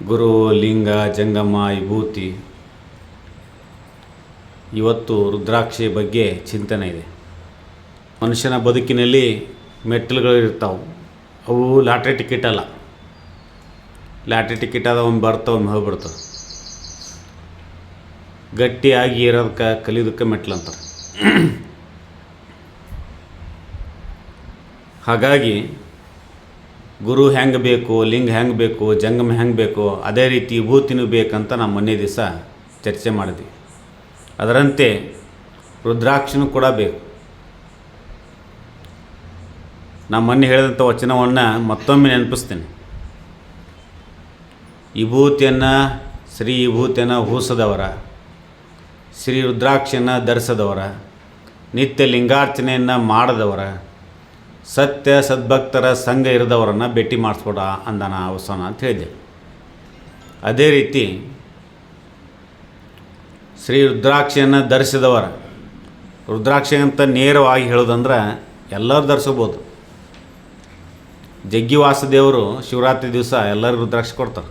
ಗುರು, ಲಿಂಗ, ಜಂಗಮ, ವಿಭೂತಿ. ಇವತ್ತು ರುದ್ರಾಕ್ಷಿ ಬಗ್ಗೆ ಚಿಂತನೆ ಇದೆ. ಮನುಷ್ಯನ ಬದುಕಿನಲ್ಲಿ ಮೆಟ್ಟಲುಗಳು ಇರ್ತಾವೆ. ಅವು ಲಾಟ್ರಿ ಟಿಕೆಟ್ ಅಲ್ಲ. ಲಾಟ್ರಿ ಟಿಕೆಟ್ ಆದ ಒಮ್ಮೆ ಬರ್ತಾವೆ, ಒಮ್ಮೆ ಹೋಗ್ಬಿಡ್ತಾವೆ. ಗಟ್ಟಿಯಾಗಿ ಇರೋದಕ್ಕೆ ಕಲಿಯೋದಕ್ಕೆ ಮೆಟ್ಲು ಅಂತಾರೆ. ಹಾಗಾಗಿ ಗುರು ಹೆಂಗೆ ಬೇಕು, ಲಿಂಗ ಹೆಂಗೆ ಬೇಕು, ಜಂಗಮ ಹೆಂಗೆ ಬೇಕು, ಅದೇ ರೀತಿ ವಿಭೂತಿನೂ ಬೇಕಂತ ನಾವು ಮೊನ್ನೆ ದಿವಸ ಚರ್ಚೆ ಮಾಡಿದ್ವಿ. ಅದರಂತೆ ರುದ್ರಾಕ್ಷಿನೂ ಕೂಡ ಬೇಕು. ನಾನು ಮೊನ್ನೆ ಹೇಳಿದಂಥ ವಚನವನ್ನು ಮತ್ತೊಮ್ಮೆ ನೆನಪಿಸ್ತೇನೆ. ವಿಭೂತಿಯನ್ನು, ಶ್ರೀ ವಿಭೂತಿಯನ್ನು ಹೂಸದವರ, ಶ್ರೀ ರುದ್ರಾಕ್ಷಿಯನ್ನು ಧರಿಸದವರ, ನಿತ್ಯ ಲಿಂಗಾರ್ಚನೆಯನ್ನು ಮಾಡದವರ, ಸತ್ಯ ಸದ್ಭಕ್ತರ ಸಂಘ ಇರದವರನ್ನು ಭೇಟಿ ಮಾಡಿಸ್ಬೋಡ ಅಂದಾನ ಅವಸಾನ ಅಂತ ಹೇಳಿದೆ. ಅದೇ ರೀತಿ ಶ್ರೀ ರುದ್ರಾಕ್ಷಿಯನ್ನು ಧರಿಸಿದವರ, ರುದ್ರಾಕ್ಷಿ ಅಂತ ನೇರವಾಗಿ ಹೇಳೋದಂದ್ರೆ ಎಲ್ಲರೂ ಧರಿಸ್ಬೋದು. ಜಗ್ಗಿ ವಾಸುದೇವರು ಶಿವರಾತ್ರಿ ದಿವಸ ಎಲ್ಲರಿಗೂ ರುದ್ರಾಕ್ಷಿ ಕೊಡ್ತಾರೆ.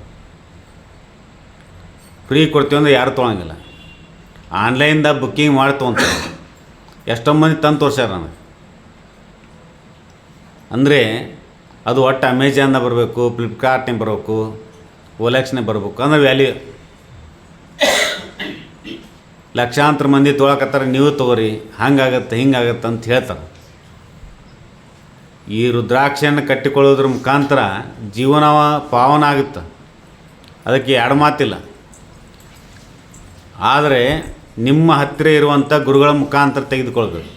ಫ್ರೀ ಕೊಡ್ತೀವಿ ಅಂದರೆ ಯಾರು ತೊಗೊಳಂಗಿಲ್ಲ. ಆನ್ಲೈನ್ದಾಗ ಬುಕ್ಕಿಂಗ್ ಮಾಡಿ ತೊಗೊತಾರೆ. ಎಷ್ಟೋ ಮಂದಿ ತಂದು ತೋರ್ಸ್ಯಾರ ನನಗೆ. ಅಂದರೆ ಅದು ಒಟ್ಟು ಅಮೆಜಾನ್ದಾಗ ಬರಬೇಕು, ಫ್ಲಿಪ್ಕಾರ್ಟ್ನಾಗ ಬರಬೇಕು, ಓಲೆಕ್ಸ್ನಾಗ ಬರಬೇಕು ಅಂದ್ರೆ ವ್ಯಾಲ್ಯೂ. ಲಕ್ಷಾಂತರ ಮಂದಿ ತೊಗೊಳಕತ್ತಾರೆ, ನೀವು ತೊಗೋರಿ, ಹಂಗಾಗತ್ತೆ ಹಿಂಗಾಗತ್ತೆ ಅಂತ ಹೇಳ್ತಾರೆ. ಈ ರುದ್ರಾಕ್ಷಿಯನ್ನು ಕಟ್ಟಿಕೊಳ್ಳೋದ್ರ ಮುಖಾಂತರ ಜೀವನ ಪಾವನ ಆಗುತ್ತೆ. ಅದಕ್ಕೆ ಎರಡು ಮಾತಿಲ್ಲ. ಆದರೆ ನಿಮ್ಮ ಹತ್ತಿರ ಇರುವಂಥ ಗುರುಗಳ ಮುಖಾಂತರ ತೆಗೆದುಕೊಳ್ಬೇಕು.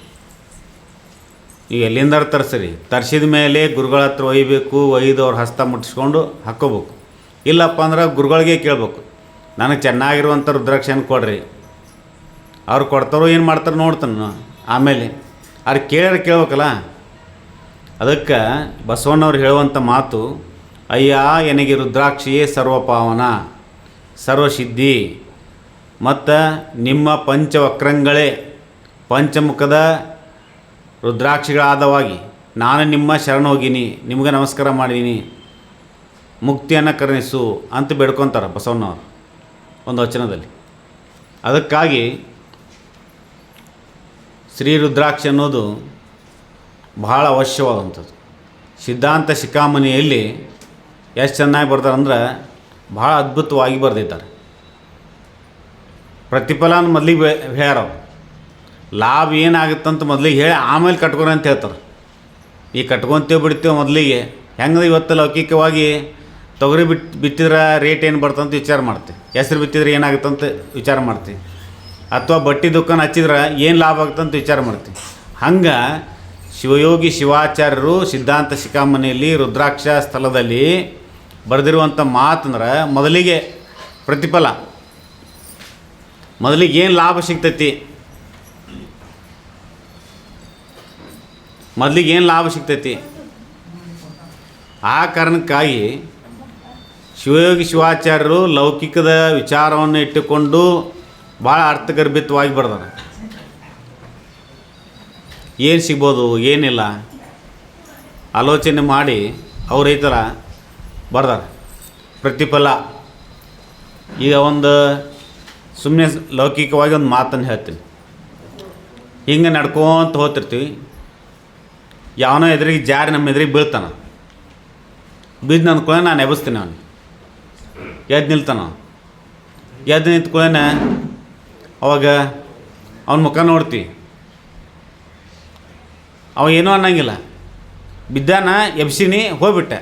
ನೀವು ಎಲ್ಲಿಂದ ತರಿಸಿದ ಮೇಲೆ ಗುರುಗಳ ಹತ್ರ ಒಯ್ಯಬೇಕು. ಒಯ್ದು ಅವ್ರ ಹಸ್ತ ಮುಟ್ಟಿಸ್ಕೊಂಡು ಹಾಕ್ಕೋಬೇಕು. ಇಲ್ಲಪ್ಪ ಅಂದ್ರೆ ಗುರುಗಳಿಗೆ ಕೇಳಬೇಕು, ನನಗೆ ಚೆನ್ನಾಗಿರುವಂಥ ರುದ್ರಾಕ್ಷಿಯನ್ನು ಕೊಡ್ರಿ. ಅವ್ರು ಕೊಡ್ತಾರೋ ಏನು ಮಾಡ್ತಾರೋ ನೋಡ್ತಾನೆ. ಆಮೇಲೆ ಅವ್ರು ಕೇಳ್ಬೇಕಲ್ಲ. ಅದಕ್ಕೆ ಬಸವಣ್ಣವ್ರು ಹೇಳುವಂಥ ಮಾತು, ಅಯ್ಯ ಎನಗೆ ರುದ್ರಾಕ್ಷಿಯೇ ಸರ್ವಪಾವನ ಸರ್ವಸಿದ್ಧಿ ಮತ್ತು ನಿಮ್ಮ ಪಂಚವಕ್ರಂಗಳೇ ಪಂಚಮುಖದ ರುದ್ರಾಕ್ಷಿಗಳಾದವಾಗಿ ನಾನು ನಿಮ್ಮ ಶರಣ ಹೋಗೀನಿ, ನಿಮಗೆ ನಮಸ್ಕಾರ ಮಾಡೀನಿ, ಮುಕ್ತಿಯನ್ನು ಕರುಣಿಸು ಅಂತ ಬೇಡ್ಕೊತಾರೆ ಬಸವಣ್ಣವರು ಒಂದು ವಚನದಲ್ಲಿ. ಅದಕ್ಕಾಗಿ ಶ್ರೀ ರುದ್ರಾಕ್ಷಿ ಅನ್ನೋದು ಬಹಳ ಅವಶ್ಯವಾದಂಥದ್ದು. ಸಿದ್ಧಾಂತ ಶಿಖಾಮಣಿಯಲ್ಲಿ ಎಷ್ಟು ಚೆನ್ನಾಗಿ ಬರ್ತಾರೆ ಅಂದ್ರೆ ಭಾಳ ಅದ್ಭುತವಾಗಿ ಬರೆದಿದ್ದಾರೆ. ಪ್ರತಿಫಲನ ಮೊದಲಿಗೆ ಹೇಳ್ಯಾರ. ಲಾಭ ಏನಾಗುತ್ತಂತ ಮೊದಲಿಗೆ ಹೇಳಿ ಆಮೇಲೆ ಕಟ್ಕೊರಿ ಅಂತ ಹೇಳ್ತಾರೆ. ಈ ಕಟ್ಕೊತೇವೆ ಬಿಡ್ತೇವೆ ಮೊದಲಿಗೆ. ಹೆಂಗೆ ಇವತ್ತು ಲೌಕಿಕವಾಗಿ ತೊಗರಿ ಬಿತ್ತಿದ್ರೆ ರೇಟ್ ಏನು ಬರ್ತಂತ ವಿಚಾರ ಮಾಡ್ತೀವಿ. ಹೆಸ್ರು ಬಿತ್ತಿದ್ರೆ ಏನಾಗುತ್ತಂತ ವಿಚಾರ ಮಾಡ್ತೀವಿ. ಅಥವಾ ಬಟ್ಟೆ ದುಕಾನ್ ಹಚ್ಚಿದ್ರೆ ಏನು ಲಾಭ ಆಗುತ್ತಂತ ವಿಚಾರ ಮಾಡ್ತೀವಿ. ಹಂಗೆ ಶಿವಯೋಗಿ ಶಿವಾಚಾರ್ಯರು ಸಿದ್ಧಾಂತ ಶಿಖಾಮಣಿಯಲ್ಲಿ ರುದ್ರಾಕ್ಷ ಸ್ಥಳದಲ್ಲಿ ಬರೆದಿರುವಂಥ ಮಾತಂದ್ರೆ ಮೊದಲಿಗೆ ಪ್ರತಿಫಲ, ಮೊದಲಿಗೆ ಏನು ಲಾಭ ಸಿಗ್ತೈತಿ, ಮೊದಲಿಗೆ ಏನು ಲಾಭ ಸಿಗ್ತೈತಿ. ಆ ಕಾರಣಕ್ಕಾಗಿ ಶಿವಯೋಗಿ ಶಿವಾಚಾರ್ಯರು ಲೌಕಿಕದ ವಿಚಾರವನ್ನು ಇಟ್ಟುಕೊಂಡು ಭಾಳ ಅರ್ಥಗರ್ಭಿತವಾಗಿ ಬರ್ದಾರೆ. ಏನು ಸಿಗ್ಬೋದು ಏನಿಲ್ಲ ಆಲೋಚನೆ ಮಾಡಿ ಅವ್ರು ಈ ಥರ ಬರ್ದಾರೆ. ಪ್ರತಿಫಲ ಈಗ ಒಂದು ಸುಮ್ಮನೆ ಲೌಕಿಕವಾಗಿ ಒಂದು ಮಾತನ್ನು ಹೇಳ್ತೀನಿ. ಹಿಂಗೆ ನಡ್ಕೊಂತ ಹೋಗ್ತಿರ್ತೀವಿ. ಯಾವನೋ ಎದುರಿಗೆ ಜಾರಿ ನಮ್ಮ ಎದುರಿಗೆ ಬೀಳ್ತಾನೆ. ಬಿದ್ದು ಅಂದ್ಕೊಳ್ಳೆ ನಾನು ಎಬ್ಬಿಸ್ತೀನಿ. ಅವನು ಎದ್ದು ನಿಲ್ತಾನ. ಎದ್ದು ನಿಂತ್ಕೊಳ್ಳೇನೆ ಅವಾಗ ಅವನ ಮುಖ ನೋಡ್ತೀವಿ. ಅವ ಏನೂ ಅನ್ನಂಗಿಲ್ಲ. ಬಿದ್ದಾನ, ಎಬ್ಸಿನಿ, ಹೋಗ್ಬಿಟ್ಟೆ.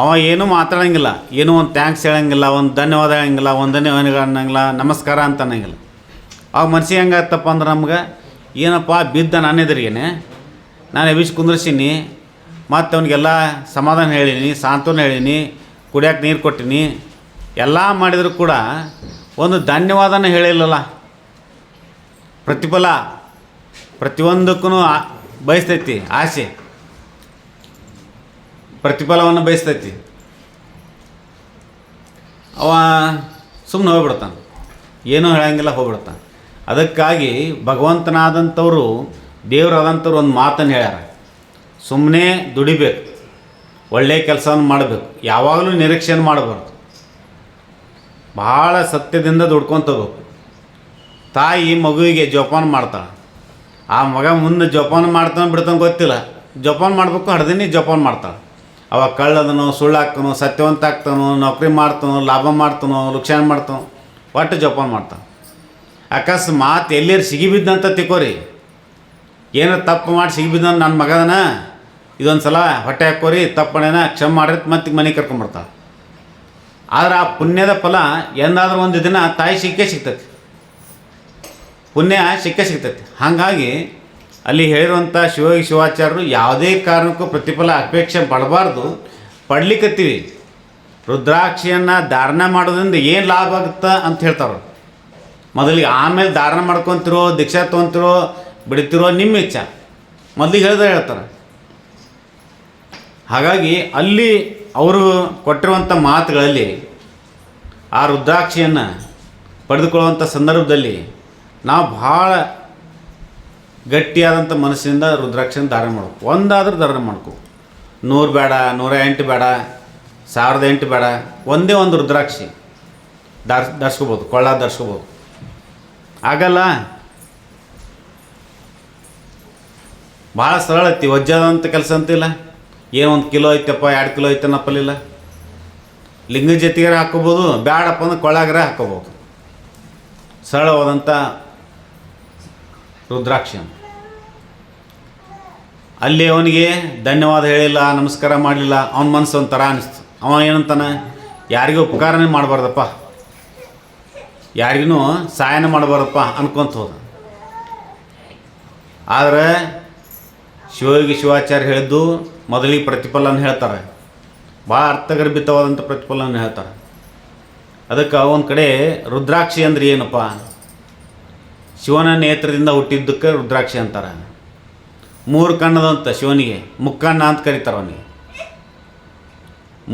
ಅವ ಏನೂ ಮಾತಾಡೋಂಗಿಲ್ಲ, ಏನೂ ಒಂದು ಥ್ಯಾಂಕ್ಸ್ ಹೇಳೋಂಗಿಲ್ಲ, ಒಂದು ಧನ್ಯವಾದ ಹೇಳೋಂಗಿಲ್ಲ, ಒಂದನೇ ಅನ್ನಂಗಿಲ್ಲ, ನಮಸ್ಕಾರ ಅಂತ ಅನ್ನಂಗಿಲ್ಲ. ಅವಾಗ ಮನ್ಸಿಗೆ ಹೆಂಗಾಗ್ತಪ್ಪ ಅಂದ್ರೆ ನಮ್ಗೆ, ಏನಪ್ಪ ಬಿದ್ದ ನಾನು ಎದುರಿಗೇನೆ, ನಾನು ಎಬ್ಬಿಸಿ ಕುಂದ್ರಿಸೀನಿ, ಮತ್ತು ಅವನಿಗೆಲ್ಲ ಸಮಾಧಾನ ಹೇಳೀನಿ, ಸಾಂತ್ವನ ಹೇಳೀನಿ, ಕುಡಿಯೋಕೆ ನೀರು ಕೊಟ್ಟೀನಿ, ಎಲ್ಲ ಮಾಡಿದರೂ ಕೂಡ ಒಂದು ಧನ್ಯವಾದನ ಹೇಳಿಲ್ಲಲ್ಲ. ಪ್ರತಿಫಲ ಪ್ರತಿಯೊಂದಕ್ಕೂ ಬಯಸ್ತೈತಿ. ಆಸೆ ಪ್ರತಿಫಲವನ್ನು ಬಯಸ್ತೈತಿ. ಅವ ಸುಮ್ಮನೆ ಹೋಗ್ಬಿಡ್ತಾನೆ, ಏನೂ ಹೇಳಂಗಿಲ್ಲ, ಹೋಗ್ಬಿಡ್ತಾನೆ. ಅದಕ್ಕಾಗಿ ಭಗವಂತನಾದಂಥವ್ರು, ದೇವರಾದಂಥವ್ರು ಒಂದು ಮಾತನ್ನು ಹೇಳ್ಯಾರ, ಸುಮ್ಮನೆ ದುಡಿಬೇಕು, ಒಳ್ಳೆಯ ಕೆಲಸವನ್ನು ಮಾಡಬೇಕು, ಯಾವಾಗಲೂ ನಿರೀಕ್ಷೆಯನ್ನು ಮಾಡಬಾರ್ದು. ಭಾಳ ಸತ್ಯದಿಂದ ದುಡ್ಕೊತೋಗ್ಬೇಕು. ತಾಯಿ ಮಗುವಿಗೆ ಜೋಪಾನ ಮಾಡ್ತಾಳೆ, ಆ ಮಗ ಮುಂದೆ ಜೋಪಾನ ಮಾಡ್ತಾನೆ ಬಿಡ್ತಾನೆ ಗೊತ್ತಿಲ್ಲ, ಜೋಪಾನ ಮಾಡಬೇಕು, ಹಡ್ದಿನಿ ಜೋಪಾನ ಮಾಡ್ತಾಳೆ. ಅವಾಗ ಕಳ್ಳದನೋ ಸುಳ್ಳಾಗ್ತಾನೋ ಸತ್ಯವಂತ ಆಗ್ತಾನೋ ನೌಕರಿ ಮಾಡ್ತಾನೋ ಲಾಭ ಮಾಡ್ತಾನೋ ಲುಕ್ಷಾನ ಮಾಡ್ತಾನೋ ಒಟ್ಟು ಜೋಪಾನ ಮಾಡ್ತಾನೆ. ಅಕಸ್ಮಾತ್ ಎಲ್ಲಿರು ಸಿಗಿಬಿದ್ದಂತ ತಿಕ್ಕೋರಿ, ಏನೋ ತಪ್ಪು ಮಾಡಿ ಸಿಗಿಬಿದ್ದ ನನ್ನ ಮಗದನ ಇದೊಂದು ಸಲ ಹೊಟ್ಟೆ ಹಾಕೋರಿ ತಪ್ಪಣೇನ ಕ್ಷಮ ಮಾಡ್ರಿ ಮತ್ತೆ ಮನೆಗೆ ಕರ್ಕೊಂಬರ್ತಾಳೆ. ಆದ್ರೆ ಆ ಪುಣ್ಯದ ಫಲ ಎಂದಾದ್ರೂ ಒಂದು ದಿನ ತಾಯಿ ಸಿಗ್ತೈತಿ, ಪುಣ್ಯ ಸಿಗ್ತೈತಿ. ಹಾಗಾಗಿ ಅಲ್ಲಿ ಹೇಳಿರುವಂಥ ಶಿವಾಚಾರ್ಯರು ಯಾವುದೇ ಕಾರಣಕ್ಕೂ ಪ್ರತಿಫಲ ಅಪೇಕ್ಷೆ ಪಡಬಾರ್ದು. ಪಡ್ಲಿಕ್ಕತ್ತೀವಿ, ರುದ್ರಾಕ್ಷಿಯನ್ನು ಧಾರಣ ಮಾಡೋದ್ರಿಂದ ಏನು ಲಾಭ ಆಗುತ್ತಾ ಅಂತ ಹೇಳ್ತಾರೆ ಮೊದಲಿಗೆ. ಆಮೇಲೆ ಧಾರಣ ಮಾಡ್ಕೊತಿರೋ ದೀಕ್ಷಾ ತೊಗೊತಿರೋ ಬಿಡ್ತಿರೋ ನಿಮ್ಮ ಇಚ್ಛೆ, ಮೊದಲಿಗೆ ಹೇಳ್ತಾರೆ. ಹಾಗಾಗಿ ಅಲ್ಲಿ ಅವರು ಕೊಟ್ಟಿರುವಂಥ ಮಾತುಗಳಲ್ಲಿ ಆ ರುದ್ರಾಕ್ಷಿಯನ್ನು ಪಡೆದುಕೊಳ್ಳುವಂಥ ಸಂದರ್ಭದಲ್ಲಿ ನಾವು ಭಾಳ ಗಟ್ಟಿಯಾದಂಥ ಮನಸ್ಸಿನಿಂದ ರುದ್ರಾಕ್ಷಿಯನ್ನು ಧಾರಣೆ ಮಾಡಬೇಕು. ಒಂದಾದ್ರೂ ಧಾರಣೆ ಮಾಡ್ಕೊ, 100 ಬೇಡ, 108 ಬೇಡ, 1008 ಬೇಡ, ಒಂದೇ ಒಂದು ರುದ್ರಾಕ್ಷಿ ಧರಿಸ್ಕೋಬೋದು, ಕೊಳ್ಳ ಧರಿಸ್ಕೋಬೋದು. ಆಗಲ್ಲ, ಭಾಳ ಸರಳ ಐತಿ, ವಜ್ಜಾದಂಥ ಕೆಲಸ ಅಂತಿಲ್ಲ. ಏನು 1 ಕಿಲೋ ಐತಪ್ಪ 2 ಕಿಲೋ ಐತನಪ್ಪಲಿಲ್ಲ. ಲಿಂಗ ಜೊತೆಗಾರ ಹಾಕ್ಕೋಬೋದು, ಬ್ಯಾಡಪ್ಪ ಅಂದ್ರೆ ಕೊಳ್ಳಾಗರ ಹಾಕ್ಕೋಬೋದು. ಸರಳವಾದಂಥ ರುದ್ರಾಕ್ಷಿ. ಅಲ್ಲಿ ಅವನಿಗೆ ಧನ್ಯವಾದ ಹೇಳಿಲ್ಲ, ನಮಸ್ಕಾರ ಮಾಡಲಿಲ್ಲ, ಅವನ ಮನಸ್ಸು ಒಂಥರ ಅನಿಸ್ತು. ಅವ ಏನಂತಾನೆ, ಯಾರಿಗೂ ಉಪಕಾರನೇ ಮಾಡಬಾರ್ದಪ್ಪ, ಯಾರಿಗೂ ಸಹಾಯನ ಮಾಡಬಾರ್ದಪ್ಪ ಅನ್ಕೊಂತ ಹೋದ. ಆದರೆ ಶಿವಾಚಾರ್ಯ ಹೇಳಿದ್ದು ಮೊದಲಿಗೆ ಪ್ರತಿಫಲನ ಹೇಳ್ತಾರೆ, ಭಾಳ ಅರ್ಥಗರ್ಭಿತವಾದಂಥ ಪ್ರತಿಫಲನ ಹೇಳ್ತಾರೆ. ಅದಕ್ಕೆ ಒಂದು ಕಡೆ ರುದ್ರಾಕ್ಷಿ ಅಂದ್ರೆ ಏನಪ್ಪ, ಶಿವನ ನೇತ್ರದಿಂದ ಹುಟ್ಟಿದ್ದಕ್ಕೆ ರುದ್ರಾಕ್ಷಿ ಅಂತಾರೆ. 3 ಕಣ್ಣದಂತ ಶಿವನಿಗೆ, ಮುಕ್ಕಣ್ಣ ಅಂತ ಕರೀತಾರೆ. ಅವನಿಗೆ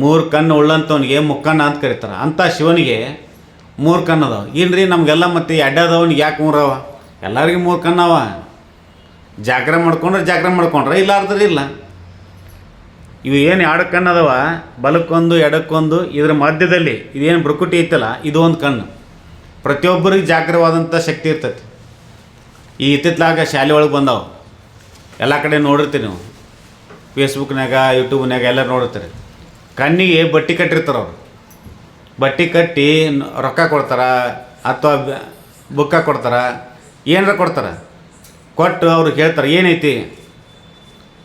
3 ಕಣ್ಣು ಉಳ್ಳಂಥವನಿಗೆ ಮುಕ್ಕಣ್ಣ ಅಂತ ಕರೀತಾರೆ. ಅಂಥ ಶಿವನಿಗೆ 3 ಕಣ್ಣದವ. ಏನ್ರಿ ನಮಗೆಲ್ಲ ಮತ್ತೆ ಅಡ್ಡದವನಿಗೆ ಯಾಕೆ 3 ಅವ? ಎಲ್ಲರಿಗೂ 3 ಕಣ್ಣವ. ಜಾಗ್ರ ಮಾಡ್ಕೊಂಡ್ರೆ ಇಲ್ಲಾರ್ದ್ರೆ ಇಲ್ಲ. ಇವು ಏನು 2 ಕಣ್ಣದವ, ಬಲಕ್ಕೊಂದು ಎಡಕ್ಕೊಂದು, ಇದರ ಮಧ್ಯದಲ್ಲಿ ಇದೇನು ಬೃಕುಟಿ ಐತಲ್ಲ, ಇದು ಒಂದು ಕಣ್ಣು. ಪ್ರತಿಯೊಬ್ಬರಿಗೆ ಜಾಗ್ರವಾದಂಥ ಶಕ್ತಿ ಇರ್ತೈತಿ. ಈ ಇತ್ತಿತ್ತಲಾಗ ಶಾಲೆ ಒಳಗೆ ಬಂದವು, ಎಲ್ಲ ಕಡೆ ನೋಡಿರ್ತೀರಿ ನೀವು, ಫೇಸ್ಬುಕ್ನಾಗ ಯೂಟ್ಯೂಬ್ನಾಗ ಎಲ್ಲ ನೋಡಿರ್ತೀರಿ. ಕಣ್ಣಿಗೆ ಬಟ್ಟೆ ಕಟ್ಟಿರ್ತಾರೆ ಅವರು. ಬಟ್ಟೆ ಕಟ್ಟಿ ರೊಕ್ಕ ಕೊಡ್ತಾರೆ ಅಥವಾ ಬುಕ್ಕ ಕೊಡ್ತಾರೆ, ಏನಾರ ಕೊಡ್ತಾರೆ. ಕೊಟ್ಟು ಅವ್ರಿಗೆ ಹೇಳ್ತಾರೆ ಏನೈತಿ,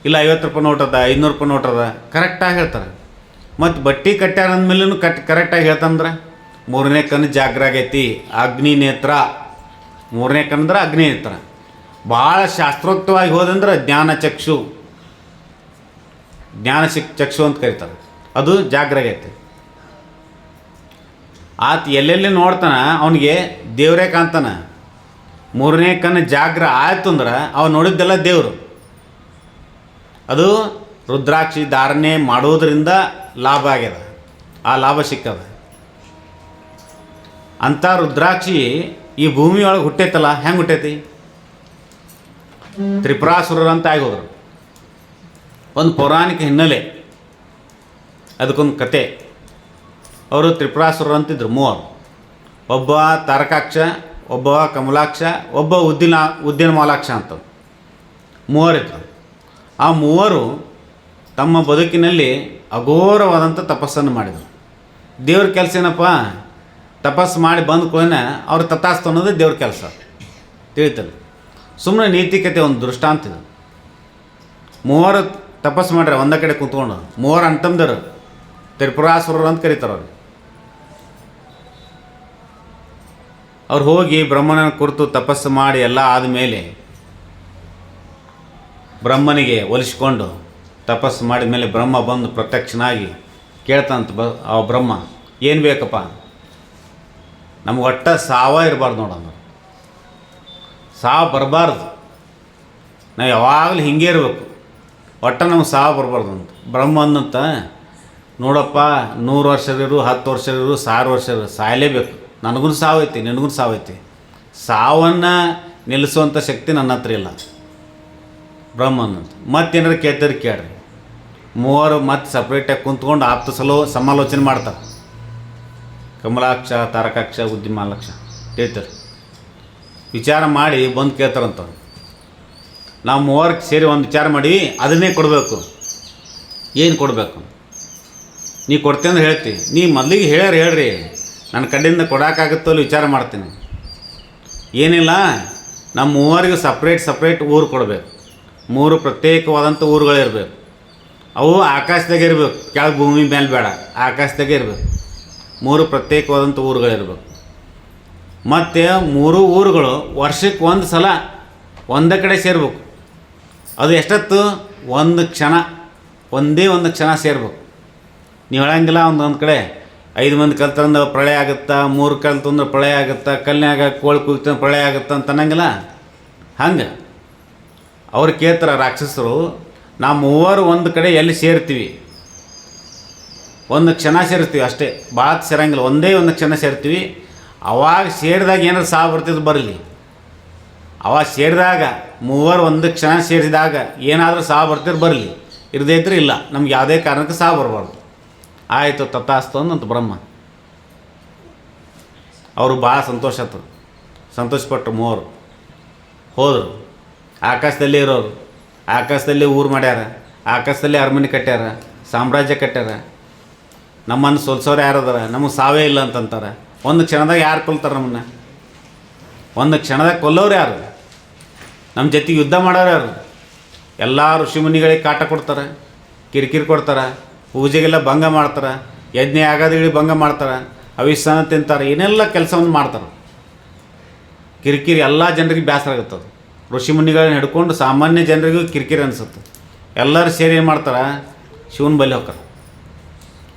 ಇಲ್ಲ 50 ರೂಪಾಯಿ ನೋಟ್ ಅದ, 500 ರೂಪಾಯಿ ನೋಟ್ ಅದ, ಕರೆಕ್ಟಾಗಿ ಹೇಳ್ತಾರೆ. ಮತ್ತು ಬಟ್ಟೆ ಕಟ್ಟ್ಯಾರ ಅಂದಮೇಲೂ ಕರೆಕ್ಟಾಗಿ ಹೇಳ್ತಂದ್ರೆ 3ನೇ ಕಣ್ಣು ಜಾಗ್ರ ಆಗೈತಿ, ಅಗ್ನಿ ನೇತ್ರ. 3ನೇ ಕಣ್ಣಂದ್ರೆ ಅಗ್ನಿ ನೇತ್ರ. ಭಾಳ ಶಾಸ್ತ್ರೋಕ್ತವಾಗಿ ಹೋದಂದ್ರೆ ಜ್ಞಾನಚಕ್ಷು ಅಂತ ಕರೀತಾರೆ, ಅದು ಜಾಗ್ರ ಆಗೈತಿ. ಆತ ಎಲ್ಲೆಲ್ಲಿ ನೋಡ್ತಾನೆ ಅವನಿಗೆ ದೇವರೇ ಕಾಣ್ತಾನೆ. 3ನೇ ಕಣ್ಣು ಜಾಗ್ರ ಆಯ್ತು ಅಂದ್ರೆ ಅವ ನೋಡಿದ್ದೆಲ್ಲ ದೇವರು. ಅದು ರುದ್ರಾಕ್ಷಿ ಧಾರಣೆ ಮಾಡೋದ್ರಿಂದ ಲಾಭ ಆಗ್ಯದ, ಆ ಲಾಭ ಸಿಕ್ಕದ. ಅಂಥ ರುದ್ರಾಕ್ಷಿ ಈ ಭೂಮಿಯೊಳಗೆ ಹುಟ್ಟೈತಲ್ಲ, ಹೆಂಗೆ ಹುಟ್ಟೈತಿ? ತ್ರಿಪುರಾಸುರರು ಅಂತ ಆಗೋದ್ರು. ಒಂದು ಪೌರಾಣಿಕ ಹಿನ್ನೆಲೆ, ಅದಕ್ಕೊಂದು ಕತೆ. ಅವರು ತ್ರಿಪುರಾಸುರರು ಅಂತಿದ್ರು 3. ಒಬ್ಬ ತಾರಕಾಕ್ಷ, ಒಬ್ಬ ಕಮಲಾಕ್ಷ, ಒಬ್ಬ ಉದ್ದಿನ ಮಾಲಾಕ್ಷ ಅಂತ 3 ಇದ್ರು. ಆ 3 ತಮ್ಮ ಬದುಕಿನಲ್ಲಿ ಅಘೋರವಾದಂಥ ತಪಸ್ಸನ್ನು ಮಾಡಿದರು. ದೇವ್ರ ಕೆಲಸ ಏನಪ್ಪ, ತಪಸ್ಸು ಮಾಡಿ ಬಂದು ಕೊನೆ ಅವ್ರು ತಥಾಸ್ತು ಅನ್ನೋದು ದೇವ್ರ ಕೆಲಸ ತಿಳಿತಲ್ಲ. ಸುಮ್ಮನೆ ನೀತಿಕತೆ ಒಂದು ದೃಷ್ಟಾಂತ ಇದು. 3 ತಪಸ್ಸು ಮಾಡ್ರೆ ಒಂದೇ ಕಡೆ ಕುಂತ್ಕೊಂಡು, 3 ಅಣ್ತಂದರು ತ್ರಿಪುರಾಸುರರು ಅಂತ ಕರೀತಾರೆ ಅವ್ರು. ಅವ್ರು ಹೋಗಿ ಬ್ರಹ್ಮನ ಕುರಿತು ತಪಸ್ಸು ಮಾಡಿ ಎಲ್ಲ ಆದಮೇಲೆ ಬ್ರಹ್ಮನಿಗೆ ಒಲಿಸ್ಕೊಂಡು ತಪಸ್ಸು ಮಾಡಿದ ಮೇಲೆ ಬ್ರಹ್ಮ ಬಂದು ಪ್ರತ್ಯಕ್ಷನಾಗಿ ಕೇಳ್ತಂತ ಆ ಬ್ರಹ್ಮ, ಏನು ಬೇಕಪ್ಪ? ನಮ್ಗೆ ಒಟ್ಟ ಸಾವ ಇರಬಾರ್ದು ನೋಡಂದ್ರೆ, ಸಾವು ಬರಬಾರ್ದು, ನಾವು ಯಾವಾಗಲೂ ಹಿಂಗೆ ಇರಬೇಕು, ಒಟ್ಟ ನಮ್ಗೆ ಸಾವು ಬರಬಾರ್ದು ಅಂತ ಬ್ರಹ್ಮ ಅಂದಂತ. ನೋಡಪ್ಪ, 100 ವರ್ಷದಿರು, 10 ವರ್ಷದಿರು, 1000 ವರ್ಷ ಇರು, ಸಾಯಲೇಬೇಕು. ನನಗೂ ಸಾವೈತಿ, ನಿನಗೂ ಸಾವೈತಿ. ಸಾವನ್ನು ನಿಲ್ಲಿಸುವಂಥ ಶಕ್ತಿ ನನ್ನ ಹತ್ರ ಇಲ್ಲ ಬ್ರಹ್ಮನಂತ. ಮತ್ತೇನಾರು ಕೇಳ್ತಾರೆ ಕೇಳ್ರಿ. ಮೂವರು ಮತ್ತೆ ಸಪ್ರೇಟಾಗಿ ಕುಂತ್ಕೊಂಡು ಆಪ್ತ ಸಮಾಲೋಚನೆ ಮಾಡ್ತಾರೆ. ಕಮಲಾಕ್ಷ, ತಾರಕಾಕ್ಷ, ಉದ್ಯಮಾಲಕ್ಷ ಹೇಳ್ತಾರೆ. ವಿಚಾರ ಮಾಡಿ ಬಂದು ಕೇಳ್ತಾರಂತ. ನಾವು ಮೂವರಿಗೆ ಸೇರಿ ಒಂದು ವಿಚಾರ ಮಾಡಿ ಅದನ್ನೇ ಕೊಡಬೇಕು. ಏನು ಕೊಡಬೇಕು? ನೀ ಕೊಡ್ತೀನಿ ಅಂದ್ರೆ ಹೇಳ್ತೀವಿ. ನೀ ಮೊದಲಿಗೆ ಹೇಳ್ರಿ, ನನ್ನ ಕಡೆಯಿಂದ ಕೊಡೋಕ್ಕಾಗುತ್ತೋ ಅಲ್ಲಿ ವಿಚಾರ ಮಾಡ್ತೀನಿ. ಏನಿಲ್ಲ, ನಮ್ಮ ಮೂವರಿಗೂ ಸಪ್ರೇಟ್ ಊರು ಕೊಡಬೇಕು. 3 ಪ್ರತ್ಯೇಕವಾದಂಥ ಊರುಗಳಿರಬೇಕು. ಅವು ಆಕಾಶದಾಗೆ ಇರಬೇಕು, ಕೆಳಗೆ ಭೂಮಿ ಮೇಲೆ ಬೇಡ, ಆಕಾಶದಾಗೆ ಇರಬೇಕು. 3 ಪ್ರತ್ಯೇಕವಾದಂಥ ಊರುಗಳಿರ್ಬೇಕು. ಮತ್ತು 3 ಊರುಗಳು ವರ್ಷಕ್ಕೆ ಒಂದು ಸಲ ಒಂದೇ ಕಡೆ ಸೇರ್ಬೇಕು. ಅದು ಎಷ್ಟೊತ್ತು? ಒಂದು ಕ್ಷಣ, ಒಂದೇ ಒಂದು ಕ್ಷಣ ಸೇರ್ಬೇಕು. ನೀವು ಹೇಳಂಗಿಲ್ಲ ಒಂದೊಂದು ಕಡೆ 5 ಮಂದಿ ಕಲ್ತಂದ್ರೆ ಪ್ರಳಯ ಆಗುತ್ತಾ, 3 ಕಲ್ತಂದ್ರೆ ಪ್ರಳಯ ಆಗುತ್ತಾ, ಕಲ್ಯಾಗ ಕೋಳಿ ಕುಗ್ತಂದ್ರೆ ಪ್ರಳಯ ಆಗುತ್ತಾ ಅಂತ ಅನ್ನಂಗಿಲ್ಲ. ಹಂಗೆ ಅವ್ರು ಕೇಳ್ತಾರೆ ರಾಕ್ಷಸರು, ನಾವು ಮೂವರು ಒಂದು ಕಡೆ ಎಲ್ಲಿ ಸೇರ್ತೀವಿ, ಒಂದು ಕ್ಷಣ ಸೇರ್ತೀವಿ ಅಷ್ಟೇ, ಭಾಳ ಸೇರಂಗಿಲ್ಲ, ಒಂದೇ ಒಂದು ಕ್ಷಣ ಸೇರ್ತೀವಿ. ಅವಾಗ ಸೇರಿದಾಗ ಏನಾದ್ರು ಸಾವು ಬರ್ತಿದ್ದು ಬರಲಿ. ಅವಾಗ ಸೇರಿದಾಗ ಮೂವರು ಒಂದು ಕ್ಷಣ ಸೇರಿದಾಗ ಏನಾದರೂ ಸಾವು ಬರ್ತಿದ್ದು ಬರಲಿ, ಇರದೇ ಇದ್ರೆ ಇಲ್ಲ, ನಮ್ಗೆ ಯಾವುದೇ ಕಾರಣಕ್ಕೆ ಸಾವು ಬರಬಾರ್ದು. ಆಯಿತು ತಥಾಸ್ತು ಅಂತ ಬ್ರಹ್ಮ. ಅವರು ಭಾಳ ಸಂತೋಷಪಟ್ಟರು. ಮೂವರು ಹೋದರು. ಆಕಾಶದಲ್ಲೇ ಇರೋರು, ಆಕಾಶದಲ್ಲೇ ಊರು ಮಾಡ್ಯಾರ, ಆಕಾಶದಲ್ಲೇ ಅರಮನೆ ಕಟ್ಟ್ಯಾರ, ಸಾಮ್ರಾಜ್ಯ ಕಟ್ಟ್ಯಾರ. ನಮ್ಮನ್ನು ಸೋಲ್ಸೋರು ಯಾರದಾರ? ನಮಗೆ ಸಾವೇ ಇಲ್ಲ ಅಂತಂತಾರೆ. ಒಂದು ಕ್ಷಣದಾಗ ಯಾರು ಕೊಲ್ತಾರೆ ನಮ್ಮನ್ನು? ಒಂದು ಕ್ಷಣದಾಗ ಕೊಲ್ಲೋರು ಯಾರು? ನಮ್ಮ ಜೊತೆಗೆ ಯುದ್ಧ ಮಾಡೋರು ಯಾರು? ಎಲ್ಲ ಋಷಿಮುನಿಗಳಿಗೆ ಕಾಟ ಕೊಡ್ತಾರೆ, ಕಿರಿಕಿರಿ ಕೊಡ್ತಾರೆ, ಪೂಜೆಗೆಲ್ಲ ಭಂಗ ಮಾಡ್ತಾರೆ, ಯಜ್ಞ ಆಗೋದಿಳಿ ಭಂಗ ಮಾಡ್ತಾರೆ, ಅವಿಸ್ತಾನ ತಿಂತಾರೆ, ಏನೆಲ್ಲ ಕೆಲಸವನ್ನು ಮಾಡ್ತಾರೆ. ಕಿರಿಕಿರಿ ಎಲ್ಲ ಜನರಿಗೆ ಬೇಸರ ಆಗುತ್ತದೆ. ಋಷಿಮುನಿಗಳನ್ನ ಹಿಡ್ಕೊಂಡು ಸಾಮಾನ್ಯ ಜನರಿಗೂ ಕಿರಿಕಿರಿ ಅನಿಸುತ್ತೆ. ಎಲ್ಲರೂ ಸೇರಿ ಏನು ಮಾಡ್ತಾರೆ? ಶಿವನ ಬಳಿ ಹೋಗ್ತಾರೆ.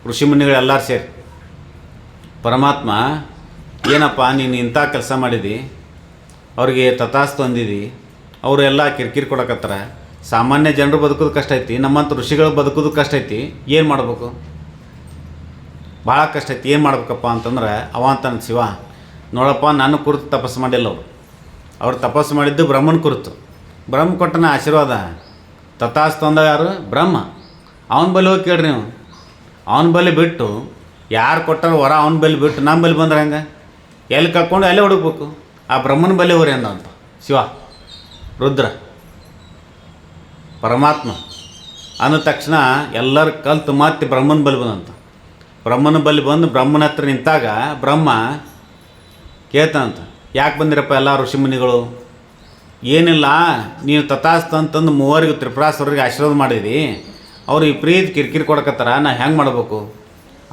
ಋಷಿಮುನಿಗಳೆಲ್ಲರೂ ಸೇರಿ ಪರಮಾತ್ಮ, ಏನಪ್ಪ ನೀನು ಇಂಥ ಕೆಲಸ ಮಾಡಿದಿ, ಅವ್ರಿಗೆ ತಥಾಸ್ತು ಅಂದಿದಿ, ಅವರು ಎಲ್ಲ ಕಿರಿಕಿರಿ ಕೊಡಕತ್ತಾರ, ಸಾಮಾನ್ಯ ಜನರು ಬದುಕೋದು ಕಷ್ಟ ಐತಿ, ನಮ್ಮಂಥ ಋಷಿಗಳು ಬದುಕೋದು ಕಷ್ಟ ಐತಿ, ಏನು ಮಾಡಬೇಕು? ಭಾಳ ಕಷ್ಟ ಐತಿ, ಏನು ಮಾಡ್ಬೇಕಪ್ಪ ಅಂತಂದ್ರೆ ಅವ ಅಂತಾನೆ ಶಿವ, ನೋಡಪ್ಪ ನನ್ನ ಕುರಿತು ತಪಸ್ಸು ಮಾಡಿಲ್ಲ ಅವ್ರು ತಪಸ್ಸು ಮಾಡಿದ್ದು ಬ್ರಹ್ಮನ ಕುರಿತು. ಬ್ರಹ್ಮ ಕೊಟ್ಟನ ಆಶೀರ್ವಾದ. ತಥಾಸ್ತು ಅಂದ ಯಾರು? ಬ್ರಹ್ಮ. ಅವನ ಬಳಿ ಹೋಗಿ ಕೇಳ್ರಿ ನೀವು. ಅವನ ಬಳಿ ಬಿಟ್ಟು ಯಾರು ಕೊಟ್ಟಾರ ವರ ಅವನ ಬಳಿ ಬಿಟ್ಟು ನಮ್ಮ ಬಳಿ ಬಂದ್ರೆ ಹಂಗೆ ಎಲ್ಲಿ ಕರ್ಕೊಂಡು ಅಲ್ಲೇ ಹುಡುಕ್ಬೇಕು. ಆ ಬ್ರಹ್ಮನ ಬಳಿ ಹೋರಿ ಅಂದ ಶಿವ, ರುದ್ರ, ಪರಮಾತ್ಮ ಅಂದ ತಕ್ಷಣ ಎಲ್ಲರೂ ಕಲ್ತು ಮತ್ತೆ ಬ್ರಹ್ಮನ ಬಳಿ ಬಂದಂತ. ಬ್ರಹ್ಮನ ಬಳಿ ಬಂದು ಬ್ರಹ್ಮನ ಹತ್ರ ನಿಂತಾಗ ಬ್ರಹ್ಮ ಕೇಳ್ತಾನಂತ, ಯಾಕೆ ಬಂದಿರಪ್ಪ ಎಲ್ಲ ಋಷಿಮುನಿಗಳು? ಏನಿಲ್ಲ, ನೀನು ತಥಾಸ್ತು ಅಂತಂದು ಮೂವರಿಗೂ ತ್ರಿಪುರಾಸುರರಿಗೆ ಆಶೀರ್ವಾದ ಮಾಡಿದಿ, ಅವರು ಈ ಪ್ರೀತಿ ಕಿರಿಕಿರಿ ಕೊಡಕತ್ತಾರ, ನಾ ಹೆಂಗೆ ಮಾಡಬೇಕು?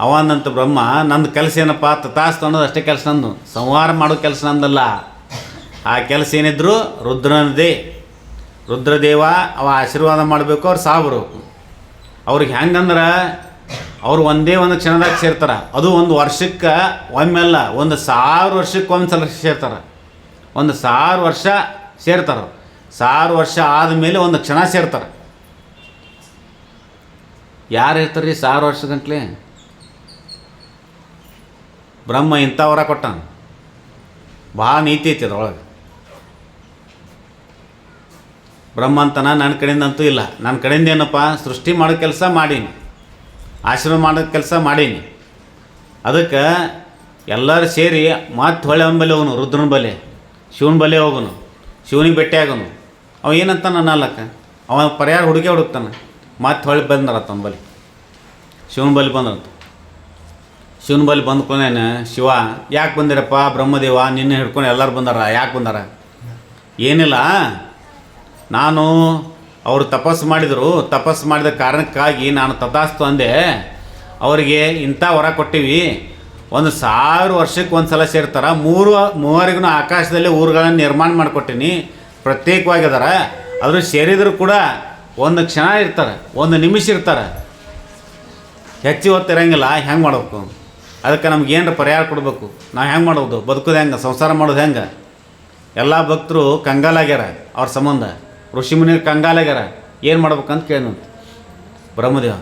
ಅವಂದಂತ ಬ್ರಹ್ಮ, ನಂದು ಕೆಲಸ ಏನಪ್ಪ? ತಥಾಸ್ತು ಅನ್ನೋದು ಅಷ್ಟೇ ಕೆಲಸ ನಂದು, ಸಂಹಾರ ಮಾಡೋ ಕೆಲಸ ನಂದಲ್ಲ. ಆ ಕೆಲಸ ಏನಿದ್ರು ರುದ್ರನದೇ. ರುದ್ರದೇವ ಅವ ಆಶೀರ್ವಾದ ಮಾಡಬೇಕು, ಅವ್ರು ಸಾವು ಬರಬೇಕು. ಅವ್ರಿಗೆ ಹೆಂಗಂದ್ರೆ ಅವ್ರು ಒಂದೇ ಒಂದು ಕ್ಷಣದಾಗ ಸೇರ್ತಾರೆ. ಅದು ಒಂದು ವರ್ಷಕ್ಕೆ ಒಮ್ಮೆಲ್ಲ, 1000 ವರ್ಷಕ್ಕೆ ಒಂದು ಸಲ ಸೇರ್ತಾರೆ. 1000 ವರ್ಷ ಸೇರ್ತಾರೆ. 1000 ವರ್ಷ ಆದಮೇಲೆ ಒಂದು ಕ್ಷಣ ಸೇರ್ತಾರೆ. ಯಾರು ಇರ್ತಾರೆ 1000 ವರ್ಷ ಗಂಟ್ಲೆ? ಬ್ರಹ್ಮ ಇಂಥ ವರ ಕೊಟ್ಟಾನ. ಭಾಳ ನೀತಿ ಐತಿ ಅದ್ರೊಳಗೆ. ಬ್ರಹ್ಮ ಅಂತನ ನನ್ನ ಕಡೆಯಿಂದಂತೂ ಇಲ್ಲ. ನನ್ನ ಕಡೆಯಿಂದ ಏನಪ್ಪ? ಸೃಷ್ಟಿ ಮಾಡೋ ಕೆಲಸ ಮಾಡೀನಿ, ಆಶೀರ್ವಾದ ಮಾಡೋ ಕೆಲಸ ಮಾಡೀನಿ. ಅದಕ್ಕೆ ಎಲ್ಲರೂ ಸೇರಿ ಮತ್ತೆ ಹೊಳೆ ಅವನ ಬಳಿ ಹೋಗೋನು, ರುದ್ರನ ಬಳಿ, ಶಿವನ ಬಳಿ ಹೋಗೋನು, ಶಿವನಿಗೆ ಭೇಟಿ ಆಗೋನು. ಅವ ಏನಂತ ನನ್ನ ಅಲ್ಲಕ್ಕ, ಅವ ಪರಿಹಾರ ಹುಡುಕ್ತಾನೆ. ಮತ್ತೆ ಹೊಳೆ ಬಂದ್ರತ್ತ ಅವನ ಬಳಿ, ಶಿವನ ಬಳಿ ಬಂದ್ರಂತ. ಶಿವನ ಬಳಿ ಬಂದ್ಕೊಂಡೇನೆ ಶಿವ, ಯಾಕೆ ಬಂದಿರಪ್ಪ ಬ್ರಹ್ಮದೇವ? ನಿನ್ನೆ ಹಿಡ್ಕೊಂಡು ಎಲ್ಲರೂ ಬಂದಾರ, ಯಾಕೆ ಬಂದಾರ? ಏನಿಲ್ಲ, ನಾನು ಅವರು ತಪಸ್ಸು ಮಾಡಿದರು, ತಪಸ್ಸು ಮಾಡಿದ ಕಾರಣಕ್ಕಾಗಿ ನಾನು ತಥಾಸ್ತು ಅಂದೆ. ಅವರಿಗೆ ಇಂಥ ವರ ಕೊಟ್ಟಿವಿ, 1000 ವರ್ಷಕ್ಕೆ ಒಂದು ಸಲ ಸೇರ್ತಾರೆ. ಮೂವರಿಗೂ ಆಕಾಶದಲ್ಲಿ ಊರುಗಳನ್ನು ನಿರ್ಮಾಣ ಮಾಡಿಕೊಟ್ಟೀನಿ, ಪ್ರತ್ಯೇಕವಾಗಿ ಅದಾರ. ಅದ್ರ ಸೇರಿದರೂ ಕೂಡ ಒಂದು ಕ್ಷಣ ಇರ್ತಾರೆ, ಒಂದು ನಿಮಿಷ ಇರ್ತಾರೆ, ಹೆಚ್ಚು ಹೊತ್ತಿರಂಗಿಲ್ಲ. ಹೆಂಗೆ ಮಾಡಬೇಕು? ಅದಕ್ಕೆ ನಮ್ಗೆ ಏನರ ಪರಿಹಾರ ಕೊಡಬೇಕು. ನಾವು ಹೆಂಗೆ ಮಾಡೋದು? ಬದುಕೋದು ಹೆಂಗೆ? ಸಂಸಾರ ಮಾಡೋದು ಹೆಂಗೆ? ಎಲ್ಲ ಭಕ್ತರು ಕಂಗಾಲಾಗ್ಯಾರ ಅವ್ರ ಸಂಬಂಧ. ಋಷಿಮುನಿಯರು ಕಂಗಾಲಾಗ್ಯಾರ. ಏನು ಮಾಡ್ಬೇಕಂತ ಕೇಳಿದಂತ ಬ್ರಹ್ಮದೇವ.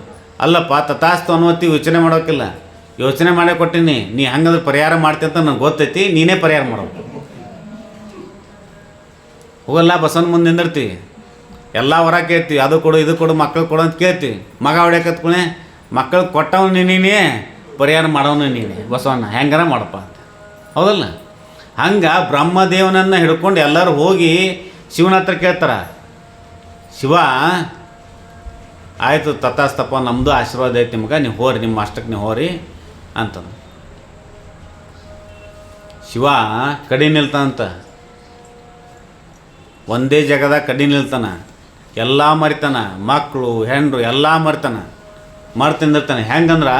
ಅಲ್ಲಪ್ಪ, ತಥಾಸ್ತು ಅನ್ನೋತಿ ಯೋಚನೆ ಮಾಡೋಕ್ಕಿಲ್ಲ, ಯೋಚನೆ ಮಾಡೇ ಕೊಟ್ಟೀನಿ. ನೀ ಹಂಗಂದ್ರೆ ಪರಿಹಾರ ಮಾಡ್ತಿ ಅಂತ ನನಗೆ ಗೊತ್ತೈತಿ, ನೀನೇ ಪರಿಹಾರ ಮಾಡಬೇಕು. ಹೋಗಲ್ಲ, ಬಸವನ ಮುಂದೆ ನಿಂದಿರ್ತೀವಿ. ಎಲ್ಲ ಹೊರ ಕೇಳ್ತೀವಿ, ಅದು ಕೊಡು ಇದು ಕೊಡು ಮಕ್ಕಳು ಕೊಡು ಅಂತ ಕೇಳ್ತೀವಿ. ಮಗ ಹೊಡ್ಯಾಕತ್ಕೊಳೆ ಮಕ್ಕಳು ಕೊಟ್ಟವನು ನೀನೇ, ಪರಿಹಾರ ಮಾಡೋನು ನೀನೇ ಬಸವಣ್ಣ, ಹೆಂಗಾರ ಮಾಡಪ್ಪ ಅಂತ. ಹೌದಲ್ಲ? ಹಂಗೆ ಬ್ರಹ್ಮದೇವನನ್ನು ಹಿಡ್ಕೊಂಡು ಎಲ್ಲರೂ ಹೋಗಿ ಶಿವನ ಹತ್ರ ಕೇಳ್ತಾರೆ. ಶಿವ ಆಯಿತು ತಥಾಸ್ತಪ್ಪ, ನಮ್ಮದು ಆಶೀರ್ವಾದ ಐತಿ ನಿಮ್ಗೆ, ನೀವು ಹೋರಿ ನಿಮ್ಮ ಅಷ್ಟಕ್ಕೆ ನೀವು ಹೋರಿ ಅಂತ. ಶಿವ ಕಡಿ ನಿಲ್ತಾನಂತ, ಒಂದೇ ಜಾಗದಾಗ ಕಡಿ ನಿಲ್ತಾನ, ಎಲ್ಲ ಮರಿತಾನ, ಮಕ್ಕಳು ಹೆಣ್ಣು ಎಲ್ಲ ಮರ್ತಿಂದಿರ್ತಾನೆ. ಹೆಂಗಂದ್ರೆ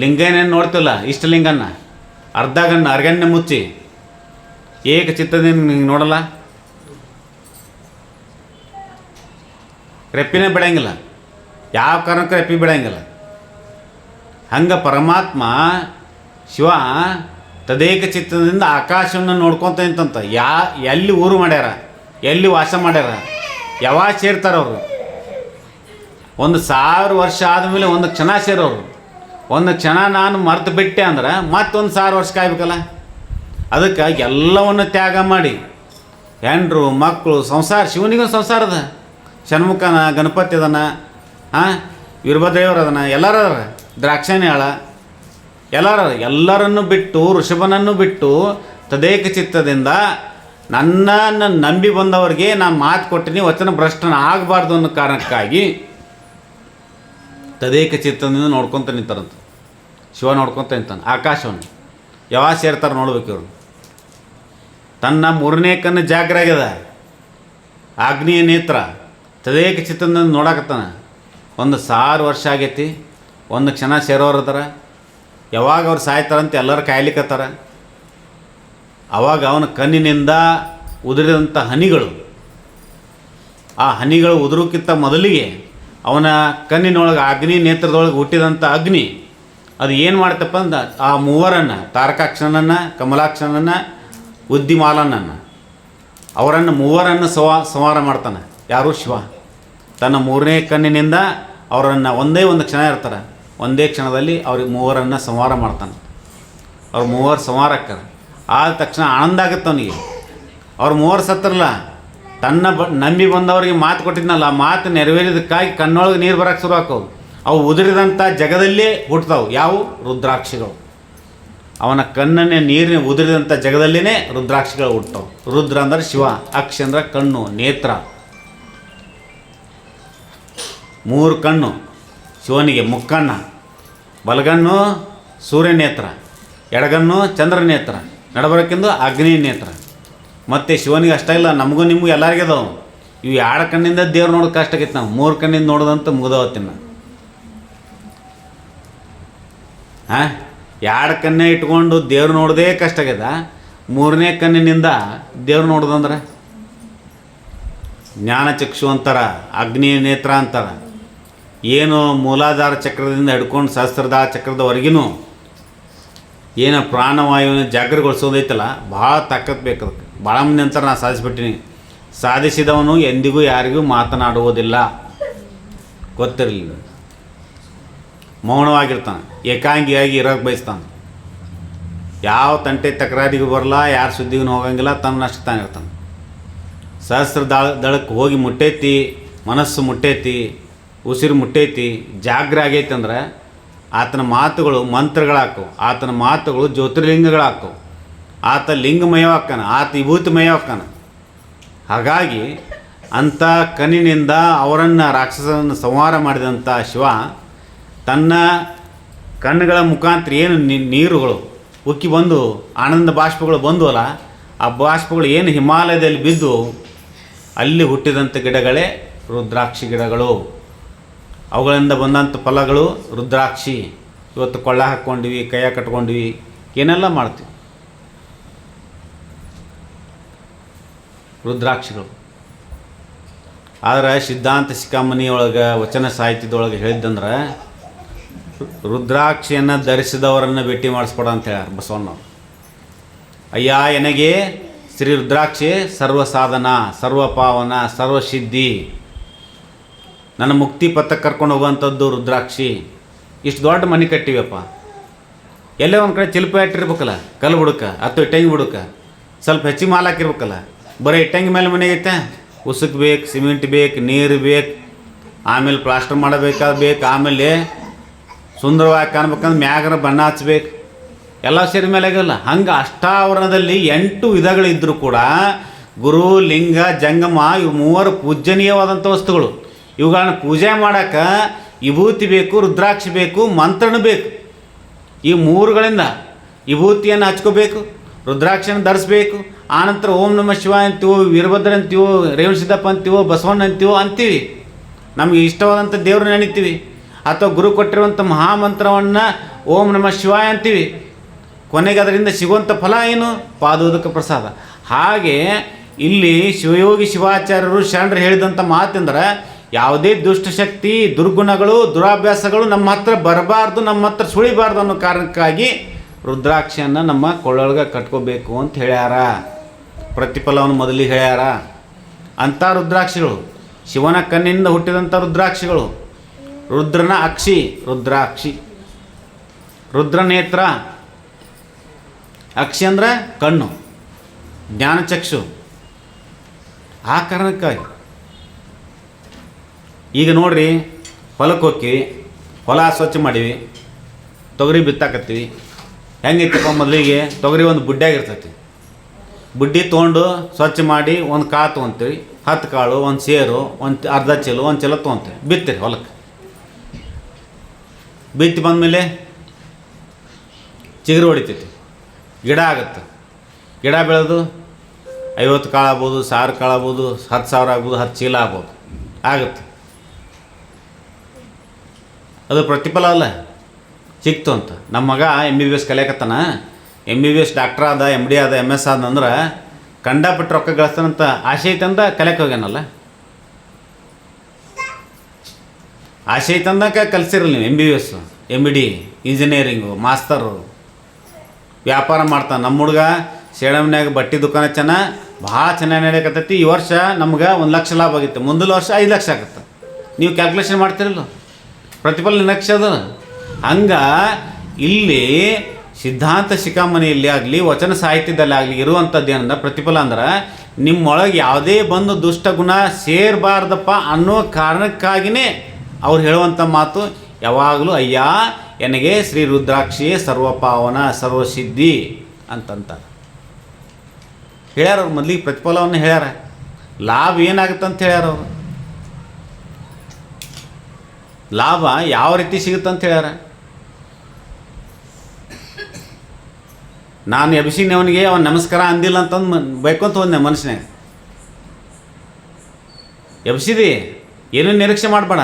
ಲಿಂಗನೇನು ನೋಡ್ತಿಲ್ಲ, ಇಷ್ಟಲಿಂಗನ್ನ ಅರ್ಧಗಣ್ಣ ಅರ್ಗಣ್ಣೆ ಮುಚ್ಚಿ ಏಕ ಚಿತ್ತದಿಂದ ನಿಂಗೆ ನೋಡಲ್ಲ, ರೆಪ್ಪಿನೇ ಬಿಡಂಗಿಲ್ಲ, ಯಾವ ಕಾರಣಕ್ಕೂ ರೆಪ್ಪಿ ಬಿಡಂಗಿಲ್ಲ. ಹಂಗೆ ಪರಮಾತ್ಮ ಶಿವ ತದೇಕ ಚಿತ್ತದಿಂದ ಆಕಾಶವನ್ನು ನೋಡ್ಕೊತ ನಿಂತಂತ. ಎಲ್ಲಿ ಊರು ಮಾಡ್ಯಾರ, ಎಲ್ಲಿ ವಾಸ ಮಾಡ್ಯಾರ, ಯಾವಾಗ ಸೇರ್ತಾರೆ ಅವರು? 1000 ವರ್ಷ ಆದಮೇಲೆ ಒಂದು ಕ್ಷಣ ಸೇರೋರು. ಒಂದು ಕ್ಷಣ ನಾನು ಮರೆತು ಬಿಟ್ಟೆ ಅಂದ್ರೆ ಮತ್ತೊಂದು 1000 ವರ್ಷ ಕಾಯ್ಬೇಕಲ್ಲ. ಅದಕ್ಕೆ ಎಲ್ಲವನ್ನು ತ್ಯಾಗ ಮಾಡಿ ಹೆಂಡ್ರು ಮಕ್ಕಳು ಸಂಸಾರ, ಶಿವನಿಗೂ ಸಂಸಾರ ಅದ, ಷಣ್ಮುಖನ ಗಣಪತಿ ಅದನ, ವೀರಭದ್ರೇವ್ರು ಅದನ, ಎಲ್ಲರೂ ಅದಾರ, ದ್ರಾಕ್ಷಾಣಿಯಾಳ ಎಲ್ಲರನ್ನು ಬಿಟ್ಟು ಋಷಭನನ್ನು ಬಿಟ್ಟು ತದೇಕ ಚಿತ್ತದಿಂದ ನನ್ನನ್ನು ನಂಬಿ ಬಂದವರಿಗೆ ನಾನು ಮಾತು ಕೊಟ್ಟಿನಿ, ವಚನ ಭ್ರಷ್ಟನ ಆಗಬಾರ್ದು ಅನ್ನೋ ಕಾರಣಕ್ಕಾಗಿ ತದೇಕ ಚಿತ್ತದಿಂದ ನೋಡ್ಕೊತ ನಿಂತಾರಂತ. ಶಿವ ನೋಡ್ಕೊತ ನಿಂತಾನೆ ಆಕಾಶವನ್ನು. ಯಾವಾಗ ಸೇರ್ತಾರೆ ನೋಡ್ಬೇಕು ಇವರು. ತನ್ನ 3ನೇ ಕಣ್ಣು ಜಾಗ್ರ ಆಗ್ಯದ, ಆಗ್ನೇಯ ನೇತ್ರ, ತದೇಕ ಚಿತ್ತದಿಂದ ನೋಡಕತ್ತಾನ. 1000 ವರ್ಷ ಆಗೈತಿ, ಒಂದು ಕ್ಷಣ ಸೇರೋರು ಅದಾರ. ಯಾವಾಗ ಅವ್ರು ಸಾಯ್ತಾರಂತ ಎಲ್ಲರೂ ಕಾಯ್ಲಿಕ್ಕತ್ತಾರ. ಆವಾಗ ಅವನ ಕಣ್ಣಿನಿಂದ ಉದುರಿದಂಥ ಹನಿಗಳು, ಆ ಹನಿಗಳು ಉದುರೋಕ್ಕಿಂತ ಮೊದಲಿಗೆ ಅವನ ಕಣ್ಣಿನೊಳಗೆ ಆಗ್ನೇಯ ನೇತ್ರದೊಳಗೆ ಹುಟ್ಟಿದಂಥ ಅಗ್ನಿ ಅದು ಏನು ಮಾಡ್ತಪ್ಪ ಅಂದ್ರೆ ಆ ಮೂವರನ್ನು, ತಾರಕಾಕ್ಷನನ್ನು, ಕಮಲಾಕ್ಷನನ್ನು, ಉದ್ದಿಮಾಲನನ್ನು, ಅವರನ್ನು ಮೂವರನ್ನು ಸಂಹಾರ ಮಾಡ್ತಾನೆ. ಯಾರು? ಶಿವ. ತನ್ನ 3ನೇ ಕಣ್ಣಿನಿಂದ ಅವರನ್ನು ಒಂದೇ ಒಂದು ಕ್ಷಣ ಇರ್ತಾರೆ, ಒಂದೇ ಕ್ಷಣದಲ್ಲಿ ಅವ್ರಿಗೆ ಮೂವರನ್ನು ಸಂಹಾರ ಮಾಡ್ತಾನೆ. ಅವ್ರು ಮೂವರು ಸಂಹಾರಕ್ಕೆ ಆದ ತಕ್ಷಣ ಆನಂದ ಆಗುತ್ತೆ ಅವನಿಗೆ. ಅವ್ರು ಮೂವರು ಸತ್ತರಲ್ಲ, ತನ್ನ ನಂಬಿ ಬಂದವರಿಗೆ ಮಾತು ಕೊಟ್ಟಿದ್ನಲ್ಲ, ಆ ಮಾತು ನೆರವೇರಿದಕ್ಕಾಗಿ ಕಣ್ಣೊಳಗೆ ನೀರು ಬರೋಕ್ಕೆ ಶುರು ಹಾಕವು. ಅವು ಉದುರಿದಂಥ ಜಗದಲ್ಲೇ ಹುಟ್ಟುತ್ತವು. ಯಾವು? ರುದ್ರಾಕ್ಷಿಗಳು. ಅವನ ಕಣ್ಣನ್ನೇ ನೀರಿನ ಉದುರಿದಂಥ ಜಗದಲ್ಲೇ ರುದ್ರಾಕ್ಷಿಗಳು ಹುಟ್ಟವು. ರುದ್ರ ಅಂದ್ರೆ ಶಿವ, ಅಕ್ಷ ಅಂದ್ರೆ ಕಣ್ಣು, ನೇತ್ರ. 3 ಕಣ್ಣು ಶಿವನಿಗೆ, ಮುಕ್ಕಣ್ಣ, ಬಲಗಣ್ಣು ಸೂರ್ಯ ನೇತ್ರ, ಎಡಗಣ್ಣು ಚಂದ್ರ ನೇತ್ರ, ನಡಬರಕ್ಕಿಂದು ಅಗ್ನಿ ನೇತ್ರ. ಮತ್ತು ಶಿವನಿಗೆ ಅಷ್ಟೇ ಇಲ್ಲ, ನಮಗೂ ನಿಮಗೂ ಎಲ್ಲರಿಗೂ ಅದಾವು. ಇವು 2 ಕಣ್ಣಿಂದ ದೇವ್ರು ನೋಡೋದು ಕಷ್ಟ ಆಗೈತೆ. ನಾವು 3 ಕಣ್ಣಿಂದ ನೋಡೋದಂತ ಮುಗ್ದವತ್ತಿನ 2 ಕಣ್ಣೇ ಇಟ್ಕೊಂಡು ದೇವ್ರು ನೋಡೋದೇ ಕಷ್ಟ ಆಗ್ಯದ. 3ನೇ ಕಣ್ಣಿನಿಂದ ದೇವ್ರು ನೋಡೋದಂದ್ರೆ ಜ್ಞಾನಚಕ್ಷು ಅಂತಾರೆ, ಅಗ್ನಿ ನೇತ್ರ ಅಂತಾರೆ. ಏನು ಮೂಲಾಧಾರ ಚಕ್ರದಿಂದ ಹಿಡ್ಕೊಂಡು ಸಹಸ್ರಧಾರ ಚಕ್ರದವರೆಗಿನೂ ಏನು ಪ್ರಾಣವಾಯುವಿನ ಜಾಗೃತಗೊಳಿಸೋದೈತಲ್ಲ, ಭಾಳ ತಾಕತ್ತು ಬೇಕು ಅದಕ್ಕೆ. ಭಾಳ ಮಂದಿ ಅಂತಾರೆ ನಾನು ಸಾಧಿಸಿಬಿಟ್ಟಿನಿ. ಸಾಧಿಸಿದವನು ಎಂದಿಗೂ ಯಾರಿಗೂ ಮಾತನಾಡುವುದಿಲ್ಲ, ಗೊತ್ತಿರಲಿಲ್ಲ. ಮೌನವಾಗಿರ್ತಾನೆ, ಏಕಾಂಗಿಯಾಗಿ ಇರೋಕ್ಕೆ ಬಯಸ್ತಾನೆ. ಯಾವ ತಂಟೆ ತಕರಾರಿಗೂ ಬರಲ್ಲ, ಯಾರ ಸುದ್ದಿಗೂ ಹೋಗಂಗಿಲ್ಲ, ತನ್ನಷ್ಟು ತಾನು ಇರ್ತಾನೆ. ಸಹಸ್ರ ದಳಕ್ಕೆ ಹೋಗಿ ಮುಟ್ಟೈತಿ, ಮನಸ್ಸು ಮುಟ್ಟೈತಿ, ಉಸಿರು ಮುಟ್ಟೈತಿ, ಜಾಗ್ರ ಆಗೈತಿ ಅಂದ್ರೆ ಆತನ ಮಾತುಗಳು ಮಂತ್ರಗಳಾಕವು, ಆತನ ಮಾತುಗಳು ಜ್ಯೋತಿರ್ಲಿಂಗಗಳಾಕವು, ಆತ ಲಿಂಗಮಯವಾಕ್ಕನ, ಆತ ವಿಭೂತಿಮಯವಾಕ್ಕನ. ಹಾಗಾಗಿ ಅಂಥ ಕಣ್ಣಿನಿಂದ ಅವರನ್ನು ರಾಕ್ಷಸರನ್ನು ಸಂಹಾರ ಮಾಡಿದಂಥ ಶಿವ ತನ್ನ ಕಣ್ಣುಗಳ ಮುಖಾಂತರ ಏನು ನೀರುಗಳು ಉಕ್ಕಿ ಬಂದು ಆನಂದ ಬಾಷ್ಪಗಳು ಬಂದುವಲ್ಲ, ಆ ಬಾಷ್ಪಗಳು ಏನು ಹಿಮಾಲಯದಲ್ಲಿ ಬಿದ್ದು ಅಲ್ಲಿ ಹುಟ್ಟಿದಂಥ ಗಿಡಗಳೇ ರುದ್ರಾಕ್ಷಿ ಗಿಡಗಳು. ಅವುಗಳಿಂದ ಬಂದಂಥ ಫಲಗಳು ರುದ್ರಾಕ್ಷಿ. ಇವತ್ತು ಕೊಳ್ಳ ಹಾಕ್ಕೊಂಡಿವಿ, ಕೈಯ ಕಟ್ಕೊಂಡಿವಿ, ಏನೆಲ್ಲ ಮಾಡ್ತೀವಿ. ರುದ್ರಾಕ್ಷಿಗಳು. ಆದರೆ ಸಿದ್ಧಾಂತ ಶಿಖಾಮಣಿಯೊಳಗೆ ವಚನ ಸಾಹಿತ್ಯದೊಳಗೆ ಹೇಳಿದ್ದಂದ್ರೆ ರುದ್ರಾಕ್ಷಿಯನ್ನು ಧರಿಸಿದವರನ್ನು ಭೇಟಿ ಮಾಡಿಸ್ಕೊಡ ಅಂತ ಹೇಳ್ಯಾರ ಬಸವಣ್ಣವ್ರು. ಅಯ್ಯ ಎನಗೆ ಶ್ರೀ ರುದ್ರಾಕ್ಷಿ ಸರ್ವ ಸಾಧನ, ಸರ್ವ ಪಾವನ, ಸರ್ವಸಿದ್ಧಿ, ನನ್ನ ಮುಕ್ತಿ ಪಥಕ್ಕೆ ಕರ್ಕೊಂಡು ಹೋಗುವಂಥದ್ದು ರುದ್ರಾಕ್ಷಿ. ಇಷ್ಟು ದೊಡ್ಡ ಮನೆ ಕಟ್ಟಿವಪ್ಪ, ಎಲ್ಲೇ ಒಂದು ಕಡೆ ಚಿಲ್ಪೆ ಇಟ್ಟಿರ್ಬೇಕಲ್ಲ, ಕಲ್ಲು ಬುಡಕ್ಕೆ ಅಥವಾ ಇಟ್ಟಂಗಿ ಬುಡಕ್ಕೆ ಸ್ವಲ್ಪ ಹೆಚ್ಚಿಗೆ ಮಾಲ್ ಹಾಕಿರ್ಬೇಕಲ್ಲ. ಬರೀ ಇಟ್ಟಂಗಿ ಮೇಲೆ ಮನೆ ಐತೆ, ಉಸುಕ್ ಬೇಕು, ಸಿಮೆಂಟ್ ಬೇಕು, ನೀರು ಬೇಕು, ಆಮೇಲೆ ಪ್ಲಾಸ್ಟರ್ ಮಾಡಬೇಕಾಗಬೇಕು, ಆಮೇಲೆ ಸುಂದರವಾಗಿ ಕಾಣ್ಬೇಕಂದ್ರೆ ಮ್ಯಾಗರ ಬಣ್ಣ ಹಚ್ಬೇಕು, ಎಲ್ಲ ಸೇರಿ ಮೇಲೆ ಆಗಿಲ್ಲ. ಹಂಗೆ ಅಷ್ಟಾವರಣದಲ್ಲಿ 8 ವಿಧಗಳಿದ್ದರೂ ಕೂಡ ಗುರು, ಲಿಂಗ, ಜಂಗಮ ಇವು 3 ಪೂಜನೀಯವಾದಂಥ ವಸ್ತುಗಳು. ಇವುಗಳನ್ನ ಪೂಜೆ ಮಾಡೋಕ್ಕೆ ವಿಭೂತಿ ಬೇಕು, ರುದ್ರಾಕ್ಷಿ ಬೇಕು, ಮಂತ್ರಣ ಬೇಕು. ಈ 3ಗಳಿಂದ ವಿಭೂತಿಯನ್ನು ಹಚ್ಕೋಬೇಕು, ರುದ್ರಾಕ್ಷಿಯನ್ನು ಧರಿಸ್ಬೇಕು. ಆನಂತರ ಓಂ ನಮಃ ಶಿವಾಯ ಅಂತೀವೋ, ವೀರಭದ್ರ ಅಂತೀವೋ, ರೇವಣ ಸಿದ್ದಪ್ಪ ಅಂತೀವೋ, ಬಸವಣ್ಣ ಅಂತೀವೋ ಅಂತೀವಿ. ನಮಗೆ ಇಷ್ಟವಾದಂಥ ದೇವ್ರನ್ನ ನೆನಿತೀವಿ. ಅಥವಾ ಗುರು ಕೊಟ್ಟಿರುವಂಥ ಮಹಾಮಂತ್ರವನ್ನು ಓಂ ನಮಃ ಶಿವಾಯ ಅಂತೀವಿ. ಕೊನೆಗೆ ಅದರಿಂದ ಸಿಗುವಂಥ ಫಲ ಏನು? ಪಾದೋದಕ ಪ್ರಸಾದ. ಹಾಗೆ ಇಲ್ಲಿ ಶಿವಯೋಗಿ ಶಿವಾಚಾರ್ಯರು ಶರಣರು ಹೇಳಿದಂಥ ಮಾತೆಂದ್ರೆ, ಯಾವುದೇ ದುಷ್ಟಶಕ್ತಿ, ದುರ್ಗುಣಗಳು, ದುರಾಭ್ಯಾಸಗಳು ನಮ್ಮ ಹತ್ರ ಬರಬಾರ್ದು, ನಮ್ಮ ಹತ್ರ ಸುಳಿಬಾರ್ದು ಅನ್ನೋ ಕಾರಣಕ್ಕಾಗಿ ರುದ್ರಾಕ್ಷಿಯನ್ನು ನಮ್ಮ ಕೊಳ್ಳೊಳಗೆ ಕಟ್ಕೋಬೇಕು ಅಂತ ಹೇಳ್ಯಾರ. ಪ್ರತಿಫಲವನ್ನು ಮೊದಲಿಗೆ ಹೇಳ್ಯಾರ. ಅಂಥ ರುದ್ರಾಕ್ಷಿಗಳು ಶಿವನ ಕಣ್ಣಿಂದ ಹುಟ್ಟಿದಂಥ ರುದ್ರಾಕ್ಷಿಗಳು. ರುದ್ರನ ಅಕ್ಷಿ ರುದ್ರಾಕ್ಷಿ, ರುದ್ರನೇತ್ರ. ಅಕ್ಷಿ ಅಂದ್ರೆ ಕಣ್ಣು, ಜ್ಞಾನಚಕ್ಷು. ಆ ಕಾರಣಕ್ಕಾಗಿ ಈಗ ನೋಡ್ರಿ, ಹೊಲಕ್ಕೆ ಹೋಗ್ತೀವಿ, ಹೊಲ ಸ್ವಚ್ಛ ಮಾಡೀವಿ, ತೊಗರಿ ಬಿತ್ತಾಕತ್ತೀವಿ. ಹೆಂಗೈತಪ್ಪ, ಮೊದಲಿಗೆ ತೊಗರಿ ಒಂದು ಬುಡ್ಡಿಯಾಗಿರ್ತೈತಿ. ಬುಡ್ಡಿ ತೊಗೊಂಡು ಸ್ವಚ್ಛ ಮಾಡಿ ಒಂದು ಕಾಳು ತೊಗೊತೀವಿ, 10 ಕಾಳು, ಒಂದು ಸೇರು, ಒಂದು ಅರ್ಧ ಚೀಲ, ಒಂದು ಚೀಲ ತೊಗೊತೀವಿ, ಬಿತ್ತೀರಿ ಹೊಲಕ್ಕೆ. ಬಿತ್ತಿ ಬಂದಮೇಲೆ ಚಿಗುರು ಹೊಡಿತೈತಿ, ಗಿಡ ಆಗುತ್ತೆ. ಗಿಡ ಬೆಳೆದು 50 ಕಾಳು ಆಗ್ಬೋದು, 1000 ಕಾಳು ಆಗ್ಬೋದು, 10,000 ಆಗ್ಬೋದು, 10 ಚೀಲ ಆಗ್ಬೋದು, ಆಗುತ್ತೆ. ಅದು ಪ್ರತಿಫಲ ಅಲ್ಲ, ಸಿಕ್ತು ಅಂತ. ನಮ್ಮ ಮಗ MBBS ಕಲಿಯಕತ್ತಾನ, MBBS ಡಾಕ್ಟ್ರ್ ಆದ, MD ಆದ, MS ಆದಂದ್ರೆ ಕಂಡಪಟ್ಟು ರೊಕ್ಕ ಗಳಿಸ್ತಾನಂತ ಆಸೆ ಐತಂದ ಕಲಿಯಕ್ಕೆ ಹೋಗ್ಯಾನಲ್ಲ. ಆಸೆ ಐತಂದಕ್ಕೆ ಕಲಿಸಿರಲ್ಲ ನೀವು. MBBS, MD, ಇಂಜಿನಿಯರಿಂಗು, ಮಾಸ್ತರು, ವ್ಯಾಪಾರ ಮಾಡ್ತಾನೆ. ನಮ್ಮ ಹುಡುಗ ಸೇಡಮ್ನ್ಯಾಗ ಬಟ್ಟೆ ದುಕಾನ ಭಾಳ ಚೆನ್ನಾಗಿ ನಡೆಯಕತ್ತೈತಿ. ಈ ವರ್ಷ ನಮ್ಗೆ 1 ಲಕ್ಷ ಲಾಭ ಆಗಿತ್ತು, ಮುಂದಿನ ವರ್ಷ 5 ಲಕ್ಷ ಆಗುತ್ತೆ. ನೀವು ಕ್ಯಾಲ್ಕುಲೇಷನ್ ಮಾಡ್ತಿರಲ್ಲ, ಪ್ರತಿಫಲ ನಿರೀಕ್ಷೆ ಅದು. ಹಂಗೆ ಇಲ್ಲಿ ಸಿದ್ಧಾಂತ ಶಿಖಾಮಣಿಯಲ್ಲಿ ಆಗಲಿ, ವಚನ ಸಾಹಿತ್ಯದಲ್ಲಿ ಆಗಲಿ ಇರುವಂಥದ್ದು ಏನಂದ್ರೆ ಪ್ರತಿಫಲ ಅಂದ್ರೆ, ನಿಮ್ಮೊಳಗೆ ಯಾವುದೇ ಬಂದು ದುಷ್ಟಗುಣ ಸೇರಬಾರ್ದಪ್ಪ ಅನ್ನೋ ಕಾರಣಕ್ಕಾಗಿಯೇ ಅವ್ರು ಹೇಳುವಂಥ ಮಾತು ಯಾವಾಗಲೂ ಅಯ್ಯ ನನಗೆ ಶ್ರೀ ರುದ್ರಾಕ್ಷಿಯೇ ಸರ್ವಪಾವನ ಸರ್ವಸಿದ್ಧಿ ಅಂತಂತಾರೆ. ಹೇಳ್ಯಾರ ಅವ್ರು. ಮೊದಲಿಗೆ ಪ್ರತಿಫಲವನ್ನು ಹೇಳ್ಯಾರ, ಲಾಭ ಏನಾಗುತ್ತಂತ ಹೇಳ್ಯಾರ ಅವರು. ಲಾಭ ಯಾವ ರೀತಿ ಸಿಗುತ್ತಂತ ಹೇಳ್ಯಾರ. ನಾನು ಎಬ್ಸಿನವನಿಗೆ ಅವನು ನಮಸ್ಕಾರ ಅಂದಿಲ್ಲ ಅಂತಂದು ಬೈಕೊಂತ ಹೋದ್ನೆ ಮನುಷ್ಯನಾಗ. ಎಬ್ಸಿದಿ, ಏನೂ ನಿರೀಕ್ಷೆ ಮಾಡಬೇಡ.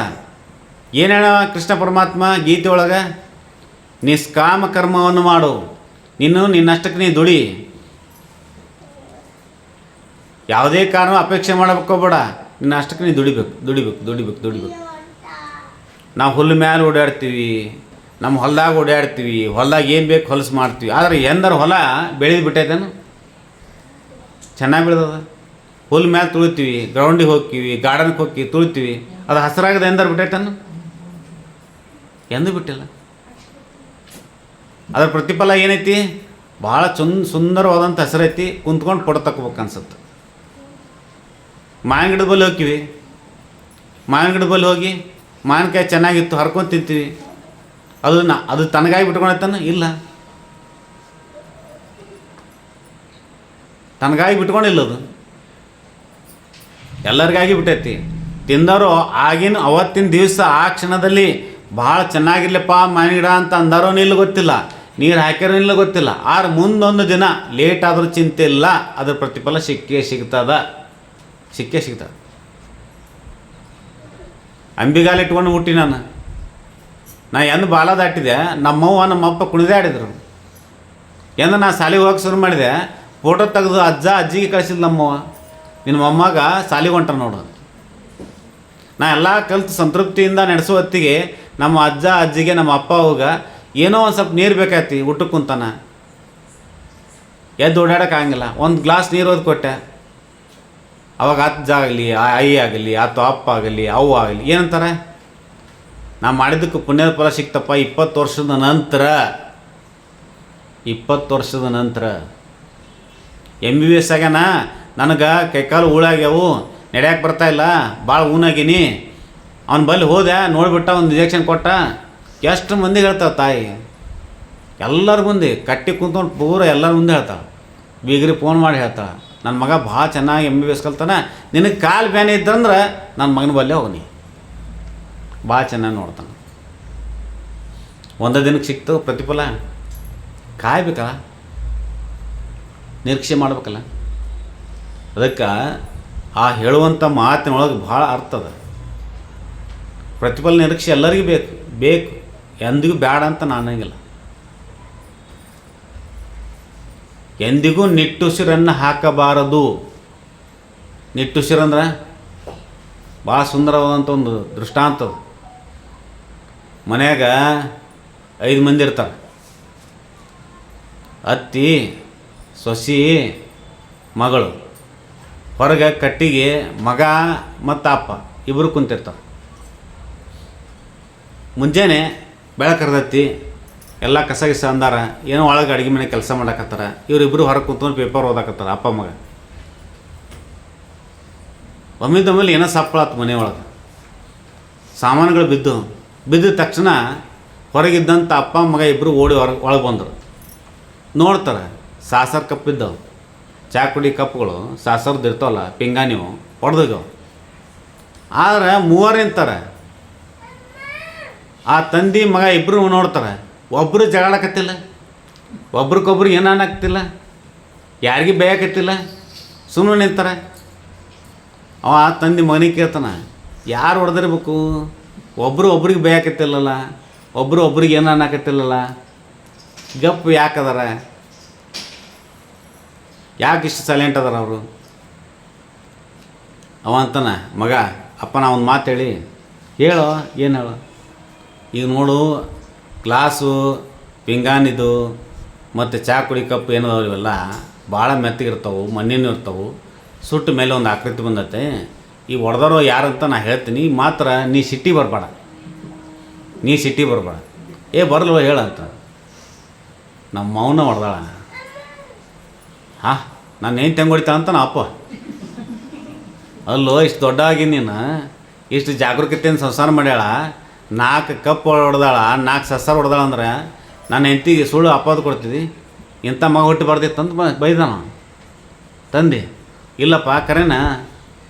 ಏನು ಹೇಳ ಕೃಷ್ಣ ಪರಮಾತ್ಮ ಗೀತೆ ಒಳಗೆ? ನಿಷ್ಕಾಮ ಕರ್ಮವನ್ನು ಮಾಡು, ನಿನ್ನಷ್ಟಕ್ಕೆ ನೀ ದುಡಿ, ಯಾವುದೇ ಕಾರಣ ಅಪೇಕ್ಷೆ ಮಾಡಬೇಕೋಬೇಡ, ನಿನ್ನಷ್ಟಕ್ಕೆ ನೀ ದುಡಿಬೇಕು. ನಾವು ಹುಲ್ಲು ಮ್ಯಾಲೆ ಓಡಾಡ್ತೀವಿ, ನಮ್ಮ ಹೊಲದಾಗ ಓಡಾಡ್ತೀವಿ, ಹೊಲದಾಗ ಏನು ಬೇಕು ಹೊಲಸು ಮಾಡ್ತೀವಿ. ಆದರೆ ಎಂದರೆ ಹೊಲ ಬೆಳೆದು ಬಿಟ್ಟೈತೇನು? ಚೆನ್ನಾಗಿ ಬೆಳೆದದ. ಹುಲ್ಲು ಮ್ಯಾಲೆ ತುಳಿತೀವಿ, ಗ್ರೌಂಡಿಗೆ ಹೋಗ್ತೀವಿ, ಗಾರ್ಡನ್ಗೆ ಹೋಗ್ತೀವಿ, ತುಳಿತೀವಿ. ಅದು ಹಸಿರಾಗದ ಎಂದರೆ ಬಿಟ್ಟೈತೇನು? ಎಂದೂ ಬಿಟ್ಟಿಲ್ಲ. ಅದರ ಪ್ರತಿಫಲ ಏನೈತಿ? ಭಾಳ ಸುಂದರವಾದಂಥ ಹೆಸರೈತಿ. ಕುಂತ್ಕೊಂಡು ಫೋಟೋ ತಗೋಬೇಕು ಅನ್ಸುತ್ತೆ. ಮಾವಿನ ಗಿಡದ ಬಲ್ಲಿ ಹೋಗ್ತೀವಿ, ಮಾವಿನ ಗಿಡದ ಬಲ್ಲಿ ಹೋಗಿ ಮಾವಿನಕಾಯಿ ಚೆನ್ನಾಗಿತ್ತು ಹರ್ಕೊಂಡು ತಿಂತೀವಿ. ಅದು ತನಗಾಗಿ ಬಿಟ್ಕೊಂಡೈತಾನ? ಇಲ್ಲ, ತನಗಾಗಿ ಬಿಟ್ಕೊಂಡಿಲ್ಲ. ಅದು ಎಲ್ಲರಿಗಾಗಿ ಬಿಟ್ಟೈತಿ. ತಿಂದವರು ಆಗಿನ ಅವತ್ತಿನ ದಿವಸ ಆ ಕ್ಷಣದಲ್ಲಿ ಭಾಳ ಚೆನ್ನಾಗಿರ್ಲಪ್ಪ ಮಾವಿನ ಗಿಡ ಅಂತ ಅಂದಾರೋ ಇಲ್ಲ ಗೊತ್ತಿಲ್ಲ, ನೀರು ಹಾಕ್ಯಾರೋ ಇಲ್ಲ ಗೊತ್ತಿಲ್ಲ. ಆದ್ರೆ ಮುಂದೊಂದು ದಿನ ಲೇಟ್ ಆದರೂ ಚಿಂತೆ ಇಲ್ಲ, ಅದ್ರ ಪ್ರತಿಫಲ ಸಿಕ್ಕೇ ಸಿಗ್ತದೆ. ಅಂಬಿಗಾಲ ಇಟ್ಕೊಂಡು ಹುಟ್ಟಿ ನಾನು ಎಂದು ಬಾಲ ದಾಟಿದೆ. ನಮ್ಮವ್ವ ನಮ್ಮಪ್ಪ ಕುಣಿದೇ ಆಡಿದರು. ಎಂದು ನಾನು ಶಾಲೆಗೆ ಹೋಗಿ ಶುರು ಮಾಡಿದೆ, ಫೋಟೋ ತೆಗೆದು ಅಜ್ಜಿಗೆ ಕಳಿಸಿದ್ ನಮ್ಮವ್ವ, ನಿನ್ನ ಮೊಮ್ಮಗ ಶಾಲೆಗೆ ಹೊಂಟ ನೋಡು. ನಾ ಎಲ್ಲ ಕಲಿತು ಸಂತೃಪ್ತಿಯಿಂದ ನಡೆಸೋ ಹೊತ್ತಿಗೆ ನಮ್ಮ ಅಜ್ಜಿಗೆ ನಮ್ಮ ಅಪ್ಪ ಅವಾಗ ಏನೋ ಒಂದು ಸ್ವಲ್ಪ ನೀರು ಬೇಕಾಯ್ತಿ. ಊಟಕ್ಕೆ ಕುಂತಾನ, ಎದ್ದು ಓಡಾಡೋಕ್ಕಾಗಂಗಿಲ್ಲ. ಒಂದು ಗ್ಲಾಸ್ ನೀರು ಓದಿ ಕೊಟ್ಟೆ. ಅವಾಗ ಅಜ್ಜ ಆಗಲಿ, ಆಯಿ ಆಗಲಿ, ಅಥವಾ ಅಪ್ಪ ಆಗಲಿ, ಅವ್ವ ಆಗಲಿ ಏನಂತಾರೆ, ನಾ ಮಾಡಿದ್ದಕ್ಕೆ ಪುಣ್ಯದ ಫಲ ಸಿಕ್ತಪ್ಪ 20 ವರ್ಷದ ನಂತರ. 20 ವರ್ಷದ ನಂತರ MBBS ಆಗ್ಯಾನ, ನನಗೆ ಕೈಕಾಲು ಉಳಾಗ್ಯಾವು, ನಡೆಯಕ್ಕೆ ಬರ್ತಾಯಿಲ್ಲ, ಭಾಳ ಊನಾಗಿನಿ, ಅವ್ನ ಬಲ್ಲಿ ಹೋದೆ, ನೋಡಿಬಿಟ್ಟ, ಒಂದು ಇಂಜೆಕ್ಷನ್ ಕೊಟ್ಟ. ಎಷ್ಟು ಮಂದಿ ಹೇಳ್ತಾವೆ ತಾಯಿ, ಎಲ್ಲರ ಮುಂದೆ ಕಟ್ಟಿ ಕುಂತ್ಕೊಂಡು ಪೂರ ಎಲ್ಲರ ಮುಂದೆ ಹೇಳ್ತಾಳೆ. ಬೀಗ್ರಿಗೆ ಫೋನ್ ಮಾಡಿ ಹೇಳ್ತಾಳೆ, ನನ್ನ ಮಗ ಭಾಳ ಚೆನ್ನಾಗಿ MBBS ಕಲ್ತಾನೆ, ನಿನಗೆ ಕಾಲು ಬ್ಯಾನೆ ಇದ್ದಂದ್ರೆ ನನ್ನ ಮಗನ ಬಲ್ಲೇ ಹೋಗಿ, ಭಾಳ ಚೆನ್ನಾಗಿ ನೋಡ್ತಾನೆ. ಒಂದೇ ದಿನಕ್ಕೆ ಸಿಕ್ತು ಪ್ರತಿಫಲ, ಕಾಯ್ಬೇಕಲ್ಲ, ನಿರೀಕ್ಷೆ ಮಾಡ್ಬೇಕಲ್ಲ. ಅದಕ್ಕೆ ಆ ಹೇಳುವಂಥ ಮಾತಿನೊಳಗೆ ಭಾಳ ಅರ್ಥ ಅದ. ಪ್ರತಿಫಲ ನಿರೀಕ್ಷೆ ಎಲ್ಲರಿಗೂ ಬೇಕು, ಎಂದಿಗೂ ಬೇಡ ಅಂತ ನಾನು ಅನ್ನಂಗಿಲ್ಲ. ಎಂದಿಗೂ ನಿಟ್ಟುಸಿರನ್ನು ಹಾಕಬಾರದು. ನಿಟ್ಟುಸಿರಂದ್ರೆ ಭಾಳ ಸುಂದರವಾದಂಥ ಒಂದು ದೃಷ್ಟಾಂತ. ಮನ್ಯಾಗ 5 ಮಂದಿ ಇರ್ತಾರೆ, ಅತ್ತಿ, ಸೊಸಿ, ಮಗಳು. ಹೊರಗೆ ಕಟ್ಟಿಗೆ ಮಗ ಮತ್ತು ಅಪ್ಪ ಇಬ್ಬರು ಕುಂತಿರ್ತಾರೆ. ಮುಂಜಾನೆ ಬೆಳಕರ್ದತ್ತಿ, ಎಲ್ಲ ಕಸ ಗಿಸ ಅಂದಾರ, ಏನೋ ಒಳಗೆ ಅಡುಗೆ ಮನೆ ಕೆಲಸ ಮಾಡಕತ್ತಾರ. ಇವರಿಬ್ಬರು ಹೊರಗೆ ಕುಂತ್ಕೊಂಡು ಪೇಪರ್ ಓದಾಕತ್ತಾರ, ಅಪ್ಪ ಮಗ. ಒಮ್ಮಿದೊಮ್ಮೇಲೆ ಏನೋ ಸಪ್ಪಳಾತು ಮನೆ ಒಳಗೆ, ಸಾಮಾನುಗಳು ಬಿದ್ದ ತಕ್ಷಣ ಹೊರಗಿದ್ದಂಥ ಅಪ್ಪ ಮಗ ಇಬ್ಬರು ಓಡಿ ಒಳಗೆ ಬಂದರು. ನೋಡ್ತಾರೆ, ಸಾಸರ್ ಕಪ್ ಇದ್ದವು, ಚಾ ಕುಡಿ ಕಪ್ಗಳು ಸಾಸರ್ದು ಇರ್ತಾವಲ್ಲ, ಪಿಂಗಾನಿವು ಹೊಡೆದೋಗ್ಯವು. ಆದರೆ 3 ನಿಂತಾರೆ. ಆ ತಂದೆ ಮಗ ಇಬ್ಬರು ನೋಡ್ತಾರೆ, ಒಬ್ಬರು ಜಗಳಾಕತ್ತಿಲ್ಲ, ಒಬ್ರಿಗೊಬ್ರು ಏನು ಅನ್ನಕ್ತಿಲ್ಲ, ಯಾರಿಗೂ ಬೇಯಕತ್ತಿಲ್ಲ, ಸುಮ್ಮನೆ ನಿಂತಾರೆ. ಅವ ತಂದೆ ಮಗನಿಗೆ ಕೇಳ್ತಾನೆ, ಯಾರು ಹೊಡೆದಿರ್ಬೇಕು? ಒಬ್ರಿಗೆ ಬೇಯಕತ್ತಿಲ್ಲಲ್ಲ, ಒಬ್ರಿಗೆ ಏನು ಅನ್ನಕತ್ತಿಲ್ಲಲ್ಲ, ಗಪ್ಪು ಯಾಕದಾರ? ಯಾಕೆ ಇಷ್ಟು ಸೈಲೆಂಟ್ ಅದಾರ ಅವರು? ಅವ ಅಂತಾನೆ, ಮಗ ಅಪ್ಪ ನಾ ಒಂದು ಮಾತು ಹೇಳೋ, ಏನು ಹೇಳೋ? ಈಗ ನೋಡು, ಗ್ಲಾಸು, ಪಿಂಗಾನಿದು ಮತ್ತು ಚಾ ಕುಡಿ ಕಪ್ ಏನದಾವ ಇವೆಲ್ಲ ಭಾಳ ಮೆತ್ತಗಿರ್ತಾವೆ, ಮಣ್ಣಿನೂ ಇರ್ತಾವೆ. ಸುಟ್ಟ ಮೇಲೆ ಒಂದು ಆಕೃತಿ ಬಂದತೆ. ಈ ಹೊಡೆದವರು ಯಾರಂತ ನಾ ಹೇಳ್ತೀನಿ, ಮಾತ್ರ ನೀ ಸಿಟ್ಟಿ ಬರಬೇಡ. ಬರಲ್ವ ಹೇಳಂತ. ನಮ್ಮ ಮೌನ ಹೊಡೆದಾಳ. ನಾನು ಏನು ತೆಂಗೆ ಹೊಡಿತಾಳ ಅಂತ ನಾ ಅಪ್ಪ. ಅಲ್ಲೋ, ಇಷ್ಟು ದೊಡ್ಡಾಗಿ ನೀನು ಇಷ್ಟು ಜಾಗರೂಕತೆಯನ್ನು ಸಂಸಾರ ಮಾಡ್ಯಾಳ, 4 ಕಪ್ ಹೊಡೆದಾಳ, 4 ಸಸಾರ ಹೊಡೆದಾಳ ಅಂದ್ರೆ ನನ್ನ ಹೆಂಡತಿಗೆ ಸುಳ್ಳು ಅಪವಾದ ಕೊಡ್ತಿದ್ದಿ. ಇಂಥ ಮಗ ಹುಟ್ಟಿ ಬರ್ದಿತ್ತಂತ ಬೈದಾನ ತಂದೆ. ಇಲ್ಲಪ್ಪ ಕರೆನಾ,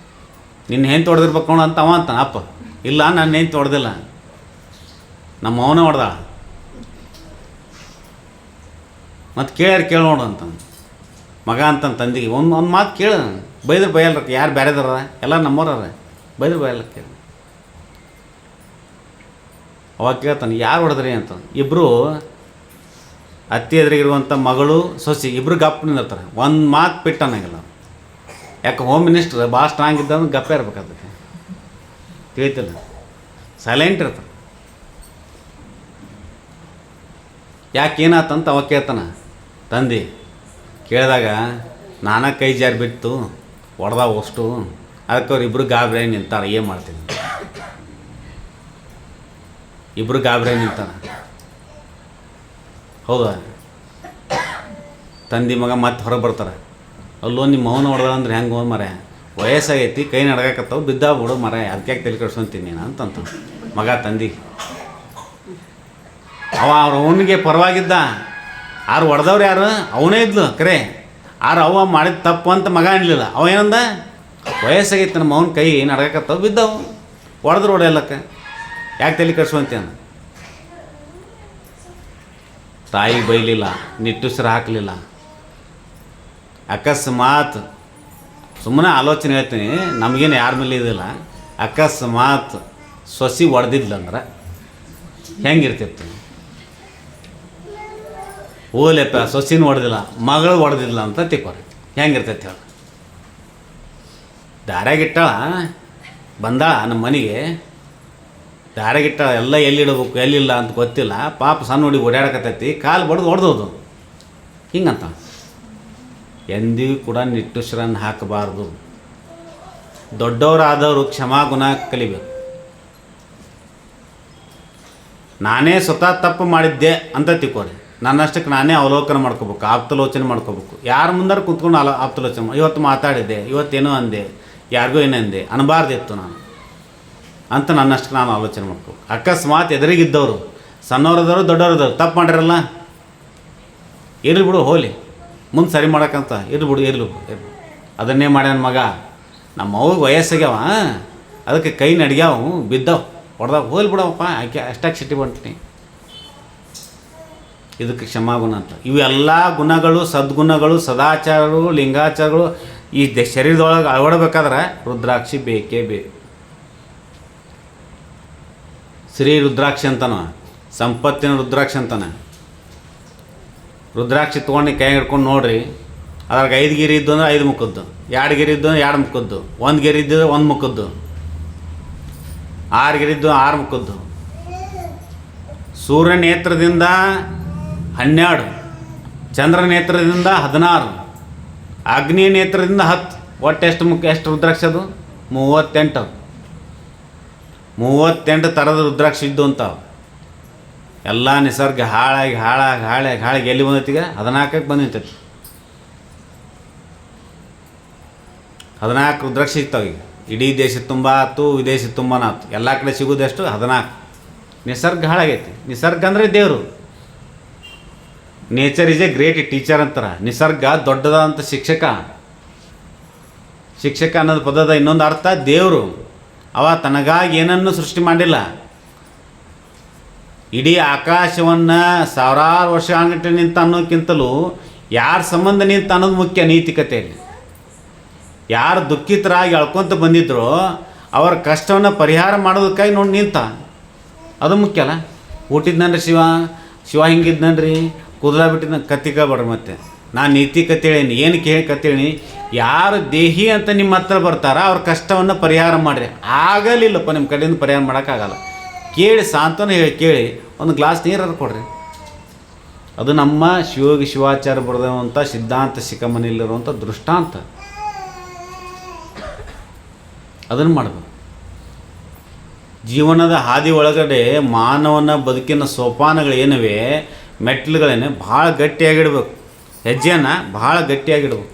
ನಿನ್ನ ಹೆಂಡತಿ ಹೊಡೆದಿರ್ಬೇಕು ನೋಡು ಅಂತ ಅವ ಅಂತಾನ ಅಪ್ಪ. ಇಲ್ಲ, ನನ್ನ ಹೆಂಡತಿ ಹೊಡೆದಿಲ್ಲ, ನಮ್ಮ ಅವನ ಹೊಡೆದಾಳ. ಮತ್ತು ಕೇಳಿ ನೋಡು ಅಂತ ಮಗ ಅಂತ ತಂದಿಗೆ ಒಂದು ಮಾತು ಕೇಳು. ಬೈದ್ರೆ ಬೈಯಲ್ರ, ಯಾರು ಬೇರೆದಾರ, ಎಲ್ಲ ನಮ್ಮವ್ರಾರ, ಬೈದ್ರೆ ಬೈಯಲ್ಲ ಕೇಳಿ. ಅವಾಗ ಕೇಳ್ತಾನೆ, ಯಾರು ಹೊಡೆದ್ರಿ ಅಂತ. ಇಬ್ಬರು ಅತ್ತಿ ಎದುರಿಗಿರುವಂಥ ಮಗಳು ಸೊಸಿ ಇಬ್ಬರು ಗಪ್ ನಿಂದಿರ್ತಾರೆ. ಒಂದು ಮಾತು ಬಿಟ್ಟು ಅನ್ನಂಗಿಲ್ಲ. ಯಾಕೆ ಹೋಮ್ ಮಿನಿಸ್ಟ್ರ್ ಭಾಳ ಸ್ಟ್ರಾಂಗ್ ಇದ್ದಂದ್ರೆ ಗಪ್ಪೇ ಇರ್ಬೇಕು, ಅದಕ್ಕೆ ತಿಳಿತಿಲ್ಲ, ಸೈಲೆಂಟ್ ಇರ್ತಾರೆ. ಯಾಕೆ ಏನಾತಂತ ಅವಾಗ ಕೇಳ್ತಾನೆ ತಂದೆ. ಕೇಳಿದಾಗ ನಾನಾ ಕೈ ಜಾರಿ ಬಿಟ್ಟು ಹೊಡೆದಾವ ಅಷ್ಟು, ಅದಕ್ಕೆ ಅವ್ರು ಇಬ್ಬರು ಗಾಬರಿ ನಿಂತಾರೆ. ಏನು ಮಾಡ್ತೀನಿ, ಇಬ್ಬರು ಗಾಬರಿ ನಿಂತಾನೆ. ಹೌದಾ? ತಂದೆ ಮಗ ಮತ್ತೆ ಹೊರಗೆ ಬರ್ತಾರೆ. ಅಲ್ಲೋ ನಿಮ್ಮ ಮೌನ ಹೊಡೆದ ಅಂದ್ರೆ ಹೆಂಗೆ ಮರ, ವಯಸ್ಸಾಗೈತಿ, ಕೈ ನಡ್ಗಾಕತ್ತವು, ಬಿದ್ದಾವ ಬಿಡು ಮರ, ಅದಕ್ಕೆ ತಲೆ ಕೆಡ್ಸ್ಕೊಂತೀನಿ ನೀನು ಅಂತಂತ ಮಗ ತಂದಿಗೆ. ಅವನಿಗೆ ಪರವಾಗಿದ್ದ. ಆರು ಹೊಡೆದವ್ರು ಯಾರು? ಅವನೇ ಇದ್ಲು ಕರೆ. ಅವ ಮಾಡಿದ ತಪ್ಪು ಅಂತ ಮಗ ಅನ್ಲಿಲ್ಲ. ಅವ ಏನಂದ, ವಯಸ್ಸಾಗೈತೆ ನಮ್ಮ ಅವನ ಕೈ ನಡ್ಗಾಕತ್ತವು, ಬಿದ್ದಾವು, ಹೊಡೆದ್ರು ಹೊಡೆಯಲ್ಲಕ್ಕೆ, ಯಾಕೆ ತಲೆ ಕೆಡ್ಸ್ಕೊಂತೀನಿ? ತಾಯಿಗೆ ಬೈಲಿಲ್ಲ, ನಿಟ್ಟುಸಿರು ಹಾಕಲಿಲ್ಲ. ಅಕಸ್ಮಾತ್ ಸುಮ್ಮನೆ ಆಲೋಚನೆ ಹೇಳ್ತೀನಿ, ನಮಗೇನು ಯಾರ ಮೇಲೆ ಇದಿಲ್ಲ. ಅಕಸ್ಮಾತ್ ಸೊಸಿ ಹೊಡೆದಿದ್ಲಂದ್ರೆ ಹೆಂಗಿರ್ತಿತ್ತು? ಓಲೆಪ್ಪ ಸೊಸಿನ ಹೊಡೆದಿಲ್ಲ, ಮಗಳು ಹೊಡೆದಿಲ್ಲ ಅಂತ ತಿಕ್ಕೋರಿ, ಹೆಂಗಿರ್ತೈತೆ ಹೇಳ? ದಾರ್ಯಾಗಿಟ್ಟಾಳ, ಬಂದಾಳ ನಮ್ಮ ಮನೆಗೆ, ದಾರ್ಯಾಗಿಟ್ಟಾಳ, ಎಲ್ಲ ಎಲ್ಲಿಡಬೇಕು ಎಲ್ಲಿಲ್ಲ ಅಂತ ಗೊತ್ತಿಲ್ಲ. ಪಾಪ ಸಣ್ಣ ಹುಡುಗಿ ಓಡಾಡಕತ್ತೈತಿ, ಕಾಲು ಬಡ್ದು ಹೊಡೆದೋದು ಹಿಂಗಂತ. ಎಂದಿಗೂ ಕೂಡ ನಿಟ್ಟುಸಿರನ್ನು ಹಾಕಬಾರ್ದು. ದೊಡ್ಡವರಾದವರು ಕ್ಷಮಾಗುಣ ಕಲಿಬೇಕು. ನಾನೇ ಸ್ವತಃ ತಪ್ಪು ಮಾಡಿದ್ದೆ ಅಂತ ತಿಕ್ಕೋರಿ, ನನ್ನಷ್ಟಕ್ಕೆ ನಾನೇ ಅವಲೋಕನ ಮಾಡ್ಕೋಬೇಕು, ಆಪ್ತಲೋಚನೆ ಮಾಡ್ಕೋಬೇಕು. ಯಾರ ಮುಂದಾರು ಕುಂತ್ಕೊಂಡು ಆಪ್ತಲೋಚನೆ ಇವತ್ತು ಮಾತಾಡಿದ್ದೆ, ಇವತ್ತೇನೋ ಅಂದೆ, ಯಾರಿಗೂ ಏನಂದೆ ಅನ್ನಬಾರ್ದಿತ್ತು ನಾನು ಅಂತ ನನ್ನಷ್ಟು ನಾನು ಆಲೋಚನೆ ಮಾಡ್ಕೊ. ಅಕಸ್ಮಾತ್ ಎದುರಿಗಿದ್ದವರು ಸಣ್ಣವ್ರದವರು ದೊಡ್ಡವ್ರದವ್ರು ತಪ್ಪು ಮಾಡಿರಲ್ಲ, ಇರಲಿ ಬಿಡು ಹೋಲಿ ಮುಂದೆ ಸರಿ ಮಾಡೋಕ್ಕಂತ ಇರ್ಲಿ ಬಿಡು ಇರಲಿ ಅದನ್ನೇ ಮಾಡ್ಯಾನ ಮಗ. ನಮ್ಮ ಅವ್ಗೆ ವಯಸ್ಸಾಗ್ಯಾವ, ಅದಕ್ಕೆ ಕೈ ನಡ್ಗ್ಯಾವು ಬಿದ್ದವು ಹೊಡೆದಾಗ ಹೋಲಿ ಬಿಡವಪ್ಪ ಆಕೆ ಅಷ್ಟಾಗಿ ಸಿಟ್ಟಿ ಬಂತೀನಿ. ಇದಕ್ಕೆ ಕ್ಷಮಾಗುಣ ಅಂತ. ಇವೆಲ್ಲ ಗುಣಗಳು ಸದ್ಗುಣಗಳು ಸದಾಚಾರಗಳು ಲಿಂಗಾಚಾರಗಳು ಈ ಶರೀರದೊಳಗೆ ಅಳವಡಬೇಕಾದ್ರೆ ರುದ್ರಾಕ್ಷಿ ಬೇಕೇ ಬೇಕು. ಶ್ರೀ ರುದ್ರಾಕ್ಷಿ ಅಂತಾನ, ಸಂಪತ್ತಿನ ರುದ್ರಾಕ್ಷಿ ಅಂತಾನೆ. ರುದ್ರಾಕ್ಷಿ ತೊಗೊಂಡು ಕೈ ಹಿಡ್ಕೊಂಡು ನೋಡ್ರಿ, ಅದ್ರಾಗ 5 ಗಿರಿ ಇದ್ದು ಅಂದ್ರೆ 5 ಮುಖದ್ದು, 2 ಗಿರಿ ಇದ್ದು 2 ಮುಖದ್ದು, 1 ಗಿರಿ ಇದ್ದು 1 ಮುಖದ್ದು, 6 ಗಿರಿ ಇದ್ದು 6 ಮುಖದ್ದು. ಸೂರ್ಯ ನೇತ್ರದಿಂದ 12, ಚಂದ್ರ ನೇತ್ರದಿಂದ 16, ಅಗ್ನಿ ನೇತ್ರದಿಂದ 10. ಒಟ್ಟು ಎಷ್ಟು ರುದ್ರಾಕ್ಷಿ ಅದು? 38 ಥರದ ರುದ್ರಾಕ್ಷಿ ಇದ್ದು ಅಂತಾವೆ. ಎಲ್ಲ ನಿಸರ್ಗ ಹಾಳಾಗಿ ಎಲ್ಲಿ ಬಂದೈತಿಗ 14ಕ್ಕೆ ಬಂದಿರ್ತೈತಿ. 14 ರುದ್ರಾಕ್ಷಿ ಸಿಗ್ತಾವೆ ಈಗ. ಇಡೀ ದೇಶದ ತುಂಬ ಆಯ್ತು, ವಿದೇಶದ ತುಂಬಾನ ಆಯ್ತು, ಎಲ್ಲ ಕಡೆ ಸಿಗೋದೆಷ್ಟು 14. ನಿಸರ್ಗ ಹಾಳಾಗೈತಿ. ನಿಸರ್ಗ ಅಂದರೆ ದೇವರು. Nature is A great teacher ಅಂತಾರೆ. ನಿಸರ್ಗ ದೊಡ್ಡದಾದಂಥ ಶಿಕ್ಷಕ ಅನ್ನೋದು ಪದದ ಇನ್ನೊಂದು ಅರ್ಥ ದೇವರು. ಅವ ತನಗಾಗಿ ಏನನ್ನು ಸೃಷ್ಟಿ ಮಾಡಿಲ್ಲ. ಇಡೀ ಆಕಾಶವನ್ನು ಸಾವಿರಾರು ವರ್ಷ ಅಂಗಟ್ಟೆ ನಿಂತ ಅನ್ನೋಕ್ಕಿಂತಲೂ ಯಾರ ಸಂಬಂಧ ನಿಂತ ಅನ್ನೋದು ಮುಖ್ಯ. ನೈತಿಕತೆಯಲ್ಲಿ ಯಾರು ದುಃಖಿತರಾಗಿ ಎಳ್ಕೊತ ಬಂದಿದ್ರೋ ಅವರ ಕಷ್ಟವನ್ನು ಪರಿಹಾರ ಮಾಡೋದಕ್ಕಾಗಿ ನೋಡಿ ನಿಂತ, ಅದು ಮುಖ್ಯ ಅಲ್ಲ. ಹುಟ್ಟಿದ್ನನ್ರಿ ಶಿವ ಹಿಂಗಿದ್ನನ್ರಿ, ಕೂದಲ ಬಿಟ್ಟಿದ್ನ ಕತ್ತಿಕಬೇಡ್ರಿ. ಮತ್ತೆ ನಾನು ನೀತಿಕತೆ ಹೇಳೀನಿ, ಏನಕ್ಕೆ ಹೇಳಿ ಕತ್ತೇಳಿ, ಯಾರು ದೇಹಿ ಅಂತ ನಿಮ್ಮ ಹತ್ರ ಬರ್ತಾರ ಅವ್ರ ಕಷ್ಟವನ್ನು ಪರಿಹಾರ ಮಾಡಿರಿ. ಆಗಲಿಲ್ಲಪ್ಪ ನಿಮ್ಮ ಕಡೆಯಿಂದ ಪರಿಹಾರ ಮಾಡೋಕ್ಕಾಗಲ್ಲ. ಕೇಳಿ ಸಾಂತ್ವನ ಹೇಳಿ ಕೇಳಿ ಒಂದು ಗ್ಲಾಸ್ ನೀರು ಕೊಡ್ರಿ. ಅದು ನಮ್ಮ ಶಿವಾಚಾರ್ಯ ಬರೆದಂಥ ಸಿದ್ಧಾಂತ ಶಿಖಮನೆಯಲ್ಲಿರುವಂಥ ದೃಷ್ಟಾಂತ. ಅದನ್ನು ಮಾಡಬೇಕು. ಜೀವನದ ಹಾದಿ ಒಳಗಡೆ ಮಾನವನ ಬದುಕಿನ ಸೋಪಾನಗಳೇನವೆ, ಮೆಟ್ಲುಗಳೇನೆ ಭಾಳ ಗಟ್ಟಿಯಾಗಿಡ್ಬೇಕು. ಹೆಜ್ಜೆಯನ್ನು ಭಾಳ ಗಟ್ಟಿಯಾಗಿಡ್ಬೇಕು.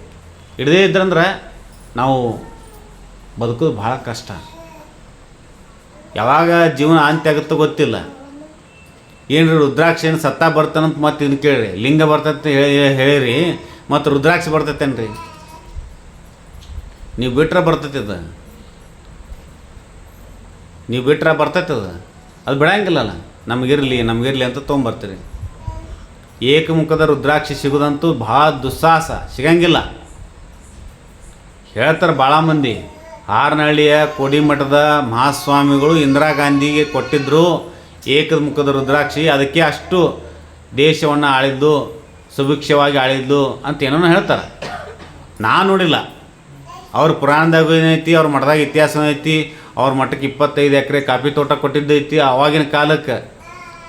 ಇಡದೇ ಇದ್ರಂದ್ರೆ ನಾವು ಬದುಕೋದು ಭಾಳ ಕಷ್ಟ. ಯಾವಾಗ ಜೀವನ ಅಂತ್ಯ ಆಗುತ್ತೋ ಗೊತ್ತಿಲ್ಲ. ಏನ್ರಿ ರುದ್ರಾಕ್ಷಿ ಏನು ಸತ್ತ ಬರ್ತಾನಂತ ಮತ್ತೆ ಇದನ್ನು ಕೇಳಿರಿ, ಲಿಂಗ ಬರ್ತೈತೆ ಹೇಳಿರಿ, ಮತ್ತು ರುದ್ರಾಕ್ಷಿ ಬರ್ತೈತೇನ್ರಿ? ನೀವು ಬಿಟ್ರೆ ಬರ್ತೈತದ, ನೀವು ಬಿಟ್ರೆ ಬರ್ತೈತದ, ಅದು ಬಿಡಂಗಿಲ್ಲಲ್ಲ. ನಮಗಿರಲಿ ಅಂತ ತೊಗೊಂಬರ್ತೀರಿ. ಏಕಮುಖದ ರುದ್ರಾಕ್ಷಿ ಸಿಗೋದಂತೂ ಭಾಳ ದುಸ್ಸಾಹಸ, ಸಿಗಂಗಿಲ್ಲ. ಹೇಳ್ತಾರೆ ಭಾಳ ಮಂದಿ. ಹಾರನಹಳ್ಳಿಯ ಕೋಡಿಮಠದ ಮಹಾಸ್ವಾಮಿಗಳು ಇಂದಿರಾ ಗಾಂಧಿಗೆ ಕೊಟ್ಟಿದ್ದರು ಏಕಮುಖದ ರುದ್ರಾಕ್ಷಿ, ಅದಕ್ಕೆ ಅಷ್ಟು ದೇಶವನ್ನು ಆಳಿದ್ದು, ಸುಭಿಕ್ಷವಾಗಿ ಆಳಿದ್ದು ಅಂತ ಏನೋ ಹೇಳ್ತಾರೆ. ನಾನು ನೋಡಿಲ್ಲ. ಅವ್ರ ಪುರಾಣದಾಗ ಏನೈತಿ, ಅವ್ರ ಮಠದಾಗ ಇತಿಹಾಸ ಐತಿ. ಅವ್ರ ಮಠಕ್ಕೆ 25 ಎಕರೆ ಕಾಫಿ ತೋಟ ಕೊಟ್ಟಿದ್ದೈತಿ.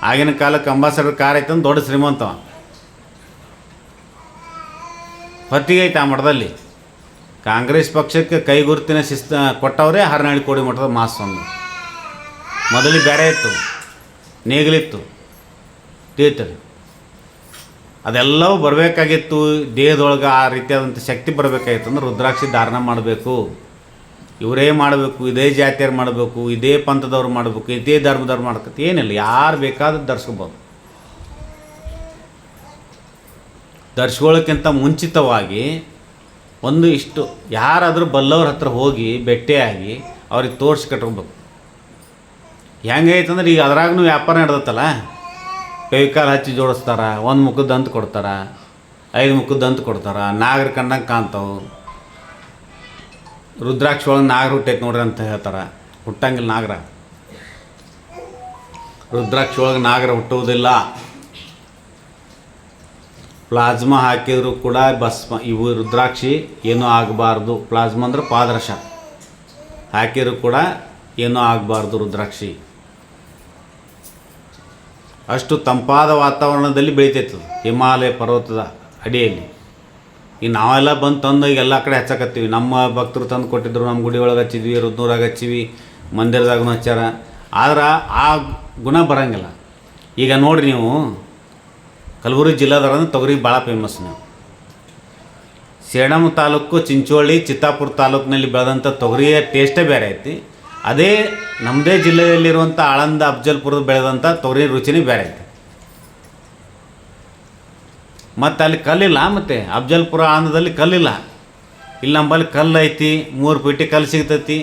ಆಗಿನ ಕಾಲಕ್ಕೆ ಅಂಬಾಸಡರ್ ಕಾರ್ ಐತೆ ದೊಡ್ಡ ಶ್ರೀಮಂತವ ಹೊತ್ತಿಗೆ ಐತೆ. ಆ ಮಠದಲ್ಲಿ ಕಾಂಗ್ರೆಸ್ ಪಕ್ಷಕ್ಕೆ ಕೈ ಗುರುತಿನ ಕೊಟ್ಟವರೇ ಹಾರನಹಳ್ಳಿ ಕೋಡಿ ಮಠದ ಮಹಾಸ್ವಾಮಿ. ಮೊದಲಿಗೆ ಬೇರೆ ಇತ್ತು, ನೇಗಿಲಿತ್ತು, ಥಿಯೇಟರ್, ಅದೆಲ್ಲವೂ ಬರಬೇಕಾಗಿತ್ತು. ದೇಹದೊಳಗೆ ಆ ರೀತಿಯಾದಂಥ ಶಕ್ತಿ ಬರಬೇಕಾಗಿತ್ತು ಅಂದ್ರೆ ರುದ್ರಾಕ್ಷಿ ಧಾರಣ ಮಾಡಬೇಕು. ಇವರೇ ಮಾಡಬೇಕು, ಇದೇ ಜಾತಿಯರು ಮಾಡಬೇಕು, ಇದೇ ಪಂಥದವ್ರು ಮಾಡಬೇಕು, ಇದೇ ಧರ್ಮದವ್ರು ಮಾಡ್ಬೇಕು ಏನಿಲ್ಲ. ಯಾರು ಬೇಕಾದ್ರೂ ಧರಿಸ್ಕೋಬೋದು. ಧರಿಸ್ಕೊಳ್ಳೋಕ್ಕಿಂತ ಮುಂಚಿತವಾಗಿ ಒಂದು ಇಷ್ಟು ಯಾರಾದರೂ ಬಲ್ಲವ್ರ ಹತ್ರ ಹೋಗಿ ಭೇಟಿಯಾಗಿ ಅವ್ರಿಗೆ ತೋರಿಸಿ ಕಟ್ಕೋಬೇಕು. ಹೆಂಗೈತಂದ್ರೆ ಈಗ ಅದ್ರಾಗೂ ವ್ಯಾಪಾರ ನಡೆದತ್ತಲ್ಲ, ಕೈಕಾಲು ಹಚ್ಚಿ ಜೋಡಿಸ್ತಾರೆ, 1 ಮುಖದ ಅಂತ ಕೊಡ್ತಾರೆ, 5 ಮುಖದ ಅಂತ ಕೊಡ್ತಾರೆ, ನಾಗರ ಕಂಡಂಗೆ ಕಾಣ್ತಾವೆ. ರುದ್ರಾಕ್ಷಿ ಒಳಗೆ ನಾಗರ ಹುಟ್ಟೈತೆ ನೋಡ್ರಿ ಅಂತ ಹೇಳ್ತಾರೆ. ಹುಟ್ಟಂಗಿಲ್ಲ ನಾಗರ. ರುದ್ರಾಕ್ಷಿ ಒಳಗೆ ನಾಗರ ಹುಟ್ಟುವುದಿಲ್ಲ. ಪ್ಲಾಸ್ಮಾ ಹಾಕಿದರೂ ಕೂಡ ಭಸ್ಮ, ಇವು ರುದ್ರಾಕ್ಷಿ ಏನೂ ಆಗಬಾರ್ದು. ಪ್ಲಾಸ್ಮಾ ಅಂದ್ರೆ ಪಾದರಸ ಹಾಕಿದರೂ ಕೂಡ ಏನೂ ಆಗಬಾರ್ದು ರುದ್ರಾಕ್ಷಿ. ಅಷ್ಟು ತಂಪಾದ ವಾತಾವರಣದಲ್ಲಿ ಬೆಳಿತೈತೆ ಹಿಮಾಲಯ ಪರ್ವತದ ಅಡಿಯಲ್ಲಿ. ಈಗ ನಾವೆಲ್ಲ ಬಂದು ತಂದು ಈಗ ಎಲ್ಲ ಕಡೆ ಹಚ್ಚಕತ್ತೀವಿ. ನಮ್ಮ ಭಕ್ತರು ತಂದು ಕೊಟ್ಟಿದ್ರು, ನಮ್ಮ ಗುಡಿ ಒಳಗೆ ಹಚ್ಚಿದ್ವಿ, ರುದ್ನೂರಾಗ ಹಚ್ಚಿವಿ, ಮಂದಿರದಾಗೂ ಹಚ್ಚಾರ. ಆದ್ರೆ ಆ ಗುಣ ಬರೋಂಗಿಲ್ಲ. ಈಗ ನೋಡಿರಿ ನೀವು, ಕಲಬುರಗಿ ಜಿಲ್ಲಾದವ್ರಂದ್ರೆ ತೊಗರಿ ಭಾಳ ಫೇಮಸ್. ನೀವು ಸೇಡಂ ತಾಲೂಕು ಚಿಂಚೋಳಿ ಚಿತ್ತಾಪುರ ತಾಲೂಕಿನಲ್ಲಿ ಬೆಳೆದಂಥ ತೊಗರಿಯ ಟೇಸ್ಟೇ ಬೇರೆ ಐತಿ. ಅದೇ ನಮ್ಮದೇ ಜಿಲ್ಲೆಯಲ್ಲಿರುವಂಥ ಆಳಂದ ಅಫ್ಜಲ್ಪುರದ ಬೆಳೆದಂಥ ತೊಗರಿ ರುಚಿನೇ ಬೇರೆ ಐತಿ. ಮತ್ತು ಅಲ್ಲಿ ಕಲ್ಲಿಲ್ಲ, ಮತ್ತು ಅಫ್ಜಲ್ಪುರ ಆಂಧ್ರದಲ್ಲಿ ಕಲ್ಲಿಲ್ಲ. ಇಲ್ಲಿ ನಂಬಲ್ಲಿ ಕಲ್ಲು ಐತಿ, 3 ಫೀಟಿ ಕಲ್ಲು ಸಿಗ್ತೈತಿ.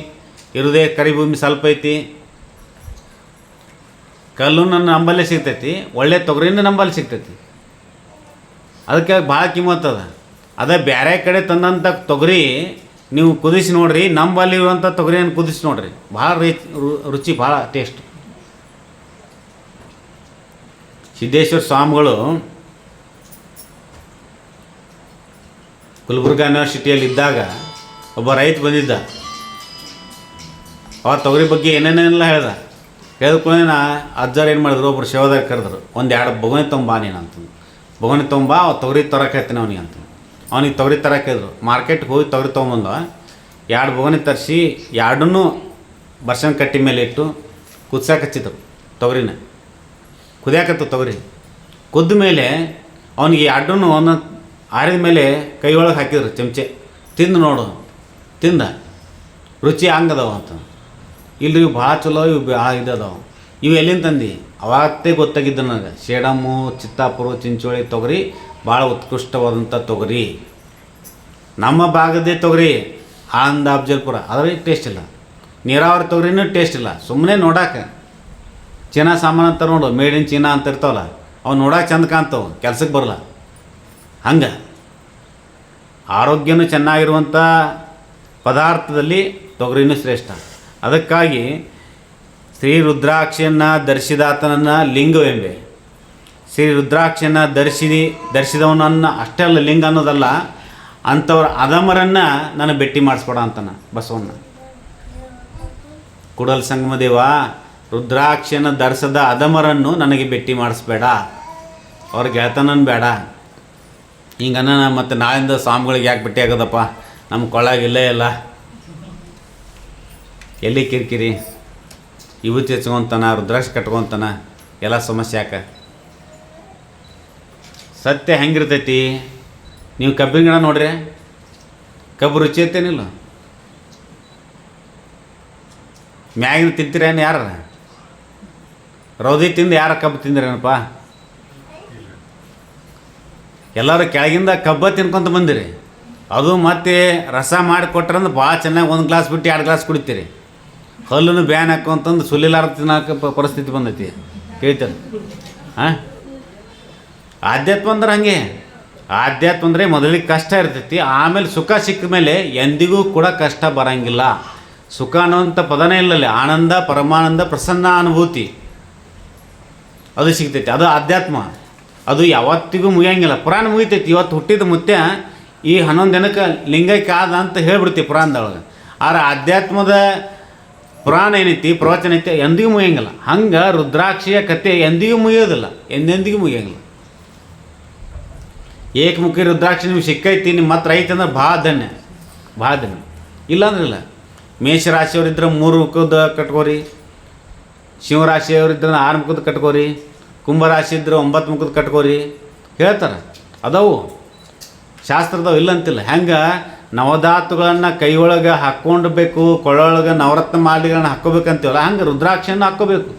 ಇರೋದೇ ಕರಿಭೂಮಿ ಸ್ವಲ್ಪ ಐತಿ. ಕಲ್ಲು ನನ್ನ ನಂಬಲ್ಲೇ ಸಿಗ್ತೈತಿ, ಒಳ್ಳೆ ತೊಗರಿನ ನಂಬಲ್ಲಿ ಸಿಗ್ತೈತಿ. ಅದಕ್ಕೆ ಭಾಳ ಕಿಮ್ಮತ್ತದ. ಅದೇ ಬೇರೆ ಕಡೆ ತಂದಂಥ ತೊಗರಿ ನೀವು ಕುದಿಸಿ ನೋಡಿರಿ, ನಂಬಲ್ಲಿರುವಂಥ ತೊಗರಿಯನ್ನು ಕುದಿಸಿ ನೋಡಿರಿ, ಭಾಳ ರುಚಿ, ಭಾಳ ಟೇಸ್ಟ್. ಸಿದ್ದೇಶ್ವರ ಸ್ವಾಮಿಗಳು ಗುಲ್ಬರ್ಗಾ ಯೂನಿವರ್ಸಿಟಿಯಲ್ಲಿ ಇದ್ದಾಗ ಒಬ್ಬ ರೈತ ಬಂದಿದ್ದ. ಆ ತೊಗರಿ ಬಗ್ಗೆ ಏನೇನೆಲ್ಲ ಹೇಳ್ದ. ಹೇಳಿದ್ಕೊಳ್ಳೆ ಅಜ್ಜಾರು ಏನು ಮಾಡಿದ್ರು, ಒಬ್ಬರು ಸೇವಾದಾಗ ಕರೆದ್ರು, 1-2 ಬೊಗಣಿ ತೊಂಬಾ ನೀನು ಅಂತಂದು. ಬೊಗಣಿ ತೊಂಬಾ, ತೊಗರಿ ತರಕ್ಕೆ ಹೇಳ್ತೀನಿ ಅವನಿಗೆ ಅಂತ. ಅವ್ನಿಗೆ ತೊಗರಿ ತರಕ್ಕೆ ಹೇಳಿದ್ರು. ಮಾರ್ಕೆಟ್ಗೆ ಹೋಗಿ ತೊಗರಿ ತೊಗೊಂಬಂದ, 2 ಬೊಗಣಿ ತರಿಸಿ 2 ಬರ್ಸನ್ ಕಟ್ಟಿ ಮೇಲೆ ಇಟ್ಟು ಕುದ್ಸಾಕೆ ಹಚ್ಚಿದ್ರು ತೊಗರಿನ. ಕುದಿಯಾಕತ್ತು ತೊಗರಿ. ಕುದ್ದ ಮೇಲೆ ಅವನಿಗೆ 2 ಒಂದೊಂದು ಆರಿದ ಮೇಲೆ ಕೈ ಒಳಗೆ ಹಾಕಿದ್ರು ಚಮಚೆ. ತಿಂದು ನೋಡು, ತಿಂದ ರುಚಿ ಹಂಗದವ ಅಂತ. ಇಲ್ರಿ ಇವು ಭಾಳ ಚಲೋ, ಇವು ಭಾಳ ಇದದಾವ. ಇವು ಎಲ್ಲಿಂದ ತಂದು ಅವಾಗತ್ತೇ ಗೊತ್ತಾಗಿದ್ದು ನನಗೆ. ಸೇಡಮ್ಮು, ಚಿತ್ತಾಪುರ, ಚಿಂಚೋಳಿ ತೊಗರಿ ಭಾಳ ಉತ್ಕೃಷ್ಟವಾದಂಥ ತೊಗರಿ. ನಮ್ಮ ಭಾಗದೇ ತೊಗರಿ ಆನಂದ ಅಫ್ಜಲ್ಪುರ ಅದ್ರಿಗೆ ಟೇಸ್ಟ್ ಇಲ್ಲ. ನೀರಾವರಿ ತೊಗರಿನೂ ಟೇಸ್ಟ್ ಇಲ್ಲ. ಸುಮ್ಮನೆ ನೋಡಾಕೆ ಚೀನಾ ಸಾಮಾನು ಅಂತ ನೋಡು, ಮೇಡ್ ಇನ್ ಚೀನಾ ಅಂತ ಇರ್ತಾವಲ್ಲ, ಅವು ನೋಡಕ್ಕೆ ಚಂದ ಕಾಣ್ತಾವೆ, ಕೆಲ್ಸಕ್ಕೆ ಬರಲ್ಲ. ಹಂಗೆ ಆರೋಗ್ಯನೂ ಚೆನ್ನಾಗಿರುವಂಥ ಪದಾರ್ಥದಲ್ಲಿ ತೊಗರಿನೂ ಶ್ರೇಷ್ಠ. ಅದಕ್ಕಾಗಿ ಶ್ರೀ ರುದ್ರಾಕ್ಷಿಯನ್ನು ಧರಿಸಿದಾತನನ್ನು ಲಿಂಗವೆಂಬೆ. ಶ್ರೀ ರುದ್ರಾಕ್ಷಿಯನ್ನು ಧರಿಸಿದವನನ್ನು ಅಷ್ಟೇ ಅಲ್ಲ, ಲಿಂಗ ಅನ್ನೋದಲ್ಲ, ಅಂಥವ್ರ ಅಧಮರನ್ನು ನಾನು ಭೇಟಿ ಮಾಡಿಸ್ಬೇಡ ಅಂತಾನ ಬಸವಣ್ಣ. ಕೂಡಲ ಸಂಗಮ ದೇವ, ರುದ್ರಾಕ್ಷಿಯನ್ನು ಧರಿಸದ ಅಧಮರನ್ನು ನನಗೆ ಭೇಟಿ ಮಾಡಿಸ್ಬೇಡ, ಅವ್ರ ಗೆಳತನನ್ನು ಬೇಡ. ಹಿಂಗನ್ನ ಮತ್ತು ನಾಳಿಂದ ಸ್ವಾಮಿಗಳಿಗೆ ಯಾಕೆ ಭೇಟಿ ಆಗೋದಪ್ಪ, ನಮ್ಮ ಕೊಳ್ಳಾಗ ಇಲ್ಲೇ ಇಲ್ಲ, ಎಲ್ಲಿ ಕಿರಿಕಿರಿ, ವಿಭೂತಿ ಹಚ್ಕೊತಾನ, ರುದ್ರಾಕ್ಷಿ ಕಟ್ಕೊತಾನ, ಎಲ್ಲ ಸಮಸ್ಯೆ ಯಾಕೆ? ಸತ್ಯ ಹೆಂಗಿರ್ತೈತಿ? ನೀವು ಕಬ್ಬಿನ ಗಿಡ ನೋಡ್ರಿ, ಕಬ್ಬು ರುಚಿ ಐತೇನಿಲ್ಲ? ಮ್ಯಾಗಿನ ತಿಂತೀರೇನು? ಯಾರ ರೌದಿ ತಿಂದು ಯಾರ ಕಬ್ಬು ತಿಂದಿರೇನಪ್ಪ? ಎಲ್ಲರೂ ಕೆಳಗಿಂದ ಕಬ್ಬ ತಿನ್ಕೊಂತ ಬಂದಿರಿ. ಅದು ಮತ್ತೆ ರಸ ಮಾಡಿ ಕೊಟ್ರಂದ್ರೆ ಭಾಳ ಚೆನ್ನಾಗಿ 1 ಗ್ಲಾಸ್ ಬಿಟ್ಟು 2 ಗ್ಲಾಸ್ ಕುಡಿತೀರಿ. ಹಲ್ಲನ್ನು ಬ್ಯಾನ್ ಹಾಕೊಂತಂದು ಸುಲಿಲಾರ ತಿನ್ನೋಕೆ ಪರಿಸ್ಥಿತಿ ಬಂದೈತಿ. ಕೇಳ್ತಾರೆ ಹಾಂ. ಆಧ್ಯಾತ್ಮ ಅಂದ್ರೆ ಹಂಗೆ. ಆಧ್ಯಾತ್ಮ ಅಂದರೆ ಮೊದಲಿಗೆ ಕಷ್ಟ ಇರ್ತೈತಿ, ಆಮೇಲೆ ಸುಖ ಸಿಕ್ಕ ಮೇಲೆ ಎಂದಿಗೂ ಕೂಡ ಕಷ್ಟ ಬರೋಂಗಿಲ್ಲ. ಸುಖ ಅನ್ನೋಂಥ ಪದನೇ ಇಲ್ಲಲ್ಲಿ. ಆನಂದ, ಪರಮಾನಂದ, ಪ್ರಸನ್ನ ಅನುಭೂತಿ ಅದು ಸಿಗ್ತೈತಿ. ಅದು ಆಧ್ಯಾತ್ಮ. ಅದು ಯಾವತ್ತಿಗೂ ಮುಗಿಯಂಗಿಲ್ಲ. ಪುರಾಣ ಮುಗಿತೈತಿ. ಇವತ್ತು ಹುಟ್ಟಿದ ಮುತ್ಯ ಈ 11 ದಿನಕ್ಕೆ ಲಿಂಗೈಕ್ಯ ಆದ ಅಂತ ಹೇಳ್ಬಿಡ್ತೀವಿ ಪುರಾಣದೊಳಗೆ. ಆದ್ರೆ ಆಧ್ಯಾತ್ಮದ ಪುರಾಣ ಏನೈತಿ, ಪ್ರವಚನ ಐತಿ, ಎಂದಿಗೂ ಮುಗಿಯಂಗಿಲ್ಲ. ಹಂಗೆ ರುದ್ರಾಕ್ಷಿಯ ಕತೆ ಎಂದಿಗೂ ಮುಗಿಯೋದಿಲ್ಲ, ಎಂದೆಂದಿಗೂ ಮುಗಿಯಂಗಿಲ್ಲ. ಏಕಮುಖಿ ರುದ್ರಾಕ್ಷಿ ನಿಮ್ಗೆ ಸಿಕ್ಕೈತಿ, ನಿಮ್ಮ ಹತ್ರ ಐತಿ ಅಂದ್ರೆ ಭಾಳ ಧನ್ಯ, ಭಾಳ ಧನ್ಯ. ಇಲ್ಲಾಂದ್ರೆ ಇಲ್ಲ. ಮೇಷರಾಶಿಯವರಿದ್ರೆ 3 ಮುಖದ ಕಟ್ಕೋರಿ, ಶಿವರಾಶಿಯವರಿದ್ರೆ 6 ಮುಖದ ಕಟ್ಕೋರಿ, ಕುಂಭರಾಶಿ ಇದ್ರೆ 9 ಮುಖದ ಕಟ್ಕೋರಿ ಹೇಳ್ತಾರೆ. ಅದಾವು ಶಾಸ್ತ್ರದವು ಇಲ್ಲಂತಿಲ್ಲ. ಹೆಂಗೆ ನವಧಾತುಗಳನ್ನು ಕೈಯೊಳಗೆ ಹಾಕ್ಕೊಂಡ್ಬೇಕು, ಕೊಳ್ಳೊಳಗೆ ನವರತ್ನ ಮಾಲಿಗಳನ್ನ ಹಾಕ್ಕೋಬೇಕಂತೀವಲ್ಲ, ಹಂಗೆ ರುದ್ರಾಕ್ಷಿಯನ್ನು ಹಾಕ್ಕೋಬೇಕು.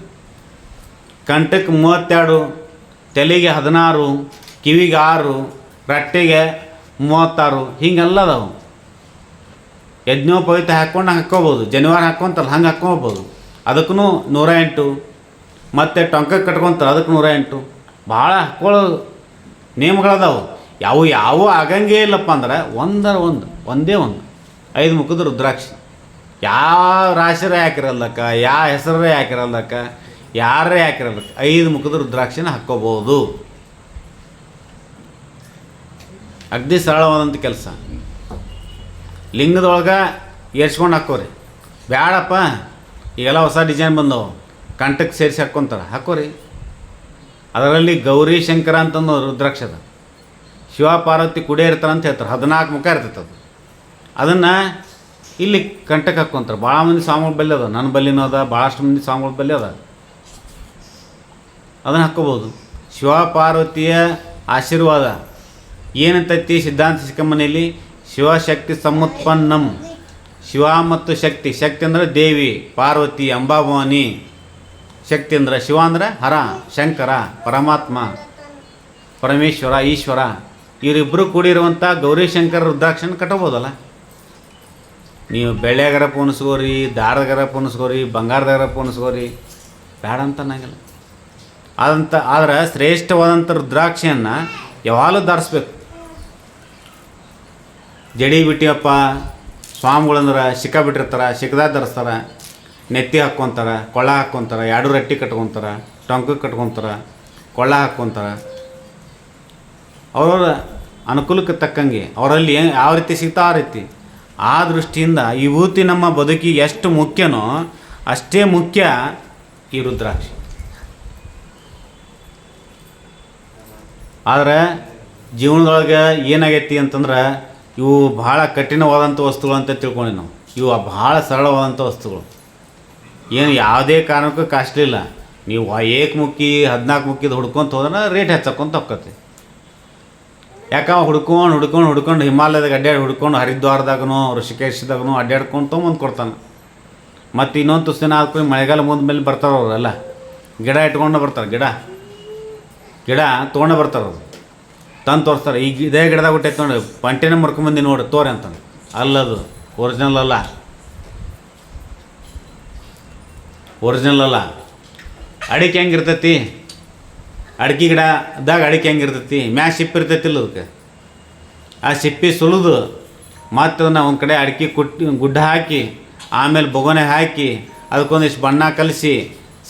ಕಂಠಕ್ಕೆ 32, ತಲೆಗೆ 16, ಕಿವಿಗೆ 6, ರಟ್ಟೆಗೆ 36, ಹಿಂಗೆಲ್ಲ ಅದಾವು. ಯಜ್ಞೋಪವಿತ ಹಾಕ್ಕೊಂಡು ಹಾಕ್ಕೋಬೋದು, ಜನಿವಾರ ಹಾಕ್ಕೊಂತಲ್ಲ ಹಂಗೆ ಹಾಕ್ಕೊಬೋದು. ಅದಕ್ಕೂ 108. ಮತ್ತು ಟೊಂಕಕ್ಕೆ ಕಟ್ಕೊತಾರೆ, ಅದಕ್ಕೆ 108. ಭಾಳ ಹಾಕ್ಕೊಳ್ಳೋ ನೇಮಗಳದಾವು. ಯಾವ ಆಗಂಗೇ ಇಲ್ಲಪ್ಪ ಅಂದ್ರೆ ಒಂದೇ ಒಂದು 5 ಮುಖದ ರುದ್ರಾಕ್ಷಿ. ಯಾವ ರಾಶಿರೇ ಹಾಕಿರಲ್ಲಕ್ಕ, ಯಾವ ಹೆಸರೇ ಹಾಕಿರಲ್ಲಕ್ಕ, ಯಾರೇ ಹಾಕಿರಲ್ಲಕ್ಕ, 5 ಮುಖದ ರುದ್ರಾಕ್ಷಿನ ಹಾಕ್ಕೋಬೋದು. ಅಗ್ದಿ ಸರಳವಾದಂಥ ಕೆಲಸ. ಲಿಂಗದೊಳಗೆ ಏರ್ಸ್ಕೊಂಡು ಹಾಕೋರಿ. ಬ್ಯಾಡಪ್ಪ ಈಗೆಲ್ಲ ಹೊಸ ಡಿಸೈನ್ ಬಂದವು, ಕಂಠಕ್ಕೆ ಸೇರಿಸಿ ಹಾಕ್ಕೊತಾರೆ, ಹಾಕೋರಿ. ಅದರಲ್ಲಿ ಗೌರಿ ಶಂಕರ ಅಂತಂದು ರುದ್ರಾಕ್ಷದ. ಶಿವ ಪಾರ್ವತಿ ಕುಡಿಯೇ ಇರ್ತಾರೆ ಅಂತ ಹೇಳ್ತಾರೆ. 14 ಮುಖ ಇರ್ತೈತೆ ಅದು. ಅದನ್ನು ಇಲ್ಲಿ ಕಂಠಕ್ಕೆ ಹಾಕ್ಕೊಂತಾರೆ. ಭಾಳ ಮಂದಿ ಸ್ವಾಮಿಗಳ ಬಲ್ಲಿ ಅದ, ನನ್ನ ಬಲ್ಲಿನೂ ಅದ, ಭಾಳಷ್ಟು ಮಂದಿ ಸ್ವಾಮಿಗಳ ಬಲ್ಲಿ ಅದ. ಅದನ್ನು ಹಾಕ್ಕೋಬೋದು. ಶಿವ ಪಾರ್ವತಿಯ ಆಶೀರ್ವಾದ ಏನಂತೈತಿ ಸಿದ್ಧಾಂತ ಶಿಖಮನೆಯಲ್ಲಿ? ಶಿವಶಕ್ತಿ ಸಮುತ್ಪನ್ನಂ. ಶಿವ ಮತ್ತು ಶಕ್ತಿ. ಶಕ್ತಿ ಅಂದರೆ ದೇವಿ ಪಾರ್ವತಿ ಅಂಬಾಭವಾನಿ. ಶಕ್ತಿ ಅಂದರೆ ಶಿವ ಅಂದರೆ ಹರ ಶಂಕರ ಪರಮಾತ್ಮ ಪರಮೇಶ್ವರ ಈಶ್ವರ. ಇವರಿಬ್ಬರು ಕೂಡಿರುವಂಥ ಗೌರಿಶಂಕರ ರುದ್ರಾಕ್ಷನ ಕಟ್ಟಬೋದಲ್ಲ. ನೀವು ಬೆಳ್ಳಿಯಾಗರ ಪೋಣಿಸ್ಕೋರಿ, ದಾರದಗರ ಪೋಣಿಸ್ಕೋರಿ, ಬಂಗಾರದಗರ ಪೋಣಿಸ್ಕೋರಿ, ಬೇಡ ಅಂತ ಅನ್ನಂಗಿಲ್ಲ. ಆದ್ರೆ ಶ್ರೇಷ್ಠವಾದಂಥ ರುದ್ರಾಕ್ಷಿಯನ್ನು ಯಾವಾಗಲೂ ಧರಿಸ್ಬೇಕು. ಜಡಿ ಬಿಟ್ಟಿಯಪ್ಪ ಸ್ವಾಮಿಗಳಂದ್ರೆ ಶಿಖ ಬಿಟ್ಟಿರ್ತಾರೆ, ಶಿಖದಾಗ ಧರಿಸ್ತಾರೆ, ನೆತ್ತಿ ಹಾಕ್ಕೊತಾರೆ, ಕೊಳ್ಳ ಹಾಕ್ಕೊತಾರೆ, ಎರಡು ರಟ್ಟಿ ಕಟ್ಕೊತಾರೆ, ಟೊಂಕಕ್ಕೆ ಕಟ್ಕೊತಾರೆ, ಕೊಳ್ಳ ಹಾಕ್ಕೊತಾರೆ. ಅವರವರ ಅನುಕೂಲಕ್ಕೆ ತಕ್ಕಂಗೆ ಅವರಲ್ಲಿ ಯಾವ ರೀತಿ ಸಿಗ್ತಾ ಆ ರೀತಿ. ಆ ದೃಷ್ಟಿಯಿಂದ ಈ ವಿಭೂತಿ ನಮ್ಮ ಬದುಕಿಗೆ ಎಷ್ಟು ಮುಖ್ಯನೋ ಅಷ್ಟೇ ಮುಖ್ಯ ಈ ರುದ್ರಾಕ್ಷಿ. ಆದರೆ ಜೀವನದೊಳಗೆ ಏನಾಗೈತಿ ಅಂತಂದ್ರೆ ಇವು ಭಾಳ ಕಠಿಣವಾದಂಥ ವಸ್ತುಗಳು ಅಂತ ತಿಳ್ಕೊಂಡಿ ನಾವು. ಇವು ಭಾಳ ಸರಳವಾದಂಥ ವಸ್ತುಗಳು, ಏನು ಯಾವುದೇ ಕಾರಣಕ್ಕೂ ಕಾಸ್ಟ್ಲಿ ಇಲ್ಲ. ನೀವು ಏಕಮುಖಿ 14 ಮುಖಿದು ಹುಡ್ಕೊಂತ ಹೋದ್ರೆ ರೇಟ್ ಹೆಚ್ಚಕ್ಕೊಂತ ಹೋಗ್ತೈತಿ. ಯಾಕಂದ್ರೆ ಹುಡ್ಕೊಂಡು ಹಿಮಾಲಯದಾಗ ಅಡ್ಡಾಡಿ ಹುಡ್ಕೊಂಡು ಹರಿದ್ವಾರದಾಗೂ ಋಷಿಕೇಶದಾಗೂ ಅಡ್ಡಾಡ್ಕೊಂಡು ತೊಗೊಂಬಂದು ಕೊಡ್ತಾನೆ. ಮತ್ತು ಇನ್ನೊಂದು ತುಸು ದಿನ ಆದ್ಮೇಲೆ ಮಳೆಗಾಲ ಮುಂದ ಮೇಲೆ ಬರ್ತಾರೆ ಅವರೆಲ್ಲ, ಗಿಡ ಇಟ್ಕೊಂಡು ಬರ್ತಾರೆ. ಗಿಡ ತೊಗೊಂಡು ಬರ್ತಾರೆ, ಅವರು ತಂದು ತೋರಿಸ್ತಾರೆ. ಈಗ ಇದೇ ಗಿಡದಾಗ ಹುಟ್ಟೈತೆ ನೋಡಿ, ಪಂಟಿನ ಮರ್ಕೊಂಬಂದು ನೋಡಿ ತೋರಿ ಅಂತಾನೆ. ಅಲ್ಲದು ಒರಿಜಿನಲ್ ಅಲ್ಲ. ಅಡಿಕೆ ಹೆಂಗಿರ್ತೈತಿ, ಅಡಿಕೆ ಗಿಡದಾಗ ಅಡಿಕೆ ಹೆಂಗಿರ್ತೈತಿ, ಮ್ಯಾಗ ಸಿಪ್ಪಿ ಇರ್ತೈತಿಲ್ಲ ಅದಕ್ಕೆ. ಆ ಸಿಪ್ಪಿ ಸುಲಿದು ಮತ್ತು ಅದನ್ನು ಒಂದು ಕಡೆ ಅಡಿಕೆ ಗುಡ್ಡ ಹಾಕಿ, ಆಮೇಲೆ ಬೊಗನೆ ಹಾಕಿ, ಅದಕ್ಕೊಂದಿಷ್ಟು ಬಣ್ಣ ಕಲಿಸಿ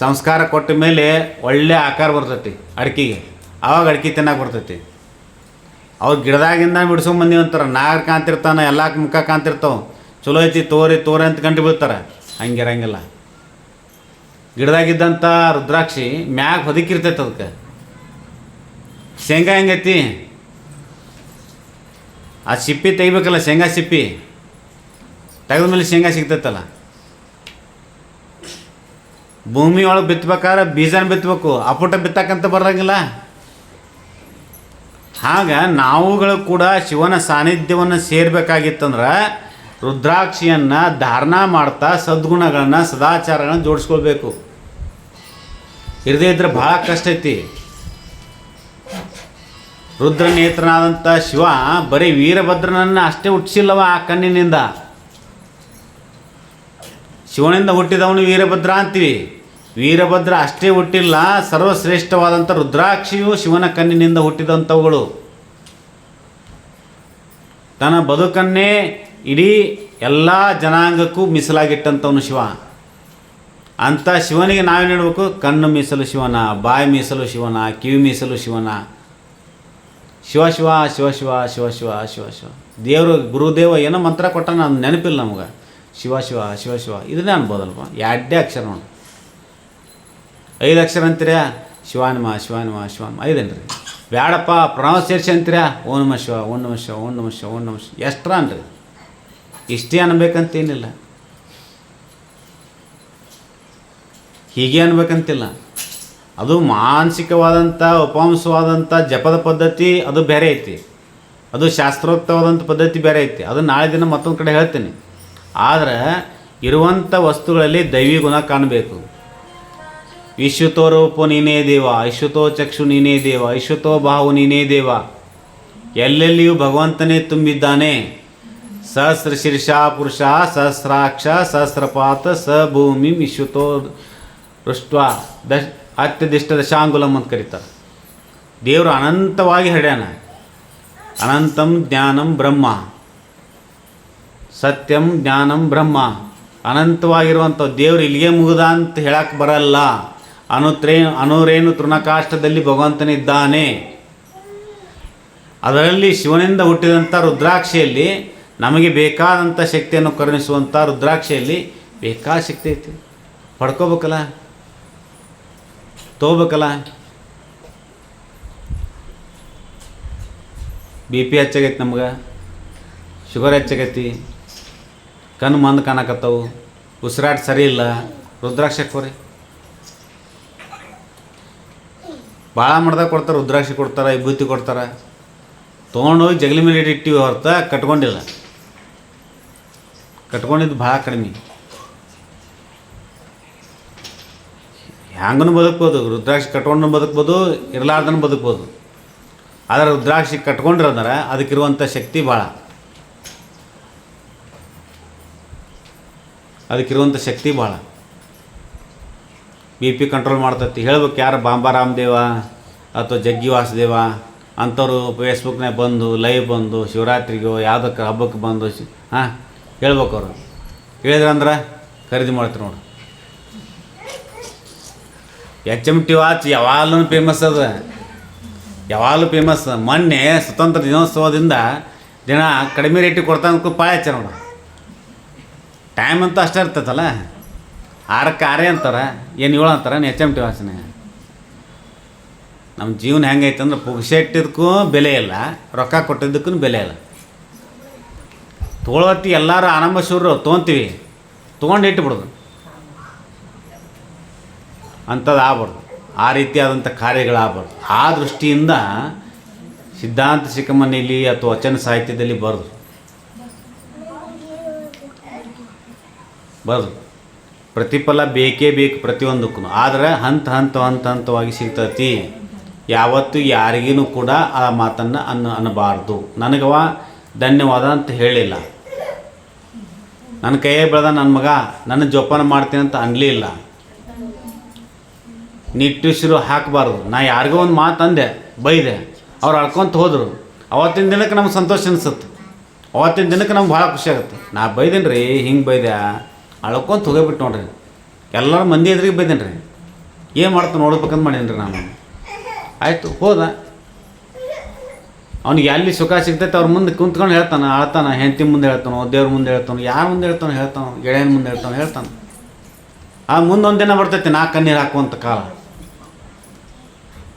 ಸಂಸ್ಕಾರ ಕೊಟ್ಟ ಮೇಲೆ ಒಳ್ಳೆ ಆಕಾರ ಬರ್ತೈತಿ ಅಡಿಕೆಗೆ. ಆವಾಗ ಅಡಿಕೆ ತಿನ್ನಕ್ಕೆ ಬರ್ತೈತಿ. ಅವ್ರು ಗಿಡದಾಗಿಂದ ಬಿಡ್ಸ್ಕೊಂಬಂದಿವಿ ಅಂತಾರೆ. ನಾಗರ ಕಾಂತಿರ್ತಾನೆ, ಎಲ್ಲ ಮುಖ ಕಾಂತಿರ್ತಾವೆ, ಚಲೋ ಐತಿ ತೋರಿ ಅಂತ ಗಂಟು ಬೀಳ್ತಾರೆ. ಹಂಗಿರಂಗಿಲ್ಲ. ಗಿಡದಾಗಿದ್ದಂಥ ರುದ್ರಾಕ್ಷಿ ಮ್ಯಾಗ ಹೊದಕಿರ್ತೈತೆ. ಅದಕ್ಕೆ ಶೇಂಗಾ ಹೆಂಗೈತಿ, ಆ ಸಿಪ್ಪಿ ತೆಗಿಬೇಕಲ್ಲ, ಶೇಂಗಾ ಸಿಪ್ಪಿ ತೆಗೆದ ಮೇಲೆ ಶೇಂಗಾ ಸಿಗ್ತೈತಲ್ಲ. ಭೂಮಿ ಒಳಗೆ ಬಿತ್ತಬೇಕಾದ್ರೆ ಬೀಜನ ಬಿತ್ತಬೇಕು, ಅಪುಟ ಬಿತ್ತಕ್ಕಂತ ಬರೋಂಗಿಲ್ಲ. ಹಾಗೆ ನಾವುಗಳು ಕೂಡ ಶಿವನ ಸಾನ್ನಿಧ್ಯವನ್ನು ಸೇರಬೇಕಾಗಿತ್ತಂದ್ರೆ ರುದ್ರಾಕ್ಷಿಯನ್ನು ಧಾರಣ ಮಾಡ್ತಾ ಸದ್ಗುಣಗಳನ್ನು ಸದಾಚಾರಗಳನ್ನು ಜೋಡಿಸ್ಕೊಳ್ಬೇಕು. ಇರದೇ ಇದ್ರೆ ಭಾಳ ಕಷ್ಟ ಐತಿ. ರುದ್ರನೇತ್ರನಾದಂಥ ಶಿವ ಬರೀ ವೀರಭದ್ರನನ್ನು ಅಷ್ಟೇ ಹುಟ್ಟಿಸಿಲ್ಲವ ಆ ಕಣ್ಣಿನಿಂದ. ಶಿವನಿಂದ ಹುಟ್ಟಿದವನು ವೀರಭದ್ರ ಅಂತೀವಿ. ವೀರಭದ್ರ ಅಷ್ಟೇ ಹುಟ್ಟಿಲ್ಲ, ಸರ್ವಶ್ರೇಷ್ಠವಾದಂಥ ರುದ್ರಾಕ್ಷಿಯು ಶಿವನ ಕಣ್ಣಿನಿಂದ ಹುಟ್ಟಿದಂಥವುಗಳು. ತನ್ನ ಬದುಕನ್ನೇ ಇಡೀ ಎಲ್ಲ ಜನಾಂಗಕ್ಕೂ ಮೀಸಲಾಗಿಟ್ಟಂಥವನು ಶಿವ. ಅಂಥ ಶಿವನಿಗೆ ನಾವೇನು ಹೇಳಬೇಕು? ಕಣ್ಣು ಮೀಸಲು ಶಿವನ, ಬಾಯಿ ಮೀಸಲು ಶಿವನ, ಕಿವಿ ಮೀಸಲು ಶಿವನ. ಶಿವ ಶಿವ ಶಿವ ಶಿವ ಶಿವ ಶಿವ ಶಿವ ಶಿವ. ದೇವರು ಗುರುದೇವ ಏನೋ ಮಂತ್ರ ಕೊಟ್ಟ, ನಾನು ನೆನಪಿಲ್ಲ ನಮಗೆ. ಶಿವ ಶಿವ ಶಿವ ಶಿವ ಇದನ್ನೇ ಅನ್ಬೋದಲ್ವ? 2 ಅಕ್ಷರ ನೋಡಿ. 5 ಅಕ್ಷರ ಅಂತೀರ, ಶಿವಾನಮ ಶಿವಾನಮ ಶಿವಾನಮ 5 ರೀ. ಬ್ಯಾಡಪ್ಪ ಪ್ರಣವ ಸೇರಿಸಿ ಅಂತೀರ, ಓಂ ನಮಃ ಶಿವ ಓಂ ನಮಃ ಶಿವ ಓಂ ನಮಃ ಶಿವ ಓಂ ನಮಃ ಶಿವ. ಎಷ್ಟ್ರ ಅನ್ರಿ, ಇಷ್ಟೇ ಅನ್ಬೇಕಂತೇನಿಲ್ಲ, ಹೀಗೆ ಅನ್ಬೇಕಂತಿಲ್ಲ. ಅದು ಮಾನಸಿಕವಾದಂಥ ಉಪವಂಸವಾದಂಥ ಜಪದ ಪದ್ಧತಿ ಅದು ಬೇರೆ ಐತಿ, ಅದು ಶಾಸ್ತ್ರೋಕ್ತವಾದಂಥ ಪದ್ಧತಿ ಬೇರೆ ಐತಿ. ಅದು ನಾಳೆ ದಿನ ಮತ್ತೊಂದು ಕಡೆ ಹೇಳ್ತೀನಿ. ಆದರೆ ಇರುವಂಥ ವಸ್ತುಗಳಲ್ಲಿ ದೈವಿ ಗುಣ ಕಾಣಬೇಕು. ವಿಶ್ವತೋ ರೂಪೋ ನೀನೇ ದೇವ, ಐಶ್ವತೋ ಚಕ್ಷು ನೀನೇ ದೇವ, ಐಶ್ವತೋ ಬಾಹು ನೀನೇ ದೇವ. ಎಲ್ಲೆಲ್ಲಿಯೂ ಭಗವಂತನೇ ತುಂಬಿದ್ದಾನೆ. ಸಹಸ್ರ ಶೀರ್ಷ ಪುರುಷ ಸಹಸ್ರಾಕ್ಷ ಸಹಸ್ರಪಾತ ಸ ಭೂಮಿ ವಿಶ್ವತೋ ರುಷ್ಟ ಅತ್ಯದಿಷ್ಟ ದಶಾಂಗುಲಂ ಅಂತ ಕರೀತಾರೆ. ದೇವರು ಅನಂತವಾಗಿ ಹಡ್ಯಾನ. ಅನಂತಂ ಜ್ಞಾನಂ ಬ್ರಹ್ಮ, ಸತ್ಯಂ ಜ್ಞಾನಂ ಬ್ರಹ್ಮ. ಅನಂತವಾಗಿರುವಂಥ ದೇವರು ಇಲ್ಲಿಗೆ ಮುಗಿದ ಅಂತ ಹೇಳಕ್ಕೆ ಬರಲ್ಲ. ಅನುರೇನು ತೃಣಕಾಷ್ಟದಲ್ಲಿ ಭಗವಂತನಿದ್ದಾನೆ. ಅದರಲ್ಲಿ ಶಿವನಿಂದ ಹುಟ್ಟಿದಂಥ ರುದ್ರಾಕ್ಷಿಯಲ್ಲಿ ನಮಗೆ ಬೇಕಾದಂಥ ಶಕ್ತಿಯನ್ನು ಕರುಣಿಸುವಂಥ ರುದ್ರಾಕ್ಷಿಯಲ್ಲಿ ಬೇಕಾದ ಶಕ್ತಿ ಐತಿ. ಪಡ್ಕೋಬೇಕಲ್ಲ, ತೊಗೋಬೇಕಲ್ಲ. BP ಹೆಚ್ಚಾಗೈತಿ, ನಮ್ಗೆ ಶುಗರ್ ಹೆಚ್ಚಾಗೈತಿ, ಕಣ್ಣು ಮಂದು ಕಾಣಕತ್ತವು, ಉಸಿರಾಟ ಸರಿ ಇಲ್ಲ, ರುದ್ರಾಕ್ಷಿ ಕೊರಿ. ಭಾಳ ಮಾಡ್ದಾಗ ಕೊಡ್ತಾರೆ, ರುದ್ರಾಕ್ಷಿ ಕೊಡ್ತಾರೆ, ವಿಭೂತಿ ಕೊಡ್ತಾರೆ. ತೊಗೊಂಡೋಗಿ ಜಗಲಿ ಮೇಲೆ ಇಟ್ಟಿವಿ ಹೊರತ ಕಟ್ಕೊಂಡಿಲ್ಲ. ಕಟ್ಕೊಂಡಿದ್ದು ಭಾಳ ಕಡಿಮೆ. ಹ್ಯಾಂಗೂ ಬದುಕ್ಬೋದು, ರುದ್ರಾಕ್ಷಿ ಕಟ್ಕೊಂಡು ಬದುಕ್ಬೋದು, ಇರಲಾರ್ದನ್ನು ಬದುಕ್ಬೋದು. ಆದರೆ ರುದ್ರಾಕ್ಷಿ ಕಟ್ಕೊಂಡಿರೋದ್ರೆ ಅದಕ್ಕಿರುವಂಥ ಶಕ್ತಿ ಭಾಳ, ಅದಕ್ಕಿರುವಂಥ ಶಕ್ತಿ ಭಾಳ. BP ಕಂಟ್ರೋಲ್ ಮಾಡ್ತೈತಿ. ಹೇಳ್ಬೇಕು ಯಾರು ಬಾಂಬಾ ರಾಮದೇವ ಅಥವಾ ಜಗ್ಗಿ ವಾಸುದೇವ ಅಂಥವ್ರು ಫೇಸ್ಬುಕ್ನಾಗ ಬಂದು ಲೈವ್ ಬಂದು ಶಿವರಾತ್ರಿಗೋ ಯಾವುದಕ್ಕೆ ಹಬ್ಬಕ್ಕೆ ಬಂದು ಹೇಳ್ಬೇಕು. ಅವರು ಹೇಳಿದ್ರಂದ್ರೆ ಖರೀದಿ ಮಾಡ್ತಾರೆ ನೋಡಿ. HMT ವಾಚ್ ಯಾವಾಗಲೂ ಫೇಮಸ್ ಅದ, ಯಾವಾಗಲೂ ಫೇಮಸ್. ಮೊನ್ನೆ ಸ್ವತಂತ್ರ ದಿನೋತ್ಸವದಿಂದ ದಿನ ಕಡಿಮೆ ರೇಟಿಗೆ ಕೊಡ್ತಾ ಅನ್ಕೋ ಪಾಯ ಹಚ್ಚಾರ ನೋಡು. ಟೈಮ್ ಅಂತೂ ಅಷ್ಟೇ ಇರ್ತೈತಲ್ಲ, 6ಕ್ಕೆ 6 ಅಂತಾರೆ, ಏನು 7 ಅಂತಾರೆ HMT ವಾಚ್ನೆ. ನಮ್ಮ ಜೀವನ ಹೆಂಗೈತೆ ಅಂದ್ರೆ ಪುಗ್ಸೆಟ್ಟಿದ್ದಕ್ಕೂ ಬೆಲೆ ಇಲ್ಲ, ರೊಕ್ಕ ಕೊಟ್ಟಿದ್ದಕ್ಕೂ ಬೆಲೆ ಇಲ್ಲ. ತೊಗೊಳತ್ತಿ ಎಲ್ಲರೂ ಆನಂಬಶೂರು ತೊಗೊತೀವಿ, ತೊಗೊಂಡು ಇಟ್ಟುಬಿಡೋದು ಅಂಥದ್ದು ಆಗ್ಬಾರ್ದು. ಆ ರೀತಿಯಾದಂಥ ಕಾರ್ಯಗಳಾಗಬಾರ್ದು. ಆ ದೃಷ್ಟಿಯಿಂದ ಸಿದ್ಧಾಂತ ಶಿಖಮಣಿಲಿ ಅಥವಾ ವಚನ ಸಾಹಿತ್ಯದಲ್ಲಿ ಬರೆದು ಪ್ರತಿಫಲ ಬೇಕೇ ಬೇಕು ಪ್ರತಿಯೊಂದಕ್ಕೂ. ಆದರೆ ಹಂತವಾಗಿ ಸಿಗ್ತತಿ. ಯಾವತ್ತೂ ಯಾರಿಗೂ ಕೂಡ ಆ ಮಾತನ್ನು ಅನ್ನಬಾರ್ದು. ನನಗವ ಧನ್ಯವಾದ ಅಂತ ಹೇಳಿಲ್ಲ, ನನ್ನ ಕೈಯೇ ಬೆಳೆದ ನನ್ನ ಮಗ ನನ್ನ ಜೋಪಾನ ಮಾಡ್ತೀನಿ ಅಂತ ಅನ್ನಲಿಲ್ಲ. ನಿಟ್ಟುಸಿರು ಹಾಕಬಾರ್ದು. ನಾ ಯಾರಿಗೋ ಒಂದು ಮಾತು ಅಂದೆ, ಬೈದೆ, ಅವ್ರು ಅಳ್ಕೊಂತ ಹೋದರು. ಅವತ್ತಿನ ದಿನಕ್ಕೆ ನಮ್ಗೆ ಸಂತೋಷ ಅನಿಸುತ್ತೆ, ಅವತ್ತಿನ ದಿನಕ್ಕೆ ನಮ್ಗೆ ಭಾಳ ಖುಷಿ ಆಗುತ್ತೆ. ನಾ ಬೈದೇನೆ ರೀ, ಹಿಂಗೆ ಬೈದೆ, ಅಳ್ಕೊಂತ ಹೋಗ್ಬಿಟ್ಟು ನೋಡ್ರಿ, ಎಲ್ಲರೂ ಮಂದಿ ಎದುರಿಗೆ ಬೈದೇನೆ ರೀ, ಏನು ಮಾಡ್ತಾನೆ ನೋಡ್ಬೇಕಂತ ಮಾಡೀನಿ ರೀ ನಾನು. ಆಯಿತು, ಹೋದ. ಅವ್ನಿಗೆ ಎಲ್ಲಿ ಸುಖ ಸಿಗ್ತೈತೆ ಅವ್ರ ಮುಂದೆ ಕುಂತ್ಕೊಂಡು ಹೇಳ್ತಾನೆ, ಅಳ್ತಾನೆ, ಹೆಂಡತಿ ಮುಂದೆ ಹೇಳ್ತಾನೋ, ದೇವ್ರ ಮುಂದೆ ಹೇಳ್ತಾನೋ, ಯಾರ ಮುಂದೆ ಹೇಳ್ತಾನೋ, ಗೆಳೆಯನ ಮುಂದೆ ಹೇಳ್ತಾನೆ. ಆ ಮುಂದೊಂದು ದಿನ ಬರ್ತೈತೆ ನಾ ಕಣ್ಣೀರು ಹಾಕುವಂಥ ಕಾಲ.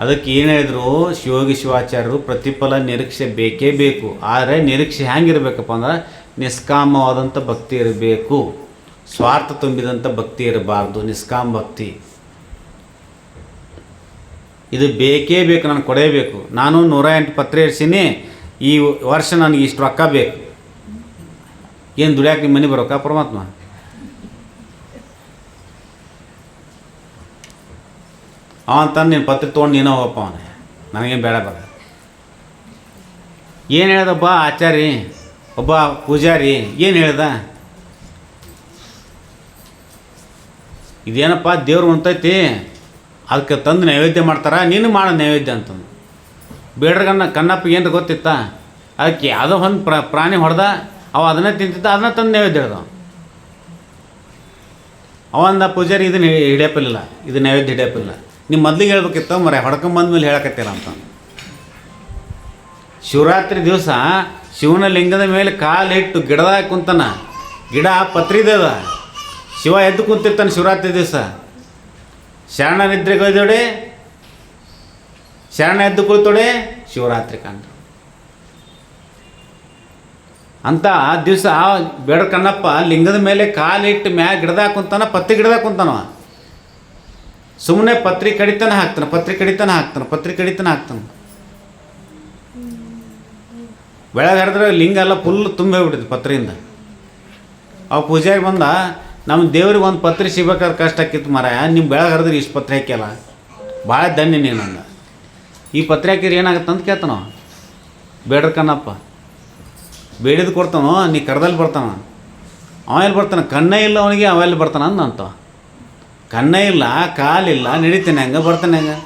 ಅದಕ್ಕೆ ಏನು ಹೇಳಿದ್ರು ಶಿವಯೋಗಿ ಶಿವಾಚಾರ್ಯರು, ಪ್ರತಿಫಲ ನಿರೀಕ್ಷೆ ಬೇಕೇ ಬೇಕು. ಆದರೆ ನಿರೀಕ್ಷೆ ಹೆಂಗಿರ್ಬೇಕಪ್ಪ ಅಂದ್ರೆ ನಿಷ್ಕಾಮವಾದಂಥ ಭಕ್ತಿ ಇರಬೇಕು, ಸ್ವಾರ್ಥ ತುಂಬಿದಂಥ ಭಕ್ತಿ ಇರಬಾರ್ದು. ನಿಷ್ಕಾಮ ಭಕ್ತಿ ಇದು ಬೇಕೇ ಬೇಕು, ನಾನು ಕೊಡೇಬೇಕು. ನಾನು 108 ಪತ್ರೆ ಇರಿಸೀನಿ, ಈ ವರ್ಷ ನನಗೆ ಇಷ್ಟು ರೊಕ್ಕ ಬೇಕು. ಏನು ದುಡಿಯಾಕೆ ನಿಮ್ಮ ಮನೆ ಬರೋಕ್ಕ ಪರಮಾತ್ಮ? ಅವಂತಾನೆ ನೀನು ಪತ್ರೆ ತೊಗೊಂಡು ನೀನೋ ಹೋಗಪ್ಪ, ಅವನೇ ನನಗೇನು ಬೇಡ ಬೇಡ. ಏನು ಹೇಳ್ದಬ್ಬ ಆಚಾರಿ, ಒಬ್ಬ ಪೂಜಾರಿ ಏನು ಹೇಳ್ದ? ಇದೇನಪ್ಪ ದೇವ್ರು ಹೊಂತೈತಿ, ಅದಕ್ಕೆ ತಂದು ನೈವೇದ್ಯ ಮಾಡ್ತಾರೆ, ನೀನು ಮಾಡೋ ನೈವೇದ್ಯ ಅಂತಂದು. ಬೇಡ್ರಗನ್ನ ಕಣ್ಣಪ್ಪ ಏನು ಗೊತ್ತಿತ್ತ? ಅದಕ್ಕೆ ಯಾವುದೋ ಒಂದು ಪ್ರಾಣಿ ಹೊಡೆದ, ಅವ ಅದನ್ನೇ ತಿಂತಿದ್ದ, ಅದನ್ನ ತಂದು ನೈವೇದ್ಯ ಹೇಳ್ದ. ಅವಂದ ಪೂಜಾರಿ ಇದನ್ನು ಹಿಡಿಯಪ್ಪಿಲ್ಲ, ಇದು ನೈವೇದ್ಯ ಹಿಡಿಯಪ್ಪಿಲ್ಲ. ನೀವು ಮೊದಲಿಗೆ ಹೇಳ್ಬೇಕಿತ್ತು ಮರೆ, ಹೊಡ್ಕೊಂಬಂದ್ಮೇಲೆ ಹೇಳಕತ್ತಿಲ್ಲ ಅಂತ. ಶಿವರಾತ್ರಿ ದಿವಸ ಶಿವನ ಲಿಂಗದ ಮೇಲೆ ಕಾಲಿಟ್ಟು ಗಿಡದಾಗ ಕುಂತಾನ, ಗಿಡ ಪತ್ರಿದದ, ಶಿವ ಎದ್ದು ಕುಂತಿರ್ತಾನೆ ಶಿವರಾತ್ರಿ ದಿವಸ. ಶರಣ ನಿದ್ರೆಗೊಯ್ದೋಡೆ, ಶರಣ ಎದ್ದು ಕುಳಿತೋಡೆ ಶಿವರಾತ್ರಿ ಕಾಂಡ ಅಂತ ದಿವಸ ಬೇಡ ಕಣ್ಣಪ್ಪ ಲಿಂಗದ ಮೇಲೆ ಕಾಲಿಟ್ಟು ಮ್ಯಾಗ ಗಿಡದಾಗ ಕುಂತಾನ, ಪತ್ರಿ ಗಿಡದಾಗ ಕುಂತಾನವ. ಸುಮ್ಮನೆ ಪತ್ರಿ ಕಡಿತಾನೆ ಹಾಕ್ತಾನೆ. ಬೆಳಗ್ಗೆ ಹರಿದ್ರೆ ಲಿಂಗ ಎಲ್ಲ ಫುಲ್ ತುಂಬಿಬಿಟ್ಟಿದೆ ಪತ್ರಿಯಿಂದ. ಅವ ಪೂಜಾರಿ ಬಂದ, ನಮ್ಮ ದೇವ್ರಿಗೆ ಒಂದು ಪತ್ರಿ ಸಿಗ್ಬೇಕಾದ್ರೆ ಕಷ್ಟ ಆಕಿತ್ತು ಮರ, ನಿಮ್ಮ ಬೆಳಗ್ಗೆ ಹರಿದ್ರೆ ಇಷ್ಟು ಪತ್ರಿ ಹಾಕ್ಯಲ್ಲ, ಭಾಳ ಧನ್ಯ ನೀನು ಅಂದ. ಈ ಪತ್ರಿ ಹಾಕಿರಿ ಏನಾಗುತ್ತೆ ಅಂತ ಕೇಳ್ತಾನೋ. ಬೇಡ್ರ ಕಣ್ಣಪ್ಪ ಬೇಡಿದ್ದು ಕೊಡ್ತಾನೋ, ನೀ ಕರ್ದಲ್ಲಿ ಬರ್ತಾನ. ಅವ ಎಲ್ಲಿ ಬರ್ತಾನೆ? ಕಣ್ಣೇ ಇಲ್ಲ ಅವನಿಗೆ, ಅವೆಲ್ಲಿ ಬರ್ತಾನ ಅಂದಂತ. ಕಣ್ಣೇ ಇಲ್ಲ, ಕಾಲಿಲ್ಲ, ನಡೀತಾನೆ ಹಂಗೆ, ಬರ್ತಾನೆ ಹಂಗೆ.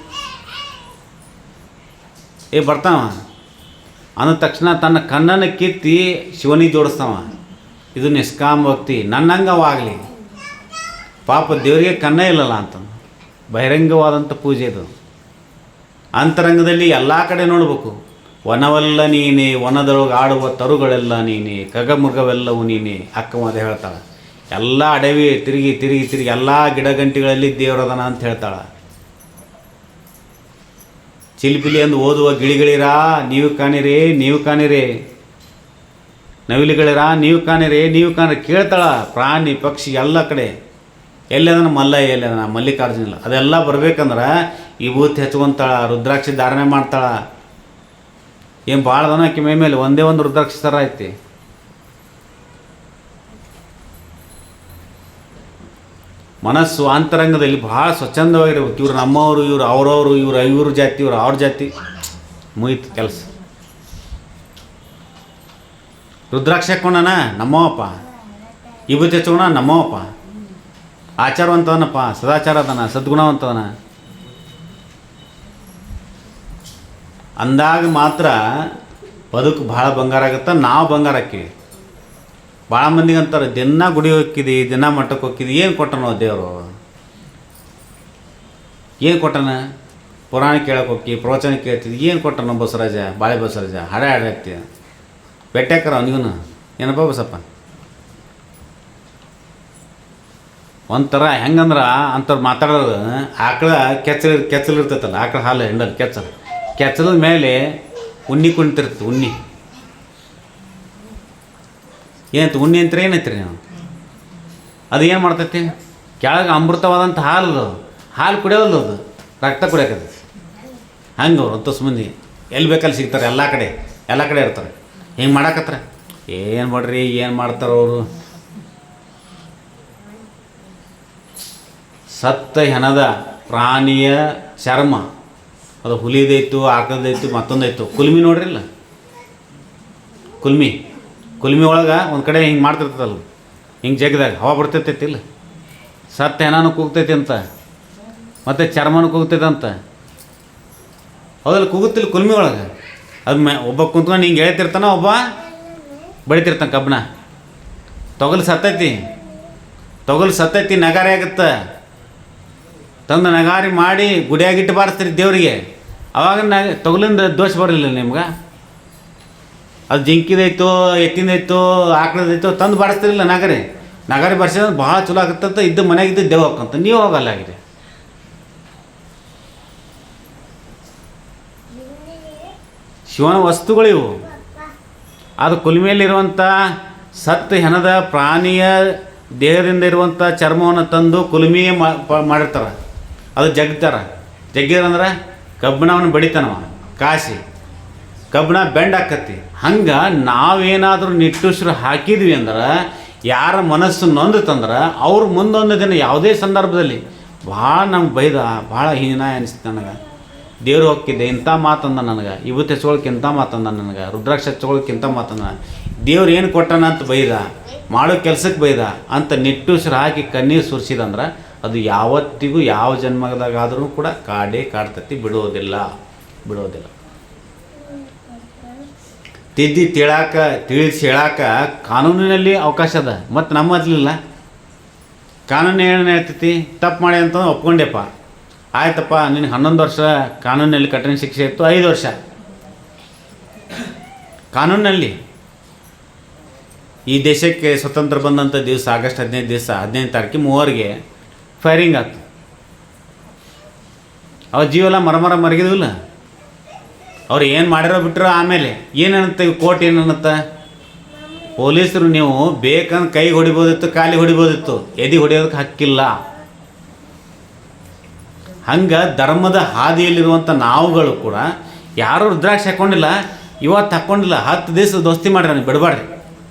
ಬರ್ತಾವ ಅಂದ ತಕ್ಷಣ ತನ್ನ ಕಣ್ಣನ್ನು ಕಿತ್ತಿ ಶಿವನಿಗೆ ಜೋಡಿಸ್ತಾವ. ಇದು ನಿಷ್ಕಾಮ ಭಕ್ತಿ. ನನ್ನಂಗೆ ಅವಾಗಲಿ ಪಾಪ ದೇವರಿಗೆ ಕಣ್ಣೇ ಇಲ್ಲಲ್ಲ ಅಂತ. ಬಹಿರಂಗವಾದಂಥ ಪೂಜೆ ಇದು. ಅಂತರಂಗದಲ್ಲಿ ಎಲ್ಲ ಕಡೆ ನೋಡಬೇಕು. ವನವೆಲ್ಲ ನೀನೇ, ವನದೊಳಗೆ ಆಡುವ ತರುಗಳೆಲ್ಲ ನೀನೇ, ಖಗಮೃಗವೆಲ್ಲವೂ ನೀನೇ. ಅಕ್ಕ ಮಾತೆ ಹೇಳ್ತಾಳೆ. ಎಲ್ಲ ಅಡವಿ ತಿರುಗಿ ಎಲ್ಲ ಗಿಡಗಂಟಿಗಳಲ್ಲಿ ದೇವರದನ ಅಂತ ಹೇಳ್ತಾಳೆ. ಚಿಲಿಪಿಲಿ ಎಂದು ಓದುವ ಗಿಳಿಗಳಿರಾ ನೀವು ಕಾಣಿರಿ, ನವಿಲಿಗಳಿರಾ ನೀವು ಕಾಣಿರಿ. ಕೇಳ್ತಾಳ ಪ್ರಾಣಿ ಪಕ್ಷಿ ಎಲ್ಲ ಕಡೆ. ಎಲ್ಲದನ ಮಲ್ಲಯ್ಯ, ಎಲ್ಲದನ ಮಲ್ಲಿಕಾರ್ಜುನ ಇಲ್ಲ. ಅದೆಲ್ಲ ಬರ್ಬೇಕಂದ್ರೆ ವಿಭೂತಿ ಹಚ್ಕೊಂತಾಳ, ರುದ್ರಾಕ್ಷಿ ಧಾರಣೆ ಮಾಡ್ತಾಳ, ಏನು ಭಾಳ ದನ ಆಕೆ ಮೈ ಮೇಲೆ ಒಂದೇ ಒಂದು ರುದ್ರಾಕ್ಷಿ ಥರ ಐತಿ. ಮನಸ್ಸು ಅಂತರಂಗದಲ್ಲಿ ಭಾಳ ಸ್ವಚ್ಛಂದವಾಗಿರ್ಬೇಕು. ಇವ್ರು ನಮ್ಮವರು, ಇವ್ರು ಅವ್ರವರು, ಇವ್ರ ಜಾತಿ, ಇವ್ರು ಅವ್ರ ಜಾತಿ, ಮುಗಿತು ಕೆಲಸ. ರುದ್ರಾಕ್ಷಿ ಹಾಕ್ಕೊಂಡನ ನಮ್ಮವಪ್ಪ, ವಿಭೂತಿ ಹಚ್ಕೊಂಡ ನಮ್ಮವಪ್ಪ, ಆಚಾರವಂತವನಪ್ಪ, ಸದಾಚಾರ ಅದನ, ಸದ್ಗುಣವಂತವನ ಅಂದಾಗ ಮಾತ್ರ ಬದುಕು ಭಾಳ ಬಂಗಾರ ಆಗುತ್ತೆ. ನಾವು ಬಂಗಾರ ಹಾಕಿವಿ. ಭಾಳ ಮಂದಿಗೆ ಅಂತಾರೆ ದಿನ ಗುಡಿ ಹೋಗಿದ್ದಿ, ದಿನ ಮಠಕ್ಕೆ ಹೋಗಿದ್ದಿ, ಏನು ಕೊಟ್ಟನೋ ದೇವರು? ಏನು ಕೊಟ್ಟನ? ಪುರಾಣ ಕೇಳಕ್ಕೆ ಹೋಗಿ ಪ್ರವಚನ ಕೇಳ್ತಿದ್ದಿ, ಏನು ಕೊಟ್ಟನೋ ಬಸವರಾಜ, ಬಾಳೆ ಬಸವರಾಜ ಹಾಡಾಡ್ತಿ ಬೆಟ್ಟಾಕರ ಅವನಿಗೂ ಏನಪ್ಪ ಬಸಪ್ಪ. ಒಂಥರ ಹೆಂಗಂದ್ರೆ ಅಂಥವ್ರು ಮಾತಾಡೋದು ಆಕಳ ಕೆಚ್ಚಲಿರ್ತೈತಲ್ಲ, ಆಕಳ ಹಾಲು ಹೆಂಡಲ್ ಕೆಚ್ಚಲದ ಮೇಲೆ ಉಣ್ಣಿ ಕುಣಿತಿರ್ತದೆ. ಉಣ್ಣಿ ಏನಂತ ಉಣ್ಣಿ ಅಂತ ಏನೈತ್ರಿ ನೀವು? ಅದು ಏನು ಮಾಡ್ತೈತಿ? ಕೆಳಗೆ ಅಮೃತವಾದಂಥ ಹಾಲು ಕುಡಿಯೋದು, ಅದು ರಕ್ತ ಕುಡಿಯೋಕತ್ತೈತಿ. ಹಂಗೆ ಅವ್ರು ಅಂತಸ್ ಮಂದಿ ಎಲ್ಲಿ ಬೇಕಲ್ಲಿ ಸಿಗ್ತಾರೆ, ಎಲ್ಲ ಕಡೆ ಇರ್ತಾರೆ. ಹಿಂಗೆ ಮಾಡಾಕತ್ರ ಏನು ಮಾಡ್ರಿ, ಏನು ಮಾಡ್ತಾರೆ ಅವರು? ಸತ್ತ ಹೆಣದ ಪ್ರಾಣಿಯ ಚರ್ಮ, ಅದು ಹುಲಿದೈತು, ಆಕಳದೈತು, ಮತ್ತೊಂದೈತು. ಕುಲ್ಮಿ ನೋಡ್ರಿಲ್ಲ, ಕುಲ್ಮಿ ಒಳಗೆ ಒಂದು ಕಡೆ ಹಿಂಗೆ ಮಾಡ್ತಿರ್ತದಲ್ಲ, ಹಿಂಗೆ ಜಗದಾಗ ಹವಾ ಬಿಡ್ತೈತಿ ಇಲ್ಲ, ಸತ್ತ ಹೆಣನೂ ಕೂಗ್ತೈತಿ ಅಂತ, ಮತ್ತು ಚರ್ಮನೂ ಕೂಗ್ತೈತೆ ಅಂತ. ಹೌದಲ್ಲ, ಕೂಗುತ್ತಿಲ್ಲ ಕುಲ್ಮಿ ಒಳಗೆ. ಅದು ಒಬ್ಬ ಕುಂತ್ಕೊಂಡು ಹಿಂಗೆ ಹೇಳ್ತಿರ್ತಾನ, ಒಬ್ಬ ಬಡಿತಿರ್ತಾನೆ ಕಬ್ಬನ. ತೊಗಲು ಸತ್ತೈತಿ ನಗಾರಿ ಆಗುತ್ತೆ. ತಂದು ನಗಾರಿ ಮಾಡಿ ಗುಡಿಯಾಗಿಟ್ಟು ಬಾರಿಸ್ತೀರಿ ದೇವರಿಗೆ. ಅವಾಗ ತೊಗಲಿಂದ ದೋಷ ಬರಲಿಲ್ಲ ನಿಮ್ಗೆ? ಅದು ಜಿಂಕಿದೈತೋ, ಎತ್ತಿಂದೈತೋ, ಆಕಳದೈತೋ ತಂದು ಬಾರಿಸ್ತಿರಲಿಲ್ಲ ನಗಾರಿ ಬಾರಿಸಿದ್ರೆ ಭಾಳ ಚಲೋ ಆಗುತ್ತಂತ. ಇದ್ದು ಮನೆಯಾಗಿದ್ದು ದೇವ್ ಹಾಕಂತ ನೀವು ಹೋಗಲ್ಲ ಆಗಿದೆ. ಶಿವನ ವಸ್ತುಗಳಿವು. ಅದು ಕುಲ್ಮೆಯಲ್ಲಿರುವಂಥ ಸತ್ತು ಹೆಣದ ಪ್ರಾಣಿಯ ದೇಹದಿಂದ ಇರುವಂಥ ಚರ್ಮವನ್ನು ತಂದು ಕುಲ್ಮಿಯೇ ಮಾಡಿರ್ತಾರೆ. ಅದು ಜಗ್ಗಿದ್ರಂದ್ರೆ ಕಬ್ಬಣವನ್ನು ಬಡಿತಾನವ, ಕಾಸಿ ಕಬ್ಬಣ ಬೆಂಡ್ ಆಕತಿ. ಹಂಗೆ ನಾವೇನಾದರೂ ನಿಟ್ಟುಸಿರು ಹಾಕಿದ್ವಿ ಅಂದ್ರೆ, ಯಾರ ಮನಸ್ಸು ನೊಂದುತ್ತಂದ್ರೆ ಅವ್ರು ಮುಂದೊಂದು ದಿನ ಯಾವುದೇ ಸಂದರ್ಭದಲ್ಲಿ ಭಾಳ ನಮ್ಗೆ ಬೈದ, ಭಾಳ ಹೀನಾಯ ಅನಿಸ್ತು ನನಗೆ. ದೇವ್ರು ಹೋಗಿದ್ದೆ ಇಂಥ ಮಾತಂದ ನನಗೆ, ವಿಭೂತಿ ಹಚ್ಕೊಳಕ್ಕೆ ಇಂಥ ಮಾತಂದ ನನಗೆ, ರುದ್ರಾಕ್ಷ ಹಚ್ಕೊಳಕ್ಕೆ ಇಂಥ ಮಾತಂದ, ದೇವ್ರು ಏನು ಕೊಟ್ಟನ ಅಂತ ಬೈದ, ಮಾಡೋ ಕೆಲಸಕ್ಕೆ ಬೈದ ಅಂತ ನಿಟ್ಟುಸಿರು ಹಾಕಿ ಕಣ್ಣೀರು ಸುರಿಸಿದಂದ್ರೆ ಅದು ಯಾವತ್ತಿಗೂ ಯಾವ ಜನ್ಮದಾಗಾದ್ರೂ ಕೂಡ ಕಾಡ್ತತಿ, ಬಿಡೋದಿಲ್ಲ. ತಿಳಿಸಿ ಹೇಳಾಕ ಕಾನೂನಿನಲ್ಲಿ ಅವಕಾಶ ಅದ. ಮತ್ತು ನಮ್ಮ ಮೊದಲಿಲ್ಲ. ಕಾನೂನು ಏನು ಹೇಳ್ತೈತಿ? ತಪ್ಪು ಮಾಡಿ ಅಂತಂದ್ರೆ ಒಪ್ಕೊಂಡೆಪ್ಪ, ಆಯ್ತಪ್ಪ ನಿನಗೆ 11 ವರ್ಷ ಕಾನೂನಲ್ಲಿ ಕಠಿಣ ಶಿಕ್ಷೆ ಇತ್ತು, 5 ವರ್ಷ ಕಾನೂನಲ್ಲಿ. ಈ ದೇಶಕ್ಕೆ ಸ್ವತಂತ್ರ ಬಂದಂಥ ದಿವಸ ಆಗಸ್ಟ್ 15 ತಾರೀಕು 3ಗೆ ಫೈರಿಂಗ್ ಆಯ್ತು. ಅವ್ರ ಜೀವೆಲ್ಲ ಮರಗಿದ್ವಿಲ್ಲ. ಅವ್ರು ಏನು ಮಾಡಿರೋ ಬಿಟ್ಟರು. ಆಮೇಲೆ ಏನನ್ನತ್ತೆ ಕೋರ್ಟ್ ಏನನ್ನತ್ತ? ಪೊಲೀಸರು ನೀವು ಬೇಕಂದ್ರೆ ಕೈಗೆ ಹೊಡಿಬೋದಿತ್ತು, ಕಾಲಿಗೆ ಹೊಡಿಬೋದಿತ್ತು, ಎದೆ ಹೊಡಿಯೋದಕ್ಕೆ ಹಕ್ಕಿಲ್ಲ. ಹಂಗೆ ಧರ್ಮದ ಹಾದಿಯಲ್ಲಿರುವಂಥ ನಾವುಗಳು ಕೂಡ ಯಾರೂ ರುದ್ರಾಕ್ಷಿ ಹಾಕ್ಕೊಂಡಿಲ್ಲ, ಇವತ್ತು ಹಾಕ್ಕೊಂಡಿಲ್ಲ, 10 ದಿವಸ ದೋಸ್ತಿ ಮಾಡ್ರಿ, ನನಗೆ ಬಿಡಬಾಡ್ರಿ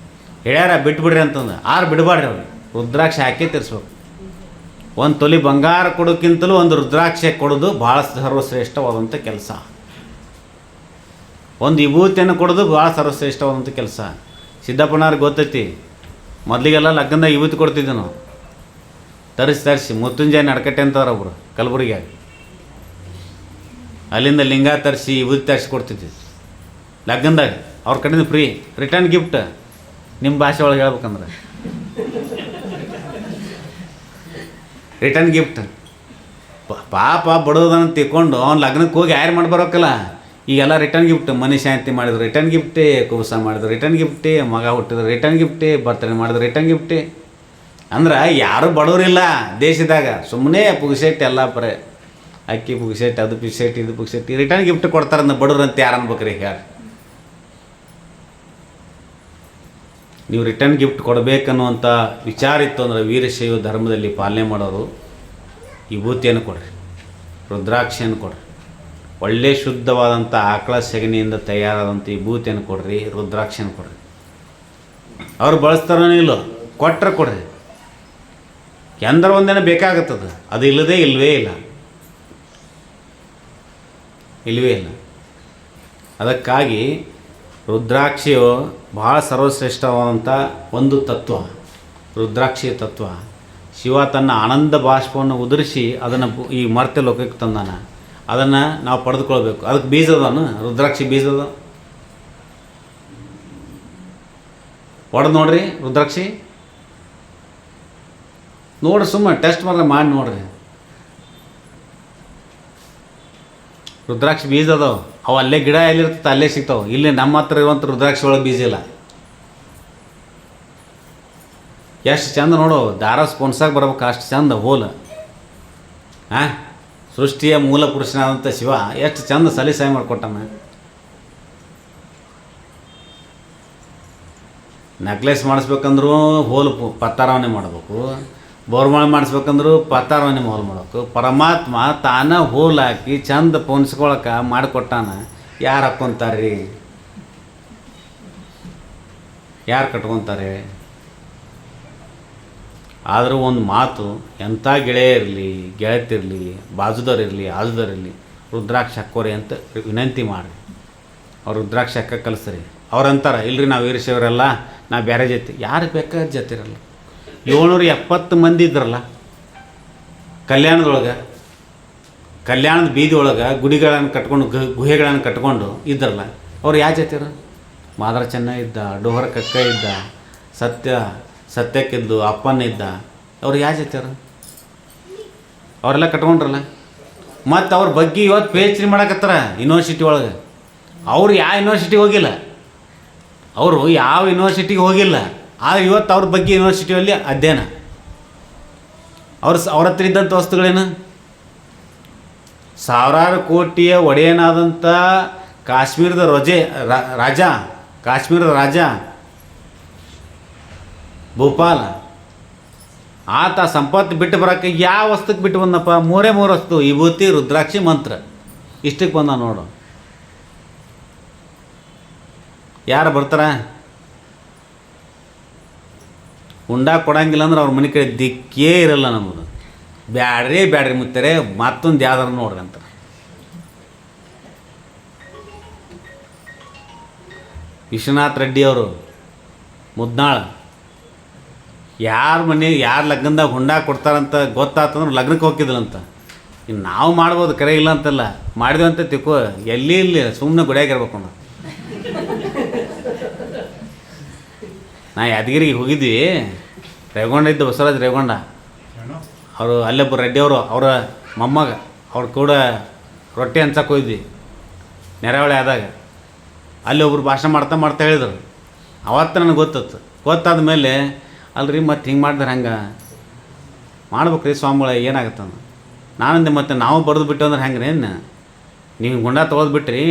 ಹೇಳ್ಯಾರ, ಬಿಟ್ಬಿಡ್ರಿ ಅಂತಂದು. ಬಿಡಬಾಡ್ರಿ ಅವ್ರು. ರುದ್ರಾಕ್ಷಿ ಹಾಕಿ ತಿರ್ಸ್ಬೇಕು. ಒಂದು ತೊಲಿ ಬಂಗಾರ ಕೊಡೋಕ್ಕಿಂತಲೂ ಒಂದು ರುದ್ರಾಕ್ಷಿ ಕೊಡೋದು ಭಾಳ ಸರ್ವಶ್ರೇಷ್ಠವಾದಂಥ ಕೆಲಸ. ಒಂದು ವಿಭೂತಿಯನ್ನು ಕೊಡೋದು ಭಾಳ ಸರ್ವಶ್ರೇಷ್ಠವಾದಂಥ ಕೆಲಸ. ಸಿದ್ದಪ್ಪನವ್ರಿಗೆ ಗೊತ್ತೈತಿ, ಮೊದಲಿಗೆಲ್ಲ ಲಗ್ನದಾಗ ವಿಭೂತಿ ಕೊಡ್ತಿದ್ದೆ ನಾವು. ತರಿಸಿ ಮುತ್ತುಂಜಾಯಿ ನಡ್ಕಟ್ಟೆ ಅಂತವ್ರು ಒಬ್ಬರು ಕಲಬುರಗಿಯಾಗ, ಅಲ್ಲಿಂದ ಲಿಂಗ ತರಿಸಿ ವಿಭೂತಿ ತರಿಸಿ ಕೊಡ್ತಿದ್ವಿ ಲಗ್ನದಾಗ. ಅವ್ರ ಕಡೆಯಿಂದ ಫ್ರೀ ರಿಟರ್ನ್ ಗಿಫ್ಟ್. ನಿಮ್ಮ ಭಾಷೆ ಒಳಗೆ ಹೇಳ್ಬೇಕಂದ್ರೆ ರಿಟರ್ನ್ ಗಿಫ್ಟ್. ಪಾಪ ಬಡೋದನ್ನು ತಿಳ್ಕೊಂಡು ಅವ್ನು ಲಗ್ನಕ್ಕೆ ಹೋಗಿ ಯಾರು ಮಾಡಿ ಬರೋಕ್ಕಲ್ಲ. ಈಗೆಲ್ಲ ರಿಟರ್ನ್ ಗಿಫ್ಟ್. ಮನೆ ಶಾಂತಿ ಮಾಡಿದ್ರು ರಿಟರ್ನ್ ಗಿಫ್ಟೇ, ಕುಬಸ ಮಾಡಿದ್ರು ರಿಟರ್ನ್ ಗಿಫ್ಟೇ, ಮಗ ಹುಟ್ಟಿದ್ರು ರಿಟರ್ನ್ ಗಿಫ್ಟೇ, ಬರ್ತಡೇ ಮಾಡಿದ್ರು ರಿಟರ್ನ್ ಗಿಫ್ಟೇ. ಅಂದ್ರೆ ಯಾರೂ ಬಡವರಿಲ್ಲ ದೇಶದಾಗ. ಸುಮ್ಮನೆ ಪುಗ್ಸೆಟ್ ಎಲ್ಲ ಬರೇ ಅಕ್ಕಿ ಪುಗ್ಸೆಟ್, ಅದು ಪುಗ್ಸೆಟ್, ಇದು ಪುಗ್ಸೆಟ್, ರಿಟರ್ನ್ ಗಿಫ್ಟ್ ಕೊಡ್ತಾರಂತ ಬಡವ್ರು ಅಂತ ಯಾರು ಅನ್ಬೇಕ್ರಿ? ಯಾರು ನೀವು ರಿಟರ್ನ್ ಗಿಫ್ಟ್ ಕೊಡಬೇಕನ್ನುವಂಥ ವಿಚಾರ ಇತ್ತು ಅಂದ್ರೆ ವೀರಶೈವ ಧರ್ಮದಲ್ಲಿ ಪಾಲನೆ ಮಾಡೋರು ವಿಭೂತಿಯನ್ನು ಕೊಡ್ರಿ, ರುದ್ರಾಕ್ಷಿಯನ್ನು ಕೊಡ್ರಿ. ಒಳ್ಳೆ ಶುದ್ಧವಾದಂಥ ಆಕಳ ಸೆಗಣಿಯಿಂದ ತಯಾರಾದಂಥ ವಿಭೂತಿಯನ್ನು ಕೊಡ್ರಿ, ರುದ್ರಾಕ್ಷಿಯನ್ನು ಕೊಡ್ರಿ. ಅವ್ರು ಬಳಸ್ತಾರೋ ಇಲ್ಲೋ, ಕೊಟ್ಟರೆ ಕೊಡ್ರಿ. ಎಂದ್ರೆ ಒಂದೇನೋ ಬೇಕಾಗುತ್ತದ, ಅದು ಇಲ್ಲದೇ ಇಲ್ಲವೇ ಇಲ್ಲ. ಅದಕ್ಕಾಗಿ ರುದ್ರಾಕ್ಷಿಯು ಭಾಳ ಸರ್ವಶ್ರೇಷ್ಠವಾದಂಥ ಒಂದು ತತ್ವ, ರುದ್ರಾಕ್ಷಿಯ ತತ್ವ. ಶಿವ ತನ್ನ ಆನಂದ ಬಾಷ್ಪವನ್ನು ಉದುರಿಸಿ ಅದನ್ನು ಈ ಮರ್ತ್ಯ ಲೋಕಕ್ಕೆ ತಂದಾನ. ಅದನ್ನು ನಾವು ಪಡೆದುಕೊಳ್ಬೇಕು. ಅದಕ್ಕೆ ಬೀಜ ಅದಾನು, ರುದ್ರಾಕ್ಷಿ ಬೀಜ ಅದ. ಹೊಡೆದು ನೋಡ್ರಿ ರುದ್ರಾಕ್ಷಿ, ನೋಡ್ರಿ, ಸುಮ್ಮನೆ ಟೆಸ್ಟ್ ಮಾಡಿ ನೋಡ್ರಿ. ರುದ್ರಾಕ್ಷಿ ಬೀಜ ಅದಾವ, ಅವು ಅಲ್ಲೇ ಗಿಡ ಎಲ್ಲಿರ್ತದೆ ಅಲ್ಲೇ ಸಿಗ್ತಾವೆ. ಇಲ್ಲಿ ನಮ್ಮ ಹತ್ರ ಇರುವಂಥ ರುದ್ರಾಕ್ಷಿ ಒಳಗೆ ಬೀಜ ಇಲ್ಲ. ಎಷ್ಟು ಚಂದ ನೋಡು, ದಾರ ಸ್ಪೊನ್ಸಾಗಿ ಬರ್ಬೇಕು, ಅಷ್ಟು ಚಂದ ಹೋಲ. ಸೃಷ್ಟಿಯ ಮೂಲ ಪುರುಷನಾದಂಥ ಶಿವ ಎಷ್ಟು ಚಂದ ಸಲೀಸಾಯಿ ಮಾಡಿಕೊಟ್ಟಾನ. ನೆಕ್ಲೆಸ್ ಮಾಡಿಸ್ಬೇಕಂದ್ರೂ ಹೋಲು ಪತ್ತಾರವನ್ನೇ ಮಾಡಬೇಕು, ಬೋರ್ಮಾಳೆ ಮಾಡಿಸ್ಬೇಕಂದ್ರೂ ಪತ್ತಾರವನ್ನೇ ಹೋಲ್ ಮಾಡಬೇಕು. ಪರಮಾತ್ಮ ತಾನ ಹೋಲ್ ಹಾಕಿ ಚಂದ ಪೊನ್ಸ್ಕೊಳಕ್ಕೆ ಮಾಡಿಕೊಟ್ಟಾನ. ಯಾರು ಹಾಕ್ಕೊತಾರೆ? ಯಾರು ಕಟ್ಕೊತಾರೆ? ಆದರೂ ಒಂದು ಮಾತು, ಎಂಥ ಗೆಳೆಯ ಇರಲಿ, ಗೆಳತಿರಲಿ, ಬಾಜುದವ್ರಿರಲಿ, ಆಜುದವ್ರಿರಲಿ, ರುದ್ರಾಕ್ಷಿ ಹಾಕೋರಿ ಅಂತ ವಿನಂತಿ ಮಾಡಿರಿ. ಅವ್ರು ರುದ್ರಾಕ್ಷಿ ಹಾಕ ಕಲಿಸ್ರಿ. ಅವ್ರಂತಾರೆ, ಇಲ್ರಿ ನಾವು ವೀರಶೈವರೆಲ್ಲ, ನಾವು ಬೇರೆ ಜೊತೆ. ಯಾರು ಬೇಕಾದ ಜೊತೆ ಇರಲ್ಲ. 770 ಮಂದಿ ಇದ್ರಲ್ಲ ಕಲ್ಯಾಣದ ಬೀದಿ ಒಳಗೆ ಗುಡಿಗಳನ್ನು ಕಟ್ಕೊಂಡು ಗುಹೆಗಳನ್ನು ಕಟ್ಕೊಂಡು ಇದ್ರಲ್ಲ, ಅವ್ರು ಯಾವ ಜೊತೆರು? ಮಾದರ ಚೆನ್ನ ಇದ್ದ, ಡೋಹರ ಕಕ್ಕ ಇದ್ದ, ಸತ್ಯಕ್ಕಿದ್ದು, ಅಪ್ಪನ ಇದ್ದ. ಅವ್ರು ಯಾವ ಜೊತೆರು? ಅವರೆಲ್ಲ ಕಟ್ಕೊಂಡ್ರಲ್ಲ. ಮತ್ತು ಅವ್ರ ಬಗ್ಗೆ ಇವತ್ತು PhD ಮಾಡಕತ್ತಾರ ಯೂನಿವರ್ಸಿಟಿ ಒಳಗೆ. ಅವ್ರು ಯಾವ ಯೂನಿವರ್ಸಿಟಿಗೆ ಹೋಗಿಲ್ಲ, ಆದರೆ ಇವತ್ತು ಅವ್ರ ಬಗ್ಗೆ ಯೂನಿವರ್ಸಿಟಿಯಲ್ಲಿ ಅಧ್ಯಯನ. ಅವ್ರ ಹತ್ರ ಇದ್ದಂಥ ವಸ್ತುಗಳೇನು? ಸಾವಿರಾರು ಕೋಟಿಯ ಒಡೆಯನಾದಂಥ ಕಾಶ್ಮೀರದ ರಾಜ ಭೂಪಾಲ, ಆತ ಸಂಪತ್ತು ಬಿಟ್ಟು ಬರೋಕ್ಕೆ ಯಾವ ವಸ್ತುಕ್ಕೆ ಬಿಟ್ಟು ಬಂದಪ್ಪ? 3 ವಸ್ತು: ವಿಭೂತಿ, ರುದ್ರಾಕ್ಷಿ, ಮಂತ್ರ. ಇಷ್ಟಕ್ಕೆ ಬಂದ ನೋಡು. ಯಾರು ಬರ್ತಾರ? ಉಂಡಾ ಕೊಡಂಗಿಲ್ಲ ಅಂದ್ರೆ ಅವ್ರ ಮನೆ ಕಡೆ ದಿಕ್ಕೇ ಇರಲ್ಲ. ನಮ್ಮದು ಬ್ಯಾಡ್ರಿ ಮುತ್ತಾರೆ, ಮತ್ತೊಂದು ಯಾವ್ದಾರು ನೋಡ್ರಿ ಅಂತಾರೆ. ವಿಶ್ವನಾಥ್ ರೆಡ್ಡಿ ಅವರು ಮುದ್ನಾಳ, ಯಾರ ಲಗ್ನದಾಗ ಹುಂಡ ಕೊಡ್ತಾರಂತ ಗೊತ್ತಾತಂದ್ರೆ ಲಗ್ನಕ್ಕೆ ಹೋಗಿದ್ದಿಲ್ಲಂತ. ಇನ್ನು ನಾವು ಮಾಡ್ಬೋದು, ಕರೆ ಇಲ್ಲ ಅಂತಲ್ಲ, ಮಾಡಿದ್ವಿ ಅಂತ ತಿಕ್ಕೋ. ಇಲ್ಲಿ ಸುಮ್ಮನೆ ಗುಡಿಯಾಗಿರ್ಬೇಕು. ನಾ ಯಾದಗಿರಿಗೆ ಹೋಗಿದ್ವಿ. ರೇಗೊಂಡ ಇದ್ದ ಬಸವರಾಜ್ ರೇಗೊಂಡ ಅವರು, ಅಲ್ಲೊಬ್ಬ ರೆಡ್ಡಿ ಅವರು, ಅವರ ಮೊಮ್ಮಗ, ಅವ್ರ ಕೂಡ ರೊಟ್ಟಿ ಹಂಚಕ್ಕೆ ಹೋಗಿದ್ವಿ ನೆರೆಹೊಳೆ ಆದಾಗ. ಅಲ್ಲಿ ಒಬ್ರು ಭಾಷಣ ಮಾಡ್ತಾ ಹೇಳಿದರು. ಅವತ್ತು ನನಗೆ ಗೊತ್ತಾದ ಮೇಲೆ, ಅಲ್ರಿ ಮತ್ತು ಹಿಂಗೆ ಮಾಡಿದ್ರೆ ಹೆಂಗೆ ಮಾಡ್ಬೇಕ್ರಿ ಸ್ವಾಮಿಗಳ, ಏನಾಗುತ್ತೆ? ನಾನಂದೆ, ಮತ್ತು ನಾವು ಬರೆದು ಬಿಟ್ಟು ಅಂದ್ರೆ ಹೆಂಗೆ ರೀ? ನೀವು ಹುಂಡ ತೊಗೊಳೋದು ಬಿಟ್ರಿ,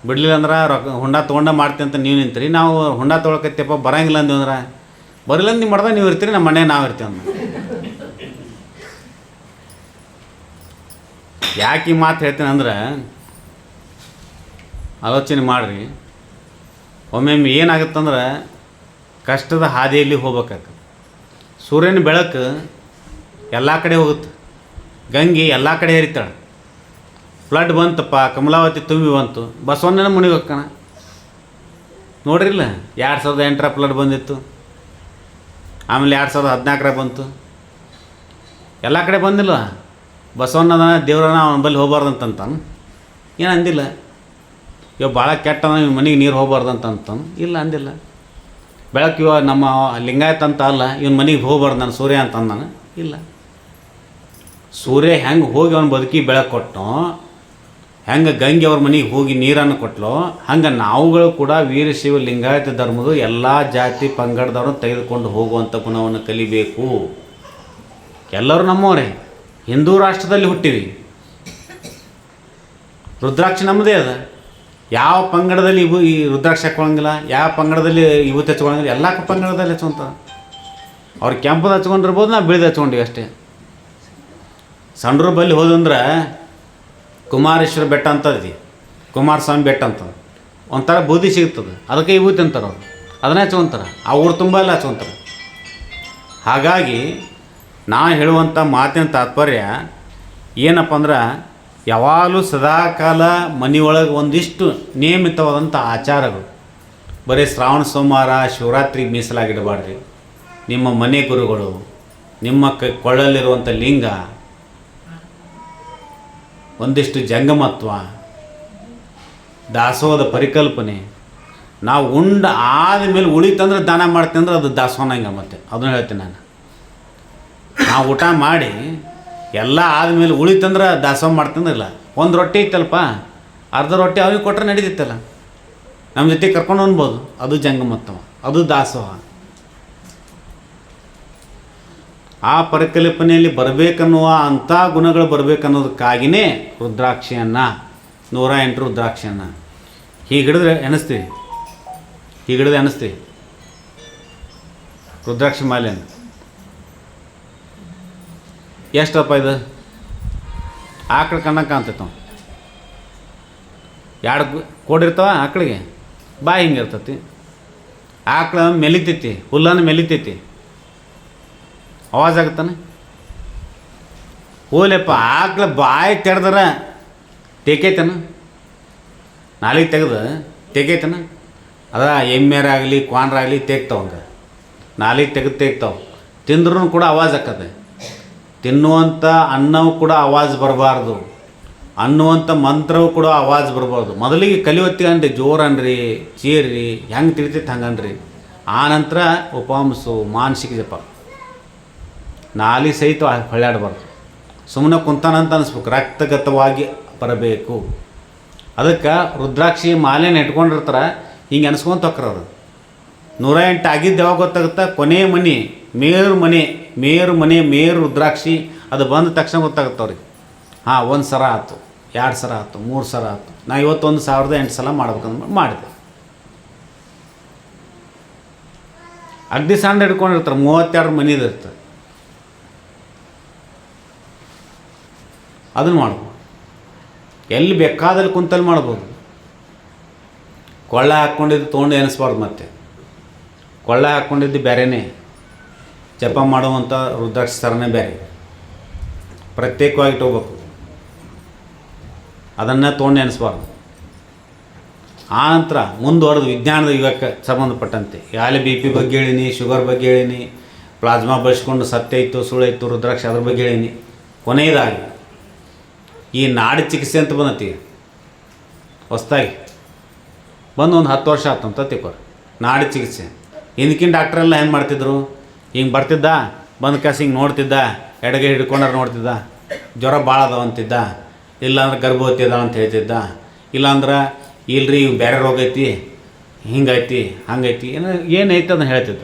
ಬಿಡಲಿಲ್ಲ ಅಂದ್ರೆ ಹುಂಡ ತೊಗೊಂಡ ಮಾಡ್ತೀವಿ ಅಂತ ನೀವು ನಿಂತೀರಿ. ನಾವು ಹುಂಡ ತೊಗೊಳಕತ್ತಪ್ಪ ಬರೋಂಗಿಲ್ಲ ಅಂದಿವಿ ಅಂದ್ರೆ, ಬರಲಿಲ್ಲ ನೀವು ಮಾಡ್ದಾಗ ನೀವು ಇರ್ತೀರಿ, ನಮ್ಮ ಮನೆ ನಾವು ಇರ್ತೀವಿ ಅಂದ. ಯಾಕೆ ಈ ಮಾತು ಹೇಳ್ತೀನಿ ಅಂದ್ರೆ, ಆಲೋಚನೆ ಮಾಡಿರಿ. ಒಮ್ಮೊಮ್ಮೆ ಏನಾಗುತ್ತಂದ್ರೆ, ಕಷ್ಟದ ಹಾದಿಯಲ್ಲಿ ಹೋಗ್ಬೇಕಾಗ್ತದೆ. ಸೂರ್ಯನ ಬೆಳಕು ಎಲ್ಲ ಕಡೆ ಹೋಗುತ್ತೆ, ಗಂಗೆ ಎಲ್ಲ ಕಡೆ ಹರಿತಾಳೆ. ಫ್ಲಡ್ ಬಂತಪ್ಪ, ಕಮಲಾವತಿ ತುಂಬಿ ಬಂತು, ಬಸವಣ್ಣನ ಮುನಿಗೆ ಹೋಗ್ಕಣ. ನೋಡ್ರಿಲ್ಲ, 2008 ಫ್ಲಡ್ ಬಂದಿತ್ತು, ಆಮೇಲೆ 2014 ಬಂತು. ಎಲ್ಲ ಕಡೆ ಬಂದಿಲ್ಲ. ಬಸವಣ್ಣನ ದೇವ್ರನ್ನ ಅವನ ಬಳಿ ಹೋಗ್ಬಾರ್ದಂತಾನು, ಏನು ಅಂದಿಲ್ಲ. ಇವಾಗ ಭಾಳ ಕೆಟ್ಟನ, ಇವ್ನ ಮನೆಗೆ ನೀರು ಹೋಗ್ಬಾರ್ದಂತಾನು, ಇಲ್ಲ ಅಂದಿಲ್ಲ. ಬೆಳಕು ಇವ ನಮ್ಮ ಲಿಂಗಾಯತ್ ಅಂತ ಅಲ್ಲ, ಇವನ ಮನೆಗೆ ಹೋಗ್ಬಾರ್ದು ನಾನು ಸೂರ್ಯ ಅಂತ ಅಂದಾನು, ಇಲ್ಲ. ಸೂರ್ಯ ಹೆಂಗೆ ಹೋಗಿ ಅವನ ಬದುಕಿ ಬೆಳಕು ಕೊಟ್ಟನೋ, ಹೆಂಗೆ ಗಂಗೆ ಅವ್ರ ಮನೆಗೆ ಹೋಗಿ ನೀರನ್ನು ಕೊಟ್ಟಲೋ, ಹಂಗೆ ನಾವುಗಳು ಕೂಡ ವೀರಶೈವ ಲಿಂಗಾಯತ ಧರ್ಮದ ಎಲ್ಲ ಜಾತಿ ಪಂಗಡದವ್ರನ್ನ ತೆಗೆದುಕೊಂಡು ಹೋಗುವಂಥ ಗುಣವನ್ನು ಕಲಿಬೇಕು. ಎಲ್ಲರೂ ನಮ್ಮವರೇ, ಹಿಂದೂ ರಾಷ್ಟ್ರದಲ್ಲಿ ಹುಟ್ಟಿವಿ. ರುದ್ರಾಕ್ಷಿ ನಮ್ಮದೇ ಅದ. ಯಾವ ಪಂಗಡದಲ್ಲಿ ಈ ರುದ್ರಾಕ್ಷಿ ಹಾಕ್ಕೊಳಂಗಿಲ್ಲ, ಯಾವ ಪಂಗಡದಲ್ಲಿ ವಿಭೂತಿ ಹಚ್ಕೊಳಂಗಿಲ್ಲ, ಎಲ್ಲ ಪಂಗಡದಲ್ಲಿ ಹಚ್ಕೊಂತಾರೆ. ಅವ್ರು ಕೆಂಪದು ಹಚ್ಕೊಂಡಿರ್ಬೋದು, ನಾವು ಬಿಳಿದು ಹಚ್ಕೊಂಡಿವಿ ಅಷ್ಟೇ. ಸಣ್ಣರು ಬಲ್ಲಿ ಹೋದಂದ್ರೆ ಕುಮಾರೇಶ್ವರ ಬೆಟ್ಟ ಅಂತದಿ, ಕುಮಾರಸ್ವಾಮಿ ಬೆಟ್ಟ ಅಂತ ಒಂಥರ ಬೂದಿ ಸಿಗ್ತದೆ, ಅದಕ್ಕೆ ವಿಭೂತಿ ಅಂತಾರೆ ಅವರು. ಅದನ್ನೇ ಹಚ್ಕೊಂತಾರೆ, ಆ ಊರು ತುಂಬ ಎಲ್ಲ ಹಚ್ಕೊಂತಾರೆ. ಹಾಗಾಗಿ ನಾ ಹೇಳುವಂಥ ಮಾತಿನ ತಾತ್ಪರ್ಯ ಏನಪ್ಪ ಅಂದ್ರೆ, ಯಾವಾಗಲೂ ಸದಾಕಾಲ ಮನೆಯೊಳಗೆ ಒಂದಿಷ್ಟು ನಿಯಮಿತವಾದಂಥ ಆಚಾರಗಳು, ಬರೀ ಶ್ರಾವಣ ಸೋಮವಾರ ಶಿವರಾತ್ರಿಗೆ ಮೀಸಲಾಗಿಡಬಾರ್ದು. ನಿಮ್ಮ ಮನೆ ಗುರುಗಳು, ನಿಮ್ಮ ಕೊಳ್ಳಲ್ಲಿರುವಂಥ ಲಿಂಗ, ಒಂದಿಷ್ಟು ಜಂಗಮತ್ವ, ದಾಸೋಹದ ಪರಿಕಲ್ಪನೆ, ನಾವು ಉಂಡ ಆದಮೇಲೆ ಉಳಿತಂದ್ರೆ ದಾನ ಮಾಡ್ತೀನಿ ಅಂದ್ರೆ ಅದು ದಾಸೋಹನಂಗ. ಮತ್ತೆ ಅದನ್ನು ಹೇಳ್ತೀನಿ ನಾನು. ನಾವು ಊಟ ಮಾಡಿ ಎಲ್ಲ ಆದಮೇಲೆ ಉಳಿತಂದ್ರೆ ದಾಸೋಹ ಮಾಡ್ತಂದ್ರಿಲ್ಲ. ಒಂದು ರೊಟ್ಟಿ ಇತ್ತಲ್ಪ, ಅರ್ಧ ರೊಟ್ಟಿ ಅವ್ರಿಗೆ ಕೊಟ್ಟರೆ ನಡೀತಿತ್ತಲ್ಲ, ನಮ್ಮ ಜೊತೆ ಕರ್ಕೊಂಡು ಅನ್ಬೋದು. ಅದು ಜಂಗಮತ್ವ, ಅದು ದಾಸೋಹ. ಆ ಪರಿಕಲ್ಪನೆಯಲ್ಲಿ ಬರಬೇಕನ್ನುವ ಅಂಥ ಗುಣಗಳು ಬರಬೇಕನ್ನೋದಕ್ಕಾಗಿಯೇ ರುದ್ರಾಕ್ಷಿಯನ್ನು, 108 ರುದ್ರಾಕ್ಷಿಯನ್ನು ಹೀಗೆ ಹಿಡಿದ್ರೆ ಎಣಿಸ್ತೀವಿ, ಹೀಗೆ ಹಿಡಿದು ಎಣಿಸ್ತೀವಿ ರುದ್ರಾಕ್ಷಿ ಮಾಲೆಯನ್ನು. ಎಷ್ಟಪ್ಪ ಇದು? ಆಕಳು ಕಣ್ಣಕ್ಕೆ ಕಾಣ್ತೈತೆ. 2 ಕೋಡಿರ್ತಾವ ಆಕಳಿಗೆ, ಬಾಯಿ ಹಿಂಗೆ ಇರ್ತೈತಿ. ಆಕಳ ಮೆಲಿತೈತಿ, ಹುಲ್ಲನ್ನು ಮೆಲಿತೈತಿ, ಅವಾಜ್ ಆಗುತ್ತಾನೆ. ಹೋಲಪ್ಪ, ಆಕಳ ಬಾಯಿ ತೆರೆದ್ರೆ ತೆಗೈತನ, ನಾಲಿಗೆ ತೆಗೆದು ತೆಗೈತನ. ಅದ ಎಮ್ಮೆರಾಗಲಿ ಕ್ವಾನ್ರಾಗಲಿ ತೆಗ್ತಾವಂಗೆ, ನಾಲಿಗೆ ತೆಗೆದು ತೆಗ್ತಾವೆ. ತಿಂದ್ರೂ ಕೂಡ ಅವಾಜ್ ಆಕ್ಕದೆ. ತಿನ್ನುವಂಥ ಅನ್ನವು ಕೂಡ ಅವಾಜ್ ಬರಬಾರ್ದು, ಅನ್ನುವಂಥ ಮಂತ್ರವು ಕೂಡ ಅವಾಜ್ ಬರಬಾರ್ದು. ಮೊದಲಿಗೆ ಕಲಿವತ್ತಿಗೆ ಅನ್ರಿ, ಜೋರು ಅನ್ರಿ, ಚೀರ್ರಿ, ಹೆಂಗೆ ತಿಳಿತೈತೆ ಹಂಗೆ ಅನ್ರಿ. ಆನಂತರ ಉಪವಾಸು, ಮಾನಸಿಕ ಜಪ, ನಾಲಿ ಸಹಿತ ಹೊಳ್ಯಾಡಬಾರ್ದು. ಸುಮ್ಮನೆ ಕುಂತಾನಂತ ಅನಿಸ್ಬೇಕು, ರಕ್ತಗತವಾಗಿ ಬರಬೇಕು. ಅದಕ್ಕೆ ರುದ್ರಾಕ್ಷಿ ಮಾಲೆನ ಇಟ್ಕೊಂಡಿರ್ತಾರೆ, ಹಿಂಗೆ ಅನ್ಸ್ಕೊಂತ ಹೋಗ್ರವ್ರು. 108 ಆಗಿದ್ದು ಯಾವಾಗ ಗೊತ್ತಾಗುತ್ತೆ? ಕೊನೆ ಮನೆ, ಮೇರು ಮನೆ ರುದ್ರಾಕ್ಷಿ ಅದು ಬಂದ ತಕ್ಷಣ ಗೊತ್ತಾಗುತ್ತವ್ರಿಗೆ. ಹಾಂ, 1 ಸರ ಆಯ್ತು, 2 ಸರ ಆಯ್ತು, 3 ಸರ ಆಯ್ತು. ನಾ ಇವತ್ತು 1008 ಸಲ ಮಾಡ್ಬೇಕಂದ್ರೆ ಮಾಡಿದೆ. ಅಗ್ದಿ ಸಣ್ಣ ಹಿಡ್ಕೊಂಡಿರ್ತಾರೆ, 32 ಮನೆದು ಇರ್ತದೆ. ಅದನ್ನು ಮಾಡ್ಬೋದು, ಎಲ್ಲಿ ಬೇಕಾದಲ್ಲಿ ಕುಂತಲ್ಲಿ ಮಾಡ್ಬೋದು. ಕೊಳ್ಳ ಹಾಕ್ಕೊಂಡಿದ್ದು ತೊಗೊಂಡು ಎನಿಸ್ಬಾರ್ದು. ಮತ್ತೆ ಕೊಳ್ಳ ಹಾಕ್ಕೊಂಡಿದ್ದು ಬೇರೆಯೇ, ಜಪ ಮಾಡುವಂಥ ರುದ್ರಾಕ್ಷಿ ಸರನೇ ಬೇರೆ, ಪ್ರತ್ಯೇಕವಾಗಿ ಇಟ್ಕೋಬೇಕು. ಅದನ್ನು ತೊಗೊಂಡು ಎನಿಸ್ಬಾರ್ದು. ಆನಂತರ ಮುಂದುವರೆದು ವಿಜ್ಞಾನದ ಯುಗಕ್ಕೆ ಸಂಬಂಧಪಟ್ಟಂತೆ ಯಾಲೆ BP ಬಗ್ಗೆ ಹೇಳೀನಿ, ಶುಗರ್ ಬಗ್ಗೆ ಹೇಳೀನಿ, ಪ್ಲಾಸ್ಮಾ ಬಳಸ್ಕೊಂಡು ಸತ್ಯ ಇತ್ತು ಸುಳ್ಳೈತು ರುದ್ರಾಕ್ಷಿ ಅದ್ರ ಬಗ್ಗೆ ಹೇಳೀನಿ. ಕೊನೆಯದಾಗಿ ಈ ನಾಡಿ ಚಿಕಿತ್ಸೆ ಅಂತ ಬಂದತಿ, ಹೊಸ್ದಾಗಿ ಬಂದು ಒಂದು 10 ವರ್ಷ ಆಯ್ತು ಅಂತ ತಿಳ್ಕೊರಿ. ನಾಡಿ ಚಿಕಿತ್ಸೆ ಹಿಂದಕ್ಕಿನ ಡಾಕ್ಟ್ರೆಲ್ಲ ಹೆಂಗೆ ಮಾಡ್ತಿದ್ರು? ಹಿಂಗೆ ಬರ್ತಿದ್ದ, ಬಂದು ಕಾಸು ಹಿಂಗೆ ನೋಡ್ತಿದ್ದ, ಎಡಗೈ ಹಿಡ್ಕೊಂಡ್ರೆ ನೋಡ್ತಿದ್ದ, ಜ್ವರ ಭಾಳ ಅದಾವ ಅಂತಿದ್ದ, ಇಲ್ಲಾಂದ್ರೆ ಗರ್ಭವತಿ ಅದಾವ ಅಂತ ಹೇಳ್ತಿದ್ದ, ಇಲ್ಲಾಂದ್ರೆ ಇಲ್ರಿ ಇವು ಬೇರೆ ರೋಗ ಐತಿ, ಹಿಂಗೈತಿ ಹಂಗೈತಿ, ಏನೈತಿ ಅದನ್ನು ಹೇಳ್ತಿದ್ದ.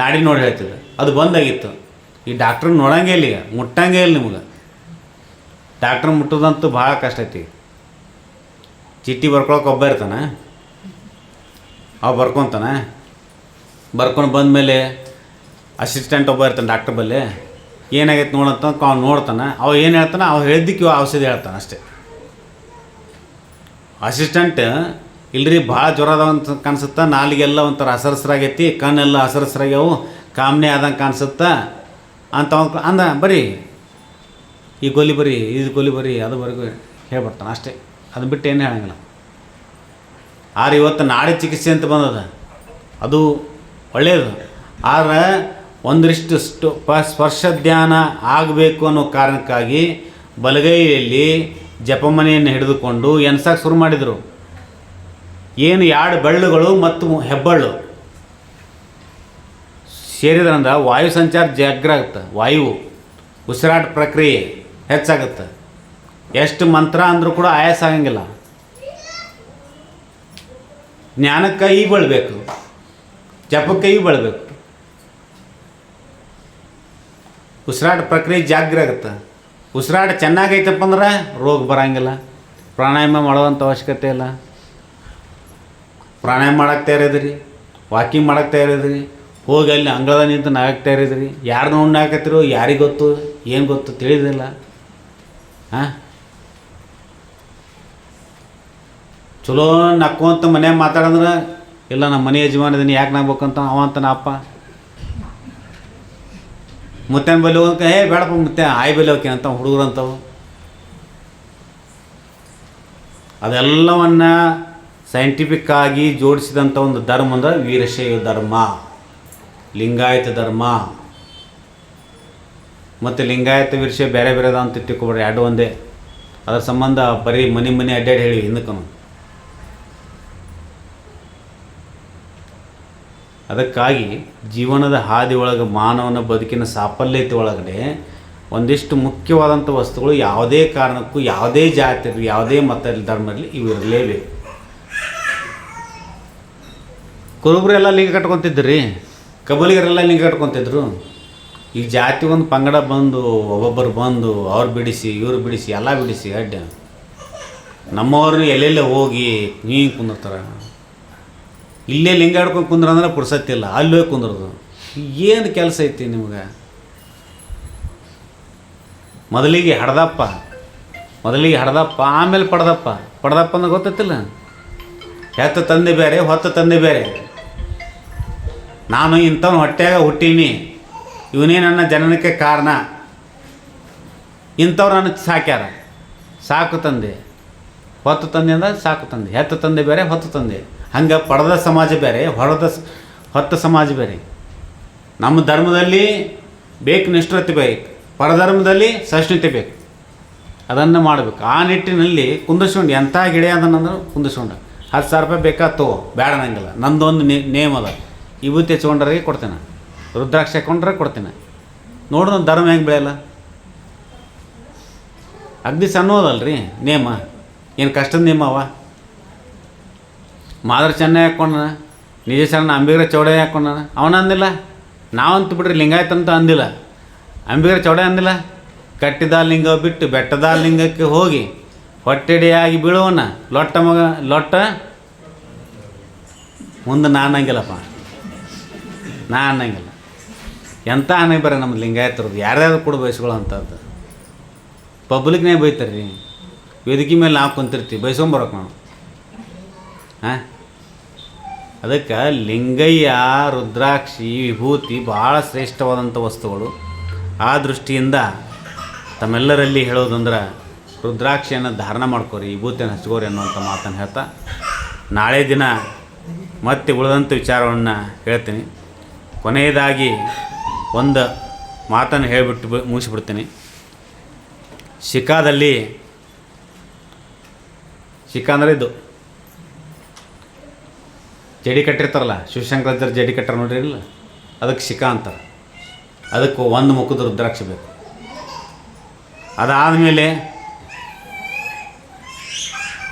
ನಾಡಿ ನೋಡಿ ಹೇಳ್ತಿದ್ದ. ಅದು ಬಂದಾಗಿತ್ತು. ಈ ಡಾಕ್ಟ್ರನ್ನ ನೋಡಂಗೆ ಇಲ್ಲ, ಈಗ ಮುಟ್ಟಂಗೆ ಇಲ್ಲ ನಿಮ್ಗೆ. ಡಾಕ್ಟ್ರ್ ಮುಟ್ಟೋದಂತೂ ಭಾಳ ಕಷ್ಟ ಐತಿ. ಚೀಟಿ ಬರ್ಕೊಳಕ್ಕೆ ಒಬ್ಬ ಇರ್ತಾನೆ, ಅವ ಬರ್ಕೊತಾನೆ. ಬರ್ಕೊಂಡು ಬಂದಮೇಲೆ ಅಸಿಸ್ಟೆಂಟ್ ಒಬ್ಬ ಇರ್ತಾನೆ ಡಾಕ್ಟ್ರ್ ಬಲ್ಲಿ. ಏನಾಗೈತೆ ನೋಡಂತ ಅವ್ನು ನೋಡ್ತಾನೆ. ಅವ ಏನು ಹೇಳ್ತಾನೆ, ಅವ ಹೇಳಿದ್ದಕ್ಕೆ ಔಷಧಿ ಹೇಳ್ತಾನೆ ಅಷ್ಟೇ. ಅಸಿಸ್ಟೆಂಟ್ ಇಲ್ರಿ ಭಾಳ ಜ್ವರ ಅದಾವ ಅಂತ ಕಾಣಿಸುತ್ತಾ, ನಾಲಿಗೆಲ್ಲ ಒಂಥರ ಹಸರಸ್ರಾಗೈತಿ, ಕಣ್ಣೆಲ್ಲ ಹಸರಸ್ರಾಗ್ಯಾವು, ಕಾಮನೆ ಆದಂಗೆ ಕಾಣಿಸುತ್ತಾ ಅಂತ ಅಂದ. ಬರೀ ಈ ಗೋಲಿ ಬರೀ, ಇದು ಗೋಲಿ ಬರೀ, ಅದು ಬರೀ ಹೇಳ್ಬರ್ತಾನೆ ಅಷ್ಟೇ. ಅದನ್ನ ಬಿಟ್ಟು ಏನು ಹೇಳಂಗಿಲ್ಲ. ಆದ್ರೆ ಇವತ್ತು ನಾಡಿ ಚಿಕಿತ್ಸೆ ಅಂತ ಬಂದದ, ಅದು ಒಳ್ಳೆಯದು. ಆದರೆ ಒಂದರಿಷ್ಟು ಸ್ಪರ್ಶ ಧ್ಯಾನ ಆಗಬೇಕು ಅನ್ನೋ ಕಾರಣಕ್ಕಾಗಿ ಬಲಗೈಯಲ್ಲಿ ಜಪಮನೆಯನ್ನು ಹಿಡಿದುಕೊಂಡು ಎನ್ಸಕ್ಕೆ ಶುರು ಮಾಡಿದರು. ಏನು 2 ಬೆಳ್ಳುಗಳು ಮತ್ತು ಹೆಬ್ಬಳ್ಳು ಸೇರಿದ್ರಂದ್ರೆ ವಾಯು ಸಂಚಾರ ಜಾಗ್ರ ಆಗುತ್ತೆ, ವಾಯು ಉಸಿರಾಟ ಪ್ರಕ್ರಿಯೆ ಹೆಚ್ಚಾಗುತ್ತೆ. ಎಷ್ಟು ಮಂತ್ರ ಅಂದರೂ ಕೂಡ ಆಯಾಸ ಆಗಂಗಿಲ್ಲ. ಜ್ಞಾನಕ್ಕೆ ಈ ಬೆಳಬೇಕು, ಜಪಕ್ಕೆ ಈ ಬೆಳಬೇಕು. ಉಸಿರಾಟ ಪ್ರಕ್ರಿಯೆ ಜಾಗ್ರ ಆಗುತ್ತೆ. ಉಸಿರಾಟ ಚೆನ್ನಾಗೈತಪ್ಪ ಅಂದ್ರೆ ರೋಗ ಬರೋಂಗಿಲ್ಲ. ಪ್ರಾಣಾಯಾಮ ಮಾಡುವಂಥ ಅವಶ್ಯಕತೆ ಇಲ್ಲ. ಪ್ರಾಣಾಯಾಮ ಮಾಡಕ್ಕೆ ತಯಾರಿದ್ರಿ, ವಾಕಿಂಗ್ ಮಾಡಕ್ಕೆ ತಯಾರಿದ್ರಿ, ಹೋಗಿ ಅಲ್ಲಿ ಅಂಗಳದ ನಿಂತು ನಾಗಕ್ಕೆ ತಯಾರಿದ್ರಿ. ಯಾರು ನೋಡಿ ನಾಗತ್ತಿರೋ ಯಾರಿಗೆ ಗೊತ್ತು, ಏನು ಗೊತ್ತು ತಿಳಿದಿಲ್ಲ. ಹಾಂ, ಚಲೋ ನಕ್ಕೊಂತ ಮನ್ಯಾಗ ಮಾತಾಡಂದ್ರೆ ಇಲ್ಲ ನಮ್ಮ ಮನೆ ಯಜಮಾನ ಇದೀನಿ ಯಾಕೆ ನಾಗ್ಬೇಕಂತ ಅವ ಅಂತಾನ ಅಪ್ಪ. ಮುತ್ತೇನ ಬಲ್ಲಿ ಹೋಗಕ್ಕೆ ಬೇಡಪ್ಪ ಮುತ್ತೆ ಆಯ್ ಬಲ್ಲಿ ಹೋಕೆ ಅಂತ ಹುಡುಗರು ಅಂತವು. ಅದೆಲ್ಲವನ್ನು ಸೈಂಟಿಫಿಕ್ಕಾಗಿ ಜೋಡಿಸಿದಂಥ ಒಂದು ಧರ್ಮ ಅಂದ್ರೆ ವೀರಶೈವ ಧರ್ಮ, ಲಿಂಗಾಯತ ಧರ್ಮ. ಮತ್ತು ಲಿಂಗಾಯತ ವೀರಶೈವ ಬೇರೆ ಬೇರೆ ಅದ ಅಂತ ತಿಳ್ಕೊಬೇಡ್ರಿ, ಎರಡು ಒಂದೇ. ಅದರ ಸಂಬಂಧ ಬರೀ ಮನೆ ಅಡ್ಡಾಡಿ ಹೇಳಿ ಹಿಂದಕ್ಕೂ. ಅದಕ್ಕಾಗಿ ಜೀವನದ ಹಾದಿ ಒಳಗೆ ಮಾನವನ ಬದುಕಿನ ಸಾಫಲ್ಯತೆ ಒಳಗಡೆ ಒಂದಿಷ್ಟು ಮುಖ್ಯವಾದಂಥ ವಸ್ತುಗಳು ಯಾವುದೇ ಕಾರಣಕ್ಕೂ ಯಾವುದೇ ಜಾತಿ ಇರಲಿ ಯಾವುದೇ ಮತ ಇರಲಿ ಧರ್ಮ ಇರಲಿ ಇವು ಇರಲೇಬೇಕು. ಕುರುಬರೆಲ್ಲ ಲಿಂಗ ಕಟ್ಕೊತಿದ್ರಿ, ಕಬಲಿಗರೆಲ್ಲ ಲಿಂಗ ಕಟ್ಕೊತಿದ್ರು. ಈ ಜಾತಿ ಒಂದು ಪಂಗಡ ಬಂದು ಒಬ್ಬೊಬ್ಬರು ಬಂದು ಅವ್ರು ಬಿಡಿಸಿ ಇವ್ರು ಬಿಡಿಸಿ ಎಲ್ಲ ಬಿಡಿಸಿ ಅಡ್ಡ ನಮ್ಮವ್ರನ್ನ ಎಲ್ಲೆಲ್ಲೇ ಹೋಗಿ ಹಿಂಗೆ ಕುಂದಿರ್ತಾರೆ. ಇಲ್ಲೇ ಲಿಂಗ ಹಿಡ್ಕೊಂಡು ಕುಂದ್ರಂದ್ರೆ ಪುರ್ಸತ್ತಿಲ್ಲ, ಅಲ್ಲಿ ಹೋಗಿ ಕುಂದ್ರದು. ಏನು ಕೆಲಸ ಐತಿ ನಿಮ್ಗೆ? ಮೊದಲಿಗೆ ಹಡ್ದಪ್ಪ ಆಮೇಲೆ ಪಡ್ದಪ್ಪ ಅಂದ್ರೆ ಗೊತ್ತೈತಿಲ್ಲ. ಹೆತ್ತ ತಂದೆ ಬೇರೆ ಹೊತ್ತ ತಂದೆ ಬೇರೆ. ನಾನು ಇಂಥವ್ನ ಹೊಟ್ಟೆಯಾಗ ಹುಟ್ಟೀನಿ, ಇವನೇ ನನ್ನ ಜನನಕ್ಕೆ ಕಾರಣ, ಇಂಥವ್ರು ನನ್ನ ಸಾಕ್ಯಾರ. ಸಾಕು ತಂದೆ ಹೊತ್ತು ತಂದೆ ಅಂದ್ರೆ ಸಾಕು ತಂದೆ, ಹೆತ್ತ ತಂದೆ ಬೇರೆ ಹೊತ್ತು ತಂದೆ. ಹಂಗೆ ಪಡೆದ ಸಮಾಜ ಬೇರೆ, ಹೊತ್ತ ಸಮಾಜ ಬೇರೆ. ನಮ್ಮ ಧರ್ಮದಲ್ಲಿ ಬೇಕು ನಿಷ್ಠತೆ ಬೇಕು, ಪರಧರ್ಮದಲ್ಲಿ ಸಹಿಷ್ಣುತೆ ಬೇಕು. ಅದನ್ನು ಮಾಡಬೇಕು. ಆ ನಿಟ್ಟಿನಲ್ಲಿ ಕುಂದಿಸ್ಕೊಂಡು ಎಂಥ ಗಿಡ ಅದನ್ನಂದ್ರೆ ಕುಂದಿಸ್ಕೊಂಡು 10,000 ರೂಪಾಯಿ ಬೇಕಾ ತಗೋ, ಬೇಡ ಅನ್ನಂಗಿಲ್ಲ. ನಂದೊಂದು ನೇಮ್ ಅದ, ವಿಭೂತಿ ಹಚ್ಕೊಂಡ್ರೆ ಕೊಡ್ತೇನೆ, ರುದ್ರಾಕ್ಷಿ ಹಾಕೊಂಡ್ರೆ ಕೊಡ್ತೇನೆ. ನೋಡ್ರಿ ನನ್ನ ಧರ್ಮ ಹೆಂಗೆ ಬೆಳೆಯಲ್ಲ. ಅಗ್ದಿ ಸಣ್ಣೋದಲ್ರಿ ನೇಮ, ಏನು ಕಷ್ಟದ ನೇಮ ಅವ. ಮಾದರ ಚೆನ್ನ ಹಾಕ್ಕೊಂಡ, ನಿಜ ಶರಣ ಅಂಬಿಗರ ಚೌಡ ಹಾಕ್ಕೊಂಡ ಅವನ ಅಂದಿಲ್ಲ. ನಾವಂತೂ ಬಿಡ್ರಿ ಲಿಂಗಾಯತ ಅಂತ ಅಂದಿಲ್ಲ, ಅಂಬಿಗರ ಚೌಡ ಅಂದಿಲ್ಲ. ಕಟ್ಟಿದ ಲಿಂಗ ಬಿಟ್ಟು ಬೆಟ್ಟದ ಲಿಂಗಕ್ಕೆ ಹೋಗಿ ಹೊಟ್ಟೆಡಿಯಾಗಿ ಬೀಳುವನ ಲೊಟ್ಟ ಮುಂದೆ ನಾನು ಅನ್ನಂಗಿಲ್ಲಪ್ಪ, ಅನ್ನಂಗಿಲ್ಲ. ಎಂಥ ಅನ್ನಗೆ ಬರ ನಮ್ಮ ಲಿಂಗಾಯತರದ್ದು ಯಾರ್ಯಾರು ಕೂಡ ಬಯಸ್ಕೊಳ್ಳೋಂಥದ್ದು. ಪಬ್ಲಿಕ್ನೇ ಬೈತಾರೆ ರೀ, ವೇದಿಕೆ ಮೇಲೆ ನಾವು ಕುಂತಿರ್ತೀವಿ ಬಯಸ್ಕೊಂಬರೋಕೆ ನಾವು. ಅದಕ್ಕೆ ಲಿಂಗಯ್ಯ, ರುದ್ರಾಕ್ಷಿ, ವಿಭೂತಿ ಭಾಳ ಶ್ರೇಷ್ಠವಾದಂಥ ವಸ್ತುಗಳು. ಆ ದೃಷ್ಟಿಯಿಂದ ತಮ್ಮೆಲ್ಲರಲ್ಲಿ ಹೇಳೋದಂದ್ರೆ ರುದ್ರಾಕ್ಷಿಯನ್ನು ಧಾರಣ ಮಾಡ್ಕೋರಿ, ವಿಭೂತಿಯನ್ನು ಹಚ್ಕೋರಿ ಅನ್ನುವಂಥ ಮಾತನ್ನು ಹೇಳ್ತಾ ನಾಳೆ ದಿನ ಮತ್ತೆ ಉಳಿದಂಥ ವಿಚಾರವನ್ನು ಹೇಳ್ತೀನಿ. ಕೊನೆಯದಾಗಿ ಒಂದು ಮಾತನ್ನು ಹೇಳಿಬಿಟ್ಟು ಮುಗಿಸ್ಬಿಡ್ತೀನಿ. ಶಿಖಾ ಅಂದರೆ ಇದು ಜಡಿ ಕಟ್ಟಿರ್ತಾರಲ್ಲ, ಶಿವಶಂಕರಾಚಾರ್ಯ ಜಡಿ ಕಟ್ಟಾರ ನೋಡ್ರಿ ಇಲ್ಲ, ಅದಕ್ಕೆ ಶಿಖಾ ಅಂತಾರೆ. ಅದಕ್ಕೆ ಒಂದು ಮುಖದ ರುದ್ರಾಕ್ಷಿ ಬೇಕು. ಅದಾದಮೇಲೆ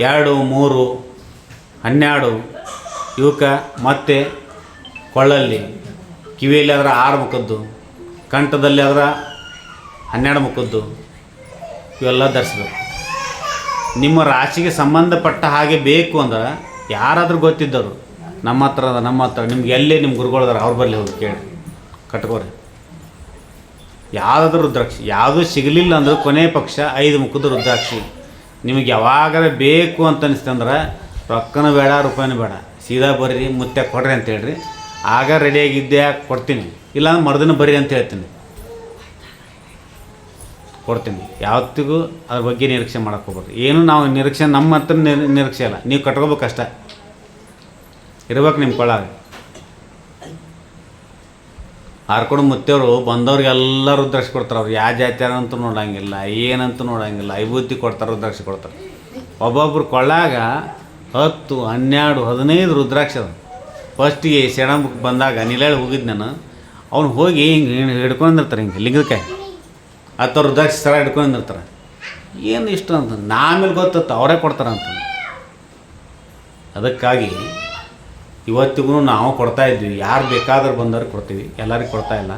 2, 3, 12 ಇವಕ್ಕೆ ಮತ್ತೆ ಕೊಳ್ಳಲ್ಲಿ, ಕಿವಿಯಲ್ಲಿ ಆದ್ರೆ 6 ಮುಖದ್ದು, ಕಂಠದಲ್ಲಿ ಆದ್ರೆ 12 ಮುಖದ್ದು, ಇವೆಲ್ಲ ಧರಿಸ್ಬೇಕು. ನಿಮ್ಮ ರಾಶಿಗೆ ಸಂಬಂಧಪಟ್ಟ ಹಾಗೆ ಬೇಕು ಅಂದ್ರೆ ಯಾರಾದರೂ ಗೊತ್ತಿದ್ದರು ನಮ್ಮ ಹತ್ರ ನಿಮ್ಗೆ ಎಲ್ಲೇ ನಿಮ್ಮ ಗುರುಗಳದಾರ ಅವ್ರ ಬರಲಿ ಹೋಗಿ ಕೇಳಿ ಕಟ್ಕೋರಿ. ಯಾವುದಾದ್ರೂ ರುದ್ರಾಕ್ಷಿ ಯಾವುದೂ ಸಿಗಲಿಲ್ಲ ಅಂದ್ರೆ ಕೊನೆ ಪಕ್ಷ 5 ಮುಖದ ರುದ್ರಾಕ್ಷಿ ನಿಮಗೆ ಯಾವಾಗಾರ ಬೇಕು ಅಂತ ಅನಿಸ್ತಂದ್ರೆ ರೊಕ್ಕನೂ ಬೇಡ ರೂಪಾಯಿನೂ ಬೇಡ, ಸೀದಾ ಬರ್ರಿ ಮುತ್ತೆ ಕೊಡ್ರಿ ಅಂತ ಹೇಳ್ರಿ. ಆಗ ರೆಡಿಯಾಗಿದ್ದೆ ಕೊಡ್ತೀನಿ, ಇಲ್ಲಾಂದ್ರೆ ಮರ್ದಿನ ಬರ್ರಿ ಅಂತ ಹೇಳ್ತೀನಿ, ಕೊಡ್ತೀನಿ. ಯಾವತ್ತಿಗೂ ಅದ್ರ ಬಗ್ಗೆ ನಿರೀಕ್ಷೆ ಮಾಡೋಕೆ ಹೋಗ್ಬೇಡ್ರಿ. ಏನು ನಾವು ನಿರೀಕ್ಷೆ ನಮ್ಮ ಹತ್ರ ನಿರೀಕ್ಷೆ ಅಲ್ಲ, ನೀವು ಕಟ್ಕೋಬೇಕಷ್ಟ ಇರ್ಬೇಕು ನಿಮ್ಮ ಕೊಳ್ಳಾಗ. ಹಾರ್ಕೊಂಡು ಮುತ್ತೆಯವರು ಬಂದವ್ರಿಗೆಲ್ಲ ರುದ್ರಾಕ್ಷಿ ಕೊಡ್ತಾರೆ. ಅವ್ರು ಯಾವ ಜಾತಿಯಾರ ಅಂತೂ ನೋಡೋಂಗಿಲ್ಲ, ಏನಂತೂ ನೋಡೋಂಗಿಲ್ಲ, ವಿಭೂತಿ ಕೊಡ್ತಾರೆ, ರುದ್ರಾಕ್ಷಿ ಕೊಡ್ತಾರೆ. ಒಬ್ಬೊಬ್ರು ಕೊಳ್ಳಾಗ 10, 12, 15 ರುದ್ರಾಕ್ಷಿ ಅದ. ಫಸ್ಟಿಗೆ ಸೆಣಂಬಕ್ಕೆ ಬಂದಾಗ ನಿಲೇಳಿ ಹೋಗಿದ್ದು ನಾನು, ಅವ್ನು ಹೋಗಿ ಹಿಂಗೆ ಹಿಡ್ಕೊಂಡಿರ್ತಾರೆ, ಹಿಂಗೆ ಲಿಂಗದಕಾಯಿ 10 ರುದ್ರಾಕ್ಷಿ ಸರ ಹಿಡ್ಕೊಂಡಿರ್ತಾರೆ. ಏನು ಇಷ್ಟು ಅಂತ ಆಮೇಲೆ ಗೊತ್ತತ್ತು ಅವರೇ ಕೊಡ್ತಾರಂತ. ಅದಕ್ಕಾಗಿ ಇವತ್ತಿಗೂ ನಾವು ಕೊಡ್ತಾಯಿದ್ವಿ, ಯಾರು ಬೇಕಾದ್ರೂ ಬಂದವ್ರಿಗೆ ಕೊಡ್ತೀವಿ, ಎಲ್ಲರಿಗೂ ಕೊಡ್ತಾಯಿಲ್ಲ.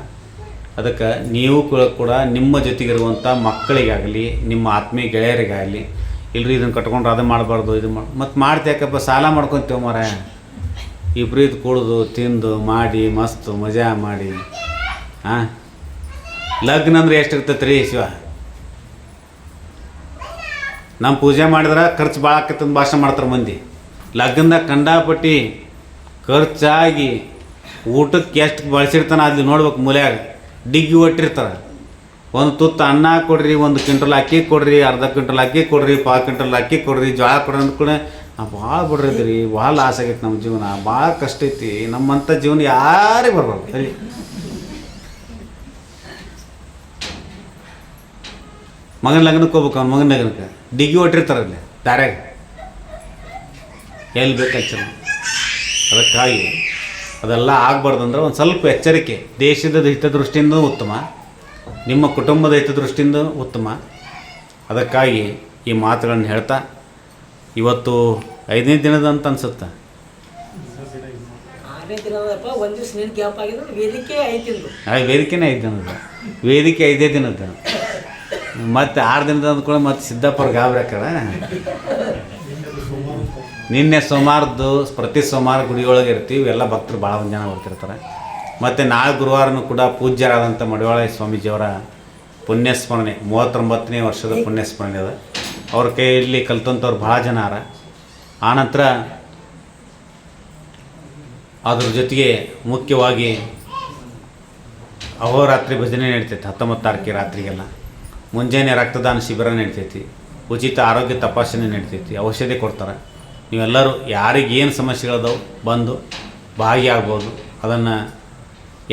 ಅದಕ್ಕೆ ನೀವು ಕೂಡ ನಿಮ್ಮ ಜೊತೆಗಿರುವಂಥ ಮಕ್ಕಳಿಗಾಗಲಿ ನಿಮ್ಮ ಆತ್ಮೀಯ ಗೆಳೆಯರಿಗಾಗಲಿ ಇಲ್ಲರಿ ಇದನ್ನು ಕಟ್ಕೊಂಡ್ರೆ ಅದು ಮಾಡಬಾರ್ದು, ಇದು ಮತ್ತು ಮಾಡ್ತೇಕಪ್ಪ ಸಾಲ ಮಾಡ್ಕೊತೀವಿ ಮರ ಇಬ್ರೀದು ಕುಡ್ದು ತಿಂದು ಮಾಡಿ ಮಸ್ತು ಮಜಾ ಮಾಡಿ. ಲಗ್ನ ಅಂದ್ರೆ ಎಷ್ಟು ಇರ್ತೈತೆ ರೀ ಶಿವ? ನಮ್ಮ ಪೂಜೆ ಮಾಡಿದ್ರೆ ಖರ್ಚು ಭಾಳ ಆಕತ್ತಂದು ಭಾಷಣ ಮಾಡ್ತಾರೆ ಮಂದಿ. ಲಗ್ನದಾಗ ಕಂಡಾಪಟ್ಟಿ ಖರ್ಚಾಗಿ ಊಟಕ್ಕೆ ಎಷ್ಟು ಬಳಸಿರ್ತಾನೆ ಅಲ್ಲಿ ನೋಡ್ಬೇಕು ಮೂಲ್ಯಾಗ ಡಿಗ್ಗಿ ಒಟ್ಟಿರ್ತಾರೆ. ಒಂದು ತುತ್ತು ಅನ್ನ ಕೊಡ್ರಿ, 1 ಕ್ವಿಂಟಲ್ ಅಕ್ಕಿ ಕೊಡ್ರಿ, ಅರ್ಧ ಕ್ವಿಂಟಲ್ ಅಕ್ಕಿ ಕೊಡ್ರಿ, 1/4 ಕ್ವಿಂಟಲ್ ಅಕ್ಕಿ ಕೊಡ್ರಿ, ಜೋಳ ಕೊಡ್ರಿ ಅಂದ ಕೂಡ ಭಾಳ ಬಿಡ್ರಿದ್ರಿ, ಭಾಳ ಲಾಸ್ ಆಗೈತೆ ನಮ್ಮ ಜೀವನ, ಭಾಳ ಕಷ್ಟ ಐತಿ, ನಮ್ಮಂಥ ಜೀವನ ಯಾರಿಗೆ ಬರ್ಬಾರ್ದು. ಸರಿ, ಮಗನ ಲಗ್ನಕ್ಕೆ ಹೋಗ್ಬೇಕು, ಅವ್ನ ಮಗನ ಲಗ್ನಕ್ಕೆ ಡಿಗ್ಗಿ ಒಟ್ಟಿರ್ತಾರಲ್ಲಿ ದಾರ್ಯಾಗ ಎಲ್ಲಿ ಬೇಕಾಗ್ತದೆ. ಅದಕ್ಕಾಗಿ ಅದೆಲ್ಲ ಆಗಬಾರ್ದಂದ್ರೆ ಒಂದು ಸ್ವಲ್ಪ ಎಚ್ಚರಿಕೆ, ದೇಶದ ಹಿತದೃಷ್ಟಿಯಿಂದ ಉತ್ತಮ, ನಿಮ್ಮ ಕುಟುಂಬದ ಹಿತದೃಷ್ಟಿಯಿಂದ ಉತ್ತಮ. ಅದಕ್ಕಾಗಿ ಈ ಮಾತುಗಳನ್ನು ಹೇಳ್ತಾ ಇವತ್ತು 5ನೇ ದಿನದಂತ ಅನ್ಸುತ್ತೆ. ವೇದಿಕೆನೇ 5 ದಿನದ, ವೇದಿಕೆ 5ನೇ ದಿನದ, ಮತ್ತು 6 ದಿನದ ಅಂದ್ಕೊಳ್ಳಿ. ಮತ್ತು ಸಿದ್ದಾಪುರ ಗಾಬರಿ ಹಾಕಡ. ನಿನ್ನೆ ಸೋಮವಾರದ್ದು ಪ್ರತಿ ಸೋಮವಾರ ಗುಡಿಯೊಳಗೆ ಇರ್ತೀವಿ, ಎಲ್ಲ ಭಕ್ತರು ಭಾಳ ಜನ ಬರ್ತಿರ್ತಾರೆ. ಮತ್ತು ನಾಳೆ ಗುರುವಾರನೂ ಕೂಡ ಪೂಜ್ಯರಾದಂಥ ಮಡಿವಾಳ ಸ್ವಾಮೀಜಿಯವರ ಪುಣ್ಯಸ್ಮರಣೆ, 39ನೇ ವರ್ಷದ ಪುಣ್ಯಸ್ಮರಣೆ ಅದ. ಅವ್ರ ಕೈಯಲ್ಲಿ ಕಲ್ತಂಥವ್ರು ಭಾಳ ಜನ ಅರ. ಆನಂತರ ಅದ್ರ ಜೊತೆಗೆ ಮುಖ್ಯವಾಗಿ ಅಹೋರಾತ್ರಿ ಭಜನೆ ನಡೀತೈತಿ. 19 ತಾರೀಕಿಗೆ ರಾತ್ರಿಗೆಲ್ಲ ಮುಂಜಾನೆ ರಕ್ತದಾನ ಶಿಬಿರ ನಡೀತೈತಿ, ಉಚಿತ ಆರೋಗ್ಯ ತಪಾಸಣೆ ನಡೀತೈತಿ, ಔಷಧಿ ಕೊಡ್ತಾರೆ. ನೀವೆಲ್ಲರೂ ಯಾರಿಗೆ ಏನು ಸಮಸ್ಯೆಗಳದಾವೆ ಬಂದು ಭಾಗಿಯಾಗ್ಬೋದು, ಅದನ್ನು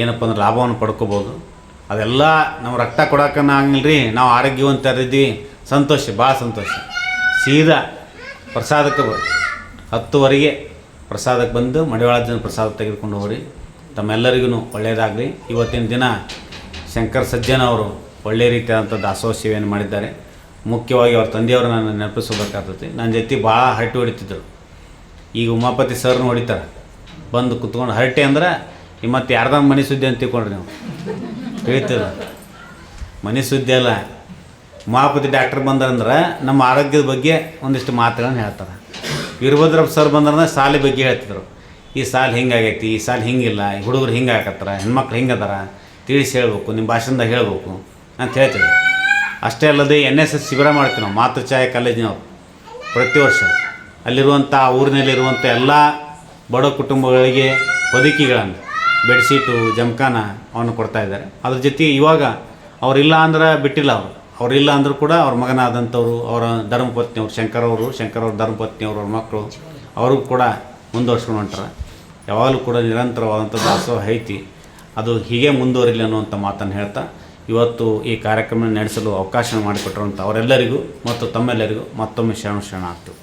ಏನಪ್ಪ ಅಂದ್ರೆ ಲಾಭವನ್ನು ಪಡ್ಕೋಬೋದು. ಅದೆಲ್ಲ ನಾವು ರಕ್ತ ಕೊಡೋಕ್ಕನ್ನ ಆಗಂಗಿಲ್ಲ ರೀ, ನಾವು ಆರೋಗ್ಯವಂತರಿದ್ದೀವಿ, ಸಂತೋಷ, ಭಾಳ ಸಂತೋಷ. ಸೀದಾ ಪ್ರಸಾದಕ್ಕೆ 10ವರೆಗೆ ಪ್ರಸಾದಕ್ಕೆ ಬಂದು ಮಡಿವಾಳ ಜನ ಪ್ರಸಾದ ತೆಗೆದುಕೊಂಡು ಹೋಗ್ರಿ. ತಮ್ಮೆಲ್ಲರಿಗೂ ಒಳ್ಳೆಯದಾಗಲಿ. ಇವತ್ತಿನ ದಿನ ಶಂಕರ್ ಸಜ್ಜನ್ ಅವರು ಒಳ್ಳೆಯ ರೀತಿಯಾದಂಥ ದಾಸೋಹ ಸೇವೆಯನ್ನು ಮಾಡಿದ್ದಾರೆ. ಮುಖ್ಯವಾಗಿ ಅವ್ರ ತಂದೆಯವರು ನಾನು ನೆನಪಿಸಬೇಕಾಗ್ತೈತಿ. ನನ್ನ ಜೊತೆ ಭಾಳ ಹರಟೆ ಹೊಡಿತಿದ್ದರು. ಈಗ ಉಮಾಪತಿ ಸರ್ನ ಹೊಡಿತಾರೆ ಬಂದು ಕುತ್ಕೊಂಡು. ಹರಟೆ ಅಂದ್ರೆ ಈ ಮತ್ತು ಯಾರ್ದಾರ ಮನೆ ಸುದ್ದಿ ಅಂತ ತಿಳ್ಕೊಂಡ್ರಿ ನೀವು, ಹೇಳ್ತೀರ ಮನೆ ಸುದ್ದಿ ಅಲ್ಲ. ಉಮಾಪತಿ ಡಾಕ್ಟ್ರ್ ಬಂದ್ರಂದ್ರೆ ನಮ್ಮ ಆರೋಗ್ಯದ ಬಗ್ಗೆ ಒಂದಿಷ್ಟು ಮಾತುಗಳನ್ನು ಹೇಳ್ತಾರೆ. ವೀರಭದ್ರಪ್ಪ ಸರ್ ಬಂದ್ರೆ ಸಾಲಿ ಬಗ್ಗೆ ಹೇಳ್ತಿದ್ರು. ಈ ಸಾಲ ಹಿಂಗಾಗೈತಿ, ಈ ಸಾಲ ಹಿಂಗಿಲ್ಲ, ಹುಡುಗರು ಹಿಂಗೆ ಹಾಕತ್ತಾರ, ಹೆಣ್ಮಕ್ಳು ಹಿಂಗೆ ಅದಾರ, ತಿಳಿಸಿ ಹೇಳ್ಬೇಕು, ನಿಮ್ಮ ಭಾಷೆಯಿಂದ ಹೇಳ್ಬೇಕು ಅಂತ ಹೇಳ್ತೀವಿ. ಅಷ್ಟೇ ಅಲ್ಲದೆ NSS ಶಿಬಿರ ಮಾಡ್ತೀವಿ ನಾವು, ಮಾತೃಛಾಯಾ ಕಾಲೇಜಿನವ್ರು ಪ್ರತಿ ವರ್ಷ. ಅಲ್ಲಿರುವಂಥ ಊರಿನಲ್ಲಿರುವಂಥ ಎಲ್ಲ ಬಡ ಕುಟುಂಬಗಳಿಗೆ ಹೊದಿಕೆಗಳನ್ನು, ಬೆಡ್ಶೀಟು, ಜಮಖಾನ ಅವನ್ನು ಕೊಡ್ತಾಯಿದ್ದಾರೆ. ಅದ್ರ ಜೊತೆ ಇವಾಗ ಅವರಿಲ್ಲ ಅಂದ್ರೆ ಬಿಟ್ಟಿಲ್ಲ. ಅವರಿಲ್ಲ ಅಂದರೂ ಕೂಡ ಅವ್ರ ಮಗನಾದಂಥವ್ರು, ಅವರ ಧರ್ಮಪತ್ನಿಯವರು, ಶಂಕರ್ ಅವ್ರ ಧರ್ಮಪತ್ನಿಯವರು, ಅವ್ರ ಮಕ್ಕಳು ಅವ್ರಿಗೂ ಕೂಡ ಮುಂದುವರ್ಸ್ಕೊಂಡು ಹೊಂಟಾರ. ಯಾವಾಗಲೂ ಕೂಡ ನಿರಂತರವಾದಂಥ ದಾಸೋಹ ಐತಿ. ಅದು ಹೀಗೆ ಮುಂದುವರಿಲಿ ಅನ್ನುವಂಥ ಮಾತನ್ನು ಹೇಳ್ತಾ ಇವತ್ತು ಈ ಕಾರ್ಯಕ್ರಮ ನಡೆಸಲು ಅವಕಾಶ ಮಾಡಿಕೊಟ್ಟಿರುವಂಥ ಅವರೆಲ್ಲರಿಗೂ ಮತ್ತು ತಮ್ಮೆಲ್ಲರಿಗೂ ಮತ್ತೊಮ್ಮೆ ಶರಣ ಆಗ್ತದೆ.